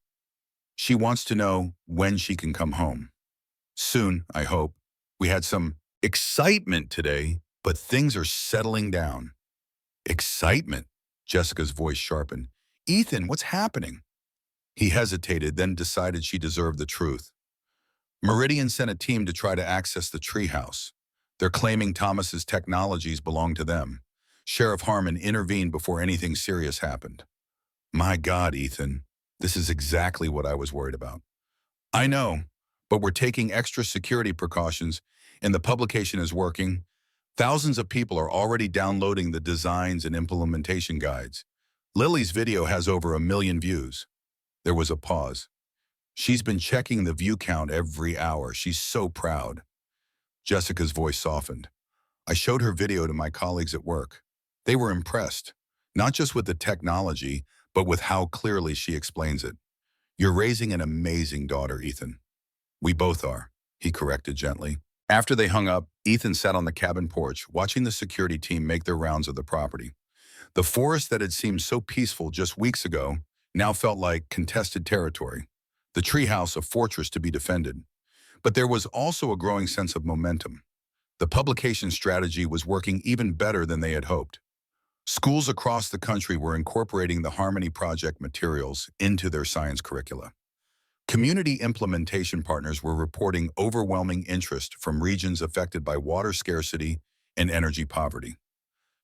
She wants to know when she can come home. Soon, I hope. We had some excitement today, but things are settling down. Excitement? Jessica's voice sharpened. Ethan, what's happening? He hesitated, then decided she deserved the truth. Meridian sent a team to try to access the treehouse. They're claiming Thomas's technologies belong to them. Sheriff Harmon intervened before anything serious happened. My God, Ethan, this is exactly what I was worried about. I know, but we're taking extra security precautions, and the publication is working. Thousands of people are already downloading the designs and implementation guides. Lily's video has over 1 million views. There was a pause. She's been checking the view count every hour. She's so proud. Jessica's voice softened. I showed her video to my colleagues at work. They were impressed, not just with the technology, but with how clearly she explains it. You're raising an amazing daughter, Ethan. We both are, he corrected gently. After they hung up, Ethan sat on the cabin porch, watching the security team make their rounds of the property. The forest that had seemed so peaceful just weeks ago now felt like contested territory. The treehouse a fortress to be defended. But there was also a growing sense of momentum. The publication strategy was working even better than they had hoped. Schools across the country were incorporating the Harmony Project materials into their science curricula. Community implementation partners were reporting overwhelming interest from regions affected by water scarcity and energy poverty.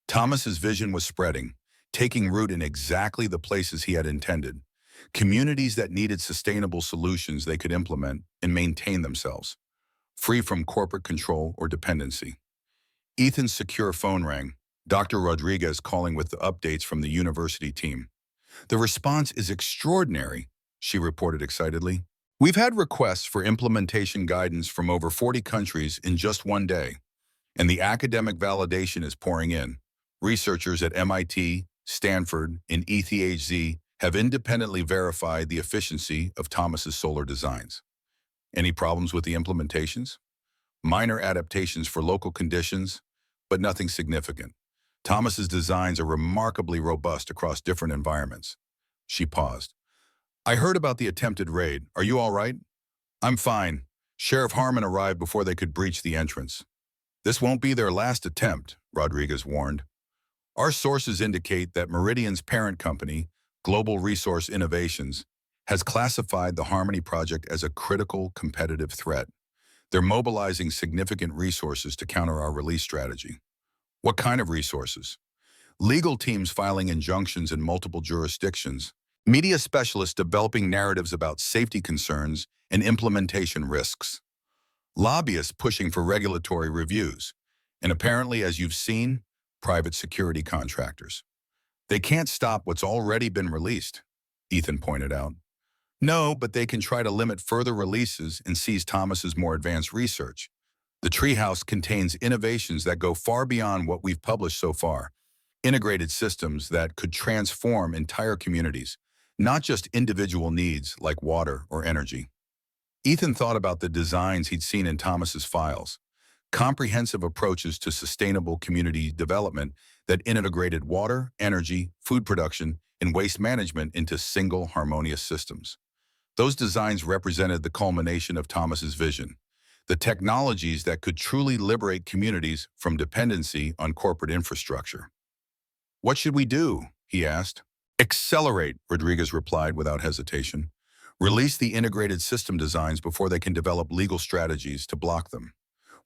Thomas's vision was spreading, taking root in exactly the places he had intended, communities that needed sustainable solutions they could implement and maintain themselves, free from corporate control or dependency. Ethan's secure phone rang, Dr. Rodriguez calling with the updates from the university team. "The response is extraordinary," she reported excitedly. "We've had requests for implementation guidance from over 40 countries in just one day, and the academic validation is pouring in. Researchers at MIT, Stanford, and ETHZ have independently verified the efficiency of Thomas's solar designs. Any problems with the implementations? Minor adaptations for local conditions, but nothing significant. Thomas's designs are remarkably robust across different environments." She paused. "I heard about the attempted raid. Are you all right?" "I'm fine. Sheriff Harmon arrived before they could breach the entrance." "This won't be their last attempt," Rodriguez warned. "Our sources indicate that Meridian's parent company, Global Resource Innovations, has classified the Harmony project as a critical competitive threat. They're mobilizing significant resources to counter our release strategy." "What kind of resources?" "Legal teams filing injunctions in multiple jurisdictions, media specialists developing narratives about safety concerns and implementation risks, lobbyists pushing for regulatory reviews, and apparently, as you've seen, private security contractors. They can't stop what's already been released," Ethan pointed out. "No, but they can try to limit further releases and seize Thomas's more advanced research. The Treehouse contains innovations that go far beyond what we've published so far, integrated systems that could transform entire communities, not just individual needs like water or energy." Ethan thought about the designs he'd seen in Thomas's files, comprehensive approaches to sustainable community development that integrated water, energy, food production, and waste management into single harmonious systems. Those designs represented the culmination of Thomas's vision, the technologies that could truly liberate communities from dependency on corporate infrastructure. "What should we do?" he asked. "Accelerate," Rodriguez replied without hesitation. "Release the integrated system designs before they can develop legal strategies to block them.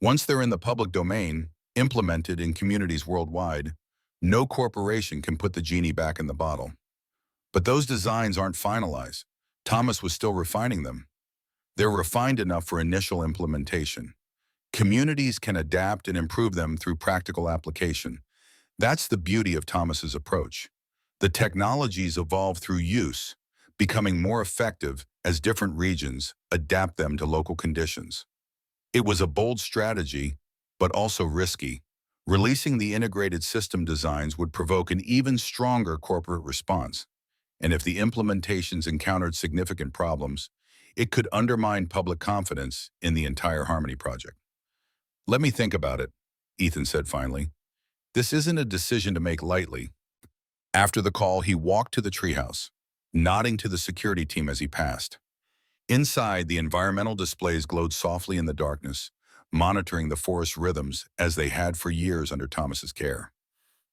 Once they're in the public domain, implemented in communities worldwide, no corporation can put the genie back in the bottle." "But those designs aren't finalized. Thomas was still refining them." "They're refined enough for initial implementation. Communities can adapt and improve them through practical application. That's the beauty of Thomas's approach. The technologies evolve through use, becoming more effective as different regions adapt them to local conditions." It was a bold strategy, but also risky. Releasing the integrated system designs would provoke an even stronger corporate response. And if the implementations encountered significant problems, it could undermine public confidence in the entire Harmony project. "Let me think about it," Ethan said finally. "This isn't a decision to make lightly." After the call, he walked to the treehouse, nodding to the security team as he passed. Inside, the environmental displays glowed softly in the darkness, monitoring the forest rhythms as they had for years under Thomas's care.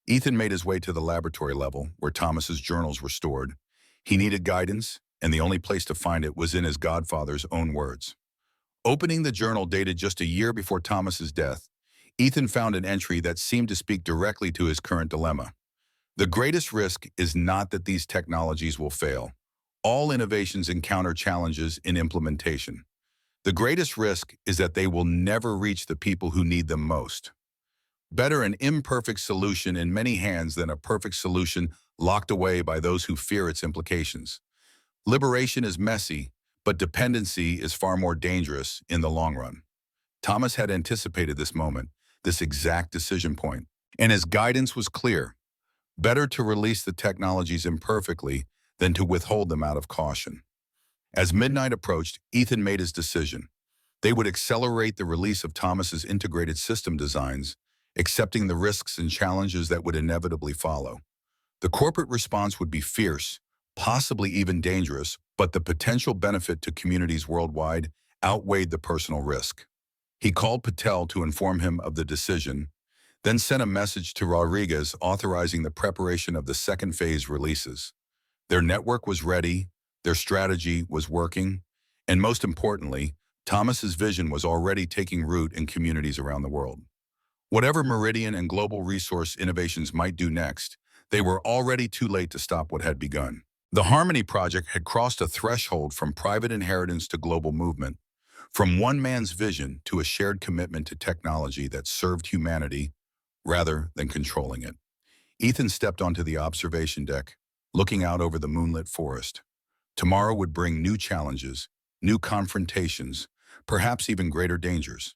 Ethan made his way to the laboratory level, where Thomas's journals were stored. He needed guidance, and the only place to find it was in his godfather's own words. Opening the journal dated just a year before Thomas's death, Ethan found an entry that seemed to speak directly to his current dilemma. "The greatest risk is not that these technologies will fail. All innovations encounter challenges in implementation. The greatest risk is that they will never reach the people who need them most. Better an imperfect solution in many hands than a perfect solution locked away by those who fear its implications. Liberation is messy, but dependency is far more dangerous in the long run." Thomas had anticipated this moment, this exact decision point, and his guidance was clear. Better to release the technologies imperfectly than to withhold them out of caution. As midnight approached, Ethan made his decision. They would accelerate the release of Thomas's integrated system designs, accepting the risks and challenges that would inevitably follow. The corporate response would be fierce, possibly even dangerous, but the potential benefit to communities worldwide outweighed the personal risk. He called Patel to inform him of the decision, then sent a message to Rodriguez authorizing the preparation of the second phase releases. Their network was ready, their strategy was working, and most importantly, Thomas's vision was already taking root in communities around the world. Whatever Meridian and global resource innovations might do next, they were already too late to stop what had begun. The Harmony Project had crossed a threshold from private inheritance to global movement, from one man's vision to a shared commitment to technology that served humanity rather than controlling it. Ethan stepped onto the observation deck, looking out over the moonlit forest. Tomorrow would bring new challenges, new confrontations, perhaps even greater dangers.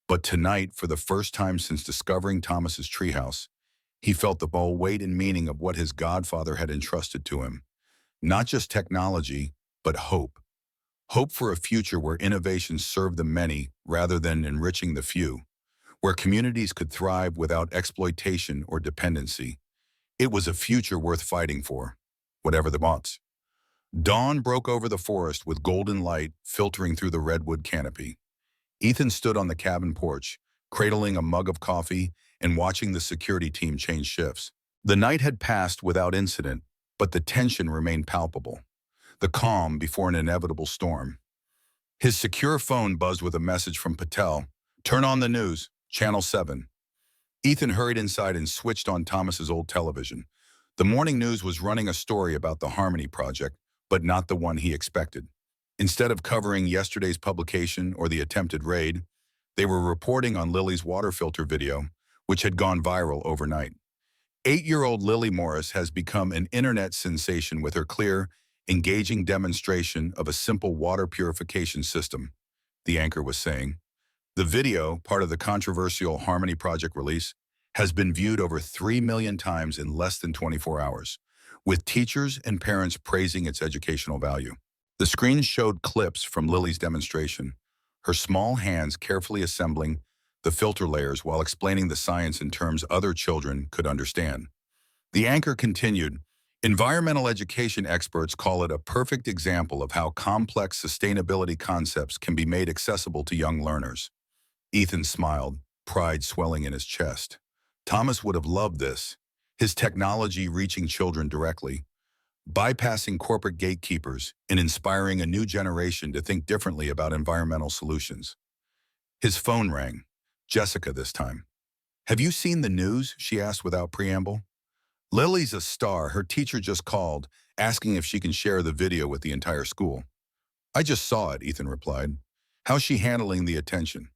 But tonight, for the first time since discovering Thomas's treehouse, he felt the full weight and meaning of what his godfather had entrusted to him. Not just technology, but hope. Hope for a future where innovations serve the many rather than enriching the few, where communities could thrive without exploitation or dependency. It was a future worth fighting for, whatever the odds. Dawn broke over the forest with golden light filtering through the redwood canopy. Ethan stood on the cabin porch, cradling a mug of coffee and watching the security team change shifts. The night had passed without incident, but the tension remained palpable. The calm before an inevitable storm. His secure phone buzzed with a message from Patel. "Turn on the news, Channel 7. Ethan hurried inside and switched on Thomas's old television. The morning news was running a story about the Harmony Project, but not the one he expected. Instead of covering yesterday's publication or the attempted raid, they were reporting on Lily's water filter video, which had gone viral overnight. 8-year-old Lily Morris has become an internet sensation with her clear, engaging demonstration of a simple water purification system, the anchor was saying. The video, part of the controversial Harmony Project release, has been viewed over 3 million times in less than 24 hours, with teachers and parents praising its educational value. The screen showed clips from Lily's demonstration, her small hands carefully assembling the filter layers while explaining the science in terms other children could understand. The anchor continued, "Environmental education experts call it a perfect example of how complex sustainability concepts can be made accessible to young learners." Ethan smiled, pride swelling in his chest. Thomas would have loved this, his technology reaching children directly, bypassing corporate gatekeepers and inspiring a new generation to think differently about environmental solutions. His phone rang. Jessica this time. "Have you seen the news?" she asked without preamble. "Lily's a star. Her teacher just called, asking if she can share the video with the entire school." "I just saw it," Ethan replied. "How's she handling the attention?"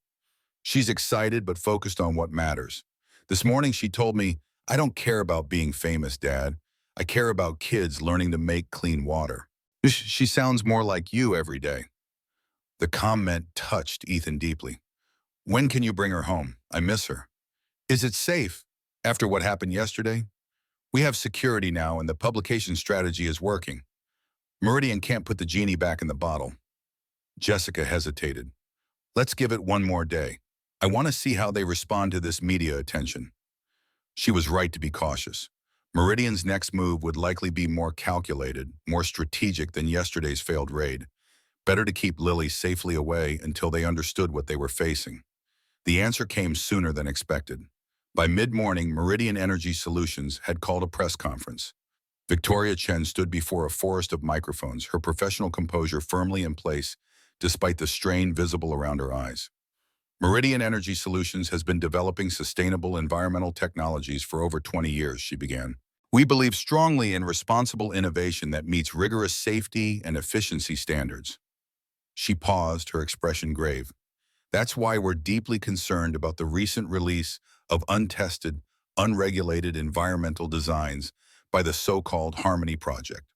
"She's excited but focused on what matters. This morning she told me, 'I don't care about being famous, Dad. I care about kids learning to make clean water.' She sounds more like you every day." The comment touched Ethan deeply. "When can you bring her home? I miss her." "Is it safe? After what happened yesterday? We have security now and the publication strategy is working. Meridian can't put the genie back in the bottle." Jessica hesitated. "Let's give it one more day. I want to see how they respond to this media attention." She was right to be cautious. Meridian's next move would likely be more calculated, more strategic than yesterday's failed raid. Better to keep Lily safely away until they understood what they were facing. The answer came sooner than expected. By mid-morning, Meridian Energy Solutions had called a press conference. Victoria Chen stood before a forest of microphones, her professional composure firmly in place despite the strain visible around her eyes. "Meridian Energy Solutions has been developing sustainable environmental technologies for over 20 years," she began. "We believe strongly in responsible innovation that meets rigorous safety and efficiency standards." She paused, her expression grave. "That's why we're deeply concerned about the recent release of untested, unregulated environmental designs by the so-called Harmony Project.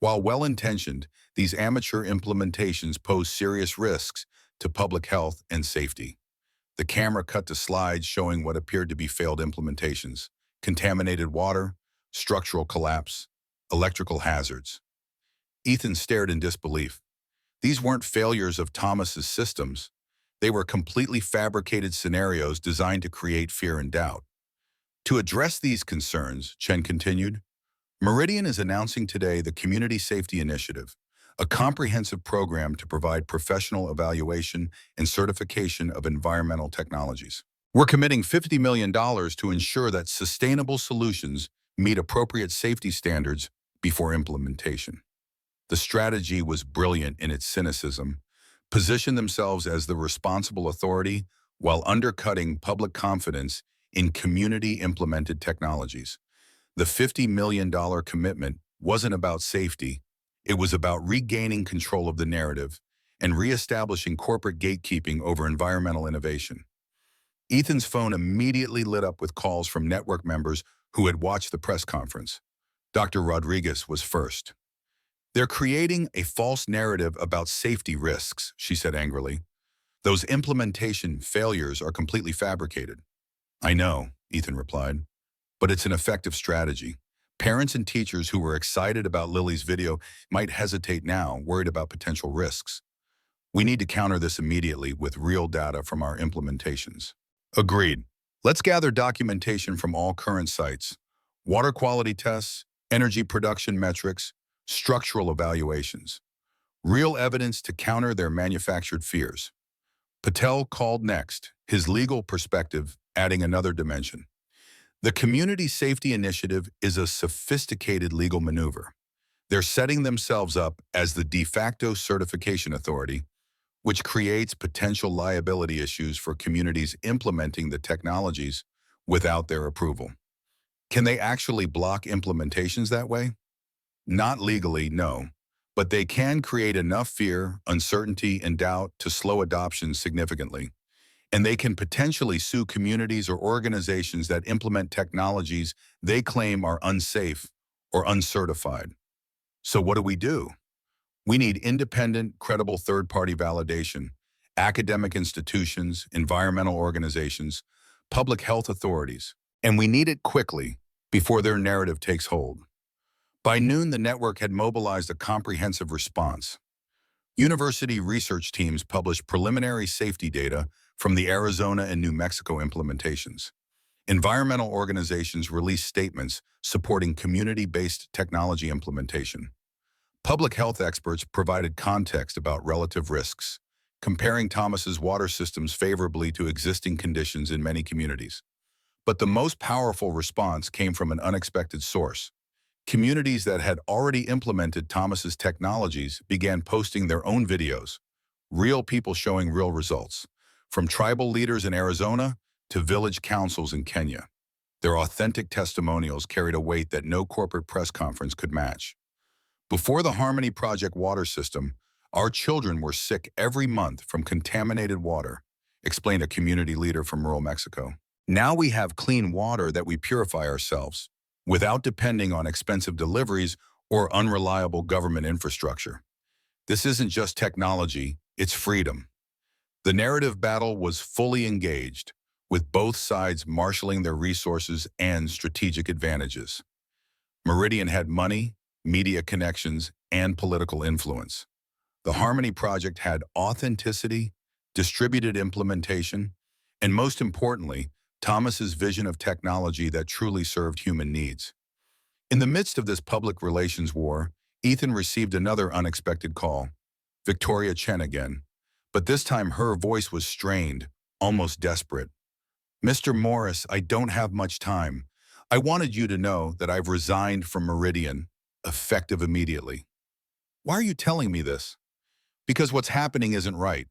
While well-intentioned, these amateur implementations pose serious risks to public health and safety." The camera cut to slides showing what appeared to be failed implementations: contaminated water, structural collapse, electrical hazards. Ethan stared in disbelief. These weren't failures of Thomas's systems. They were completely fabricated scenarios designed to create fear and doubt. To address these concerns, Chen continued, "Meridian is announcing today the Community Safety Initiative, a comprehensive program to provide professional evaluation and certification of environmental technologies. We're committing $50 million to ensure that sustainable solutions meet appropriate safety standards before implementation." The strategy was brilliant in its cynicism, positioned themselves as the responsible authority while undercutting public confidence in community-implemented technologies. The $50 million commitment wasn't about safety. It was about regaining control of the narrative and reestablishing corporate gatekeeping over environmental innovation. Ethan's phone immediately lit up with calls from network members who had watched the press conference. Dr. Rodriguez was first. "They're creating a false narrative about safety risks," she said angrily. "Those implementation failures are completely fabricated." "I know," Ethan replied, "but it's an effective strategy. Parents and teachers who were excited about Lily's video might hesitate now, worried about potential risks. We need to counter this immediately with real data from our implementations." "Agreed. Let's gather documentation from all current sites. Water quality tests, energy production metrics, structural evaluations. Real evidence to counter their manufactured fears." Patel called next, his legal perspective adding another dimension. "The Community Safety Initiative is a sophisticated legal maneuver. They're setting themselves up as the de facto certification authority, which creates potential liability issues for communities implementing the technologies without their approval." "Can they actually block implementations that way?" "Not legally, no. But they can create enough fear, uncertainty, and doubt to slow adoption significantly. And they can potentially sue communities or organizations that implement technologies they claim are unsafe or uncertified." "So what do we do?" "We need independent, credible third-party validation, academic institutions, environmental organizations, public health authorities. And we need it quickly before their narrative takes hold." By noon, the network had mobilized a comprehensive response. University research teams published preliminary safety data from the Arizona and New Mexico implementations. Environmental organizations released statements supporting community-based technology implementation. Public health experts provided context about relative risks, comparing Thomas's water systems favorably to existing conditions in many communities. But the most powerful response came from an unexpected source. Communities that had already implemented Thomas's technologies began posting their own videos, real people showing real results, from tribal leaders in Arizona to village councils in Kenya. Their authentic testimonials carried a weight that no corporate press conference could match. "Before the Harmony Project water system, our children were sick every month from contaminated water," explained a community leader from rural Mexico. "Now we have clean water that we purify ourselves, without depending on expensive deliveries or unreliable government infrastructure. This isn't just technology, it's freedom." The narrative battle was fully engaged, with both sides marshaling their resources and strategic advantages. Meridian had money, media connections, and political influence. The Harmony Project had authenticity, distributed implementation, and most importantly, Thomas's vision of technology that truly served human needs. In the midst of this public relations war, Ethan received another unexpected call. Victoria Chen again, but this time her voice was strained, almost desperate. "Mr. Morris, I don't have much time. I wanted you to know that I've resigned from Meridian, effective immediately." "Why are you telling me this?" "Because what's happening isn't right.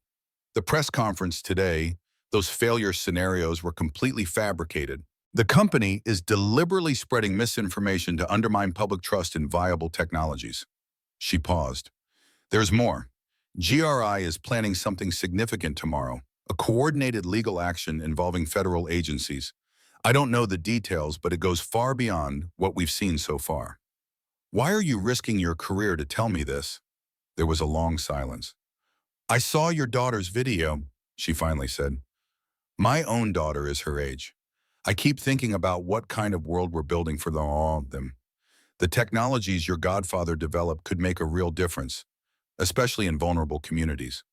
The press conference today, those failure scenarios were completely fabricated. The company is deliberately spreading misinformation to undermine public trust in viable technologies." She paused. "There's more. GRI is planning something significant tomorrow, a coordinated legal action involving federal agencies. I don't know the details, but it goes far beyond what we've seen so far." "Why are you risking your career to tell me this?" There was a long silence. "I saw your daughter's video," she finally said. "My own daughter is her age. I keep thinking about what kind of world we're building for all of them. The technologies your godfather developed could make a real difference, especially in vulnerable communities.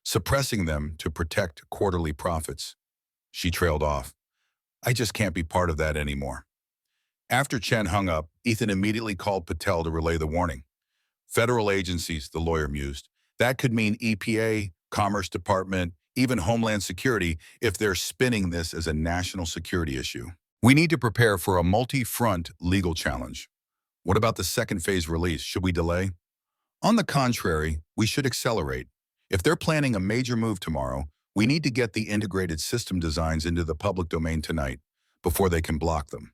Suppressing them to protect quarterly profits." She trailed off. "I just can't be part of that anymore." After Chen hung up, Ethan immediately called Patel to relay the warning. "Federal agencies," the lawyer mused. "That could mean EPA, Commerce Department, even Homeland Security if they're spinning this as a national security issue. We need to prepare for a multi-front legal challenge." "What about the second phase release? Should we delay?" "On the contrary, we should accelerate. If they're planning a major move tomorrow, we need to get the integrated system designs into the public domain tonight. before they can block them.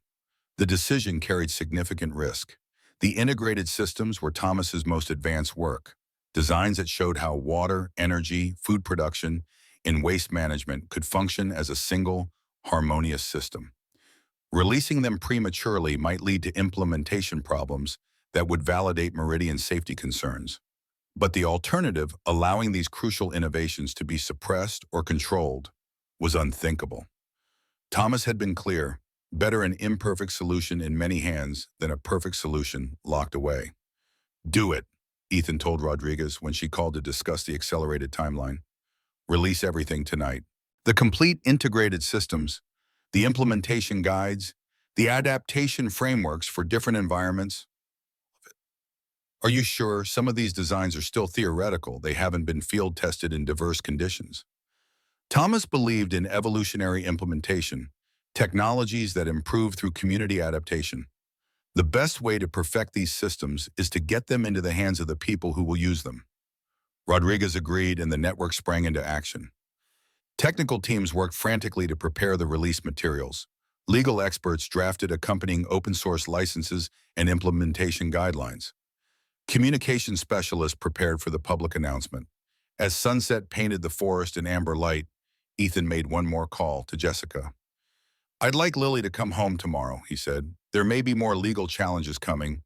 The decision carried significant risk. The integrated systems were Thomas's most advanced work, designs that showed how water, energy, food production, and waste management could function as a single, harmonious system. Releasing them prematurely might lead to implementation problems that would validate Meridian safety concerns. But the alternative, allowing these crucial innovations to be suppressed or controlled, was unthinkable. Thomas had been clear: better an imperfect solution in many hands than a perfect solution locked away. Do it, Ethan told Rodriguez when she called to discuss the accelerated timeline. Release everything tonight. The complete integrated systems, the implementation guides, the adaptation frameworks for different environments. Are you sure some of these designs are still theoretical? They haven't been field tested in diverse conditions. Thomas believed in evolutionary implementation, technologies that improve through community adaptation. The best way to perfect these systems is to get them into the hands of the people who will use them. Rodriguez agreed, and the network sprang into action. Technical teams worked frantically to prepare the release materials. Legal experts drafted accompanying open-source licenses and implementation guidelines. Communication specialists prepared for the public announcement. As sunset painted the forest in amber light, Ethan made one more call to Jessica. "I'd like Lily to come home tomorrow," he said. "There may be more legal challenges coming,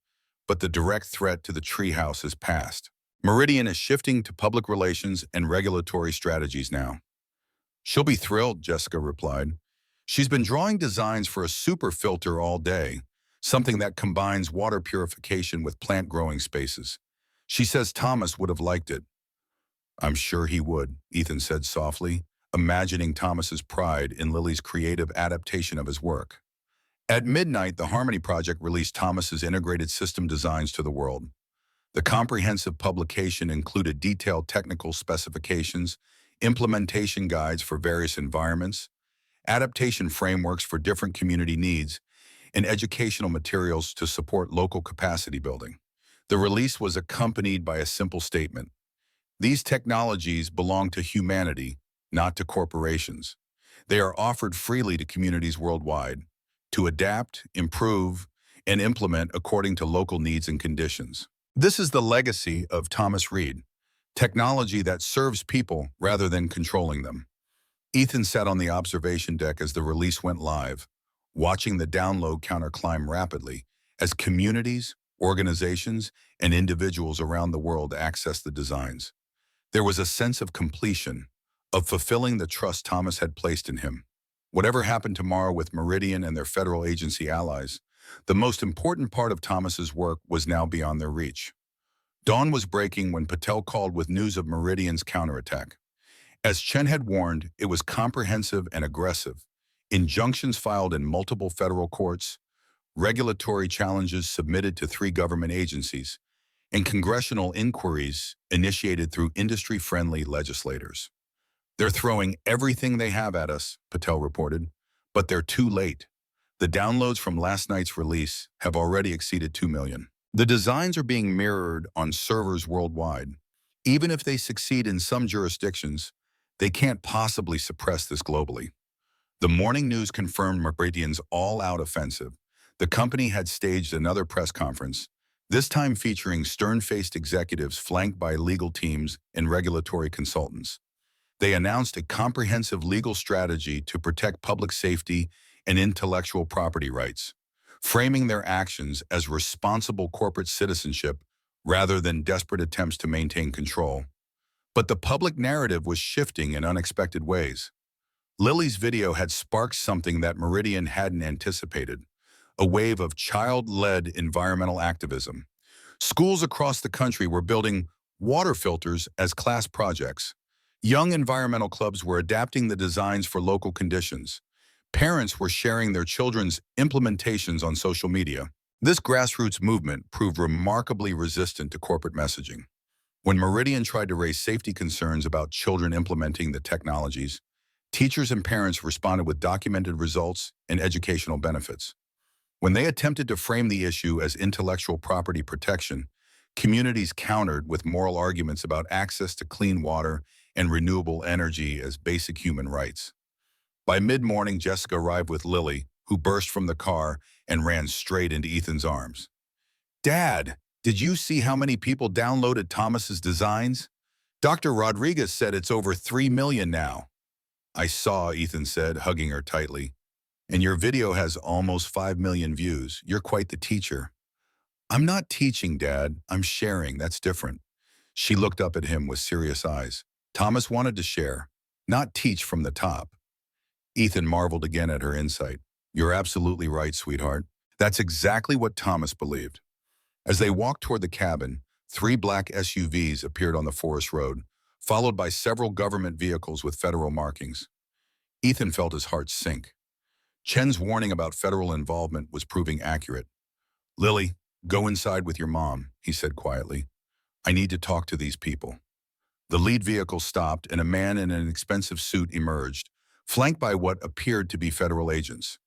but the direct threat to the treehouse has passed. Meridian is shifting to public relations and regulatory strategies now." "She'll be thrilled," Jessica replied. "She's been drawing designs for a super filter all day, something that combines water purification with plant growing spaces. She says Thomas would have liked it." "I'm sure he would," Ethan said softly, imagining Thomas's pride in Lily's creative adaptation of his work. At midnight, the Harmony Project released Thomas's integrated system designs to the world. The comprehensive publication included detailed technical specifications, implementation guides for various environments, adaptation frameworks for different community needs, and educational materials to support local capacity building. The release was accompanied by a simple statement: these technologies belong to humanity, not to corporations. They are offered freely to communities worldwide to adapt, improve, and implement according to local needs and conditions. This is the legacy of Thomas Reed: technology that serves people rather than controlling them. Ethan sat on the observation deck as the release went live, watching the download counter climb rapidly as communities, organizations, and individuals around the world accessed the designs. There was a sense of completion, of fulfilling the trust Thomas had placed in him. Whatever happened tomorrow with Meridian and their federal agency allies, the most important part of Thomas's work was now beyond their reach. Dawn was breaking when Patel called with news of Meridian's counterattack. As Chen had warned, it was comprehensive and aggressive. Injunctions filed in multiple federal courts, regulatory challenges submitted to 3 government agencies, and congressional inquiries initiated through industry-friendly legislators. "They're throwing everything they have at us," Patel reported, "but they're too late. The downloads from last night's release have already exceeded 2 million. The designs are being mirrored on servers worldwide. Even if they succeed in some jurisdictions, they can't possibly suppress this globally." The morning news confirmed Meridian's all-out offensive. The company had staged another press conference, this time featuring stern-faced executives flanked by legal teams and regulatory consultants. They announced a comprehensive legal strategy to protect public safety and intellectual property rights, framing their actions as responsible corporate citizenship rather than desperate attempts to maintain control. But the public narrative was shifting in unexpected ways. Lily's video had sparked something that Meridian hadn't anticipated: a wave of child-led environmental activism. Schools across the country were building water filters as class projects. Young environmental clubs were adapting the designs for local conditions. Parents were sharing their children's implementations on social media. This grassroots movement proved remarkably resistant to corporate messaging. When Meridian tried to raise safety concerns about children implementing the technologies, teachers and parents responded with documented results and educational benefits. When they attempted to frame the issue as intellectual property protection, communities countered with moral arguments about access to clean water and renewable energy as basic human rights. By mid-morning, Jessica arrived with Lily, who burst from the car and ran straight into Ethan's arms. "Dad, did you see how many people downloaded Thomas's designs? Dr. Rodriguez said it's over 3 million now." "I saw," Ethan said, hugging her tightly. "And your video has almost 5 million views. You're quite the teacher." "I'm not teaching, Dad. I'm sharing. That's different." She looked up at him with serious eyes. Thomas wanted to share, not teach from the top. Ethan marveled again at her insight. "You're absolutely right, sweetheart." That's exactly what Thomas believed. As they walked toward the cabin, 3 black SUVs appeared on the forest road, followed by several government vehicles with federal markings. Ethan felt his heart sink. Chen's warning about federal involvement was proving accurate. "Lily, go inside with your mom," he said quietly. "I need to talk to these people." The lead vehicle stopped and a man in an expensive suit emerged, flanked by what appeared to be federal agents.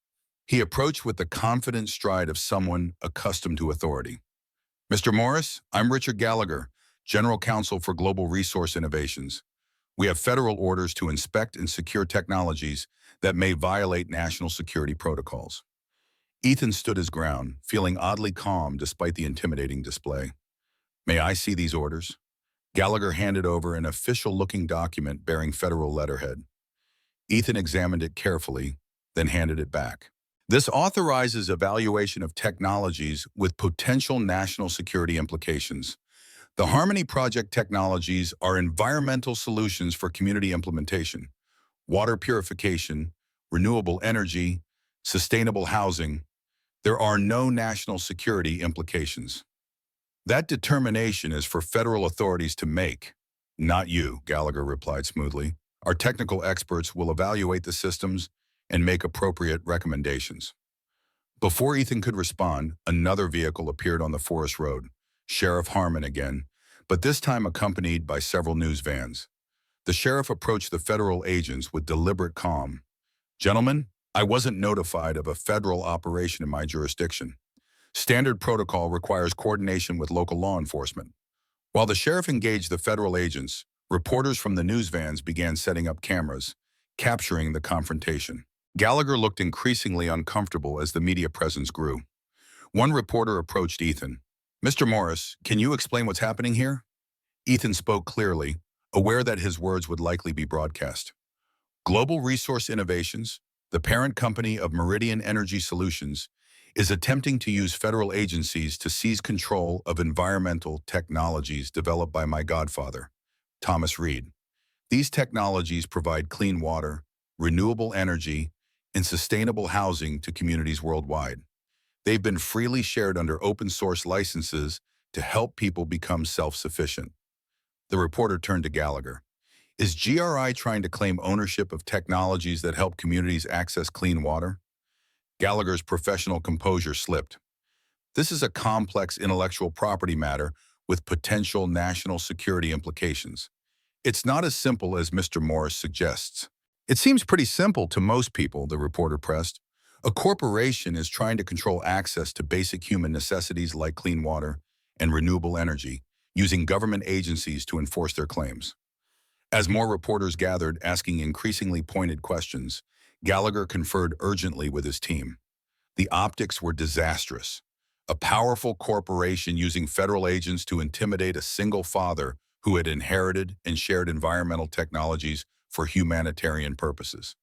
He approached with the confident stride of someone accustomed to authority. "Mr. Morris, I'm Richard Gallagher, General Counsel for Global Resource Innovations. We have federal orders to inspect and secure technologies that may violate national security protocols." Ethan stood his ground, feeling oddly calm despite the intimidating display. "May I see these orders?" Gallagher handed over an official-looking document bearing federal letterhead. Ethan examined it carefully, then handed it back. "This authorizes evaluation of technologies with potential national security implications. The Harmony Project technologies are environmental solutions for community implementation, water purification, renewable energy, sustainable housing. There are no national security implications. That determination is for federal authorities to make, not you," Gallagher replied smoothly. "Our technical experts will evaluate the systems and make appropriate recommendations." Before Ethan could respond, another vehicle appeared on the forest road, Sheriff Harmon again, but this time accompanied by several news vans. The sheriff approached the federal agents with deliberate calm. "Gentlemen, I wasn't notified of a federal operation in my jurisdiction. Standard protocol requires coordination with local law enforcement." While the sheriff engaged the federal agents, reporters from the news vans began setting up cameras, capturing the confrontation. Gallagher looked increasingly uncomfortable as the media presence grew. One reporter approached Ethan. "Mr. Morris, can you explain what's happening here?" Ethan spoke clearly, aware that his words would likely be broadcast. "Global Resource Innovations, the parent company of Meridian Energy Solutions, is attempting to use federal agencies to seize control of environmental technologies developed by my godfather, Thomas Reed. These technologies provide clean water, renewable energy, and sustainable housing to communities worldwide. They've been freely shared under open-source licenses to help people become self-sufficient." The reporter turned to Gallagher. "Is GRI trying to claim ownership of technologies that help communities access clean water?" Gallagher's professional composure slipped. "This is a complex intellectual property matter with potential national security implications. It's not as simple as Mr. Morris suggests." "It seems pretty simple to most people," the reporter pressed. "A corporation is trying to control access to basic human necessities like clean water and renewable energy, using government agencies to enforce their claims." As more reporters gathered, asking increasingly pointed questions, Gallagher conferred urgently with his team. The optics were disastrous. A powerful corporation using federal agents to intimidate a single father who had inherited and shared environmental technologies for humanitarian purposes.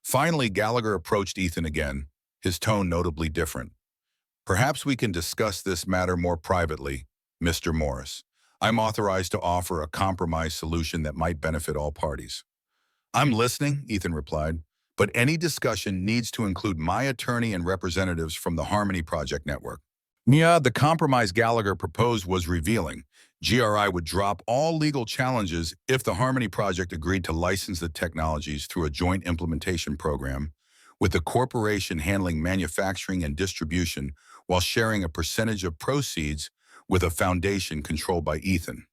Finally, Gallagher approached Ethan again, his tone notably different. "Perhaps we can discuss this matter more privately, Mr. Morris. I'm authorized to offer a compromise solution that might benefit all parties." "I'm listening," Ethan replied, "but any discussion needs to include my attorney and representatives from the Harmony Project Network." The compromise Gallagher proposed was revealing. GRI would drop all legal challenges if the Harmony Project agreed to license the technologies through a joint implementation program, with the corporation handling manufacturing and distribution while sharing a percentage of proceeds with a foundation controlled by Ethan.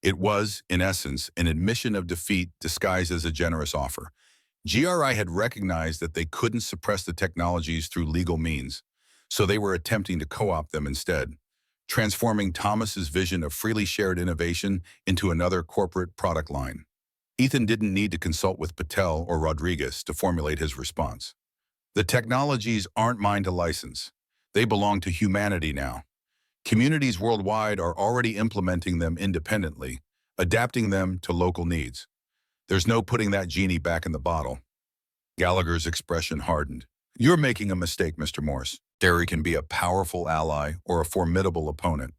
It was, in essence, an admission of defeat disguised as a generous offer. GRI had recognized that they couldn't suppress the technologies through legal means, so they were attempting to co-opt them instead, transforming Thomas's vision of freely shared innovation into another corporate product line. Ethan didn't need to consult with Patel or Rodriguez to formulate his response. The technologies aren't mine to license. They belong to humanity now. Communities worldwide are already implementing them independently, adapting them to local needs. There's no putting that genie back in the bottle. Gallagher's expression hardened. You're making a mistake, Mr. Morse. Derry can be a powerful ally or a formidable opponent.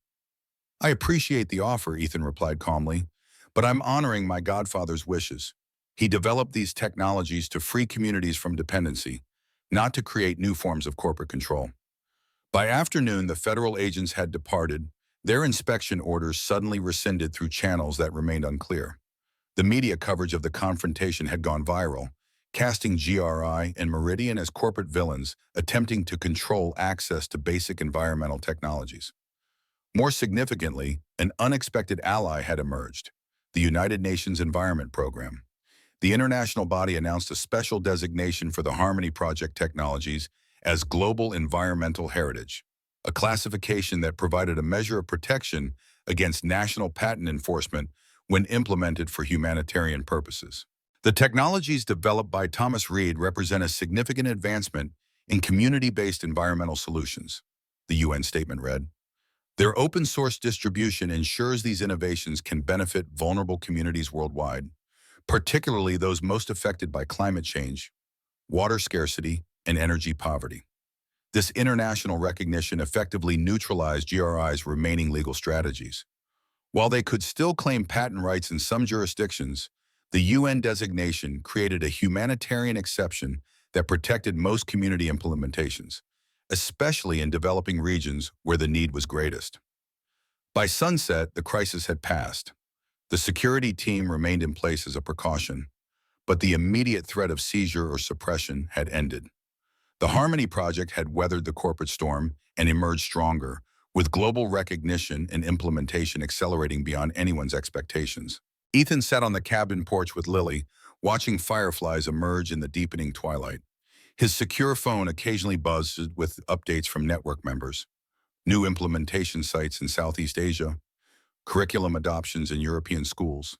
I appreciate the offer, Ethan replied calmly, but I'm honoring my godfather's wishes. He developed these technologies to free communities from dependency, not to create new forms of corporate control. By afternoon, the federal agents had departed, their inspection orders suddenly rescinded through channels that remained unclear. The media coverage of the confrontation had gone viral, casting GRI and Meridian as corporate villains attempting to control access to basic environmental technologies. More significantly, an unexpected ally had emerged, the United Nations Environment Program. The international body announced a special designation for the Harmony Project technologies as Global Environmental Heritage, a classification that provided a measure of protection against national patent enforcement when implemented for humanitarian purposes. The technologies developed by Thomas Reed represent a significant advancement in community-based environmental solutions, the UN statement read. Their open-source distribution ensures these innovations can benefit vulnerable communities worldwide, particularly those most affected by climate change, water scarcity, and energy poverty. This international recognition effectively neutralized GRI's remaining legal strategies. While they could still claim patent rights in some jurisdictions, the UN designation created a humanitarian exception that protected most community implementations, especially in developing regions where the need was greatest. By sunset, the crisis had passed. The security team remained in place as a precaution, but the immediate threat of seizure or suppression had ended. The Harmony Project had weathered the corporate storm and emerged stronger, with global recognition and implementation accelerating beyond anyone's expectations. Ethan sat on the cabin porch with Lily, watching fireflies emerge in the deepening twilight. His secure phone occasionally buzzed with updates from network members, new implementation sites in Southeast Asia, curriculum adoptions in European schools,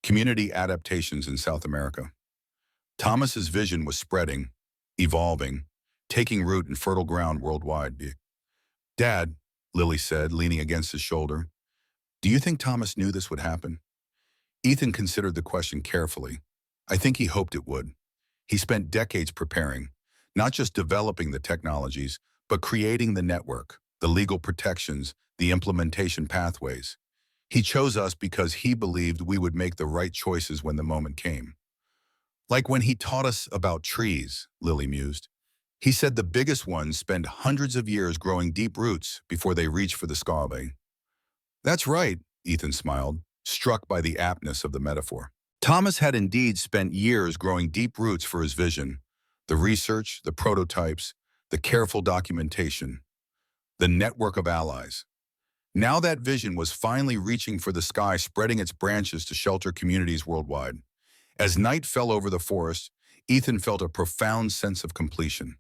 community adaptations in South America. Thomas's vision was spreading, evolving, taking root in fertile ground worldwide. Dad, Lily said, leaning against his shoulder, do you think Thomas knew this would happen? Ethan considered the question carefully. I think he hoped it would. He spent decades preparing, not just developing the technologies, but creating the network, the legal protections, the implementation pathways. He chose us because he believed we would make the right choices when the moment came. Like when he taught us about trees, Lily mused. He said the biggest ones spend hundreds of years growing deep roots before they reach for the sky. That's right, Ethan smiled, struck by the aptness of the metaphor. Thomas had indeed spent years growing deep roots for his vision, the research, the prototypes, the careful documentation, the network of allies. Now that vision was finally reaching for the sky, spreading its branches to shelter communities worldwide. As night fell over the forest, Ethan felt a profound sense of completion.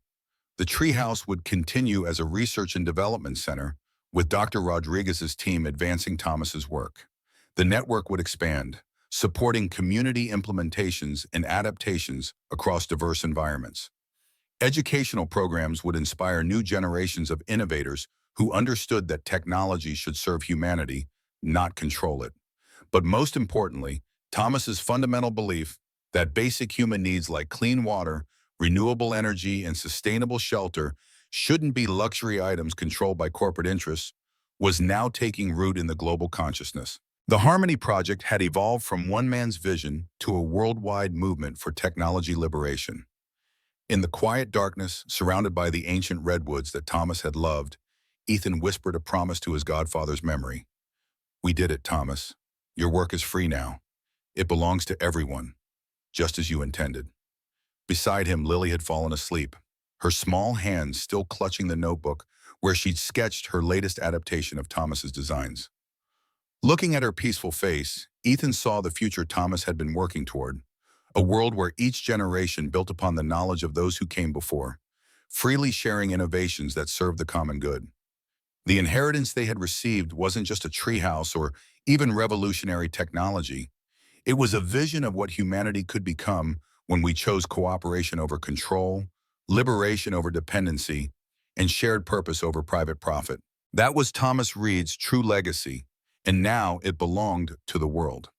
The treehouse would continue as a research and development center, with Dr. Rodriguez's team advancing Thomas's work. The network would expand, supporting community implementations and adaptations across diverse environments. Educational programs would inspire new generations of innovators who understood that technology should serve humanity, not control it. But most importantly, Thomas's fundamental belief that basic human needs like clean water, renewable energy, and sustainable shelter shouldn't be luxury items controlled by corporate interests was now taking root in the global consciousness. The Harmony Project had evolved from one man's vision to a worldwide movement for technology liberation. In the quiet darkness, surrounded by the ancient redwoods that Thomas had loved, Ethan whispered a promise to his godfather's memory. We did it, Thomas. Your work is free now. It belongs to everyone, just as you intended. Beside him, Lily had fallen asleep, her small hands still clutching the notebook where she'd sketched her latest adaptation of Thomas's designs. Looking at her peaceful face, Ethan saw the future Thomas had been working toward, a world where each generation built upon the knowledge of those who came before, freely sharing innovations that served the common good. The inheritance they had received wasn't just a treehouse or even revolutionary technology. It was a vision of what humanity could become when we chose cooperation over control, liberation over dependency, and shared purpose over private profit. That was Thomas Reed's true legacy, and now it belonged to the world.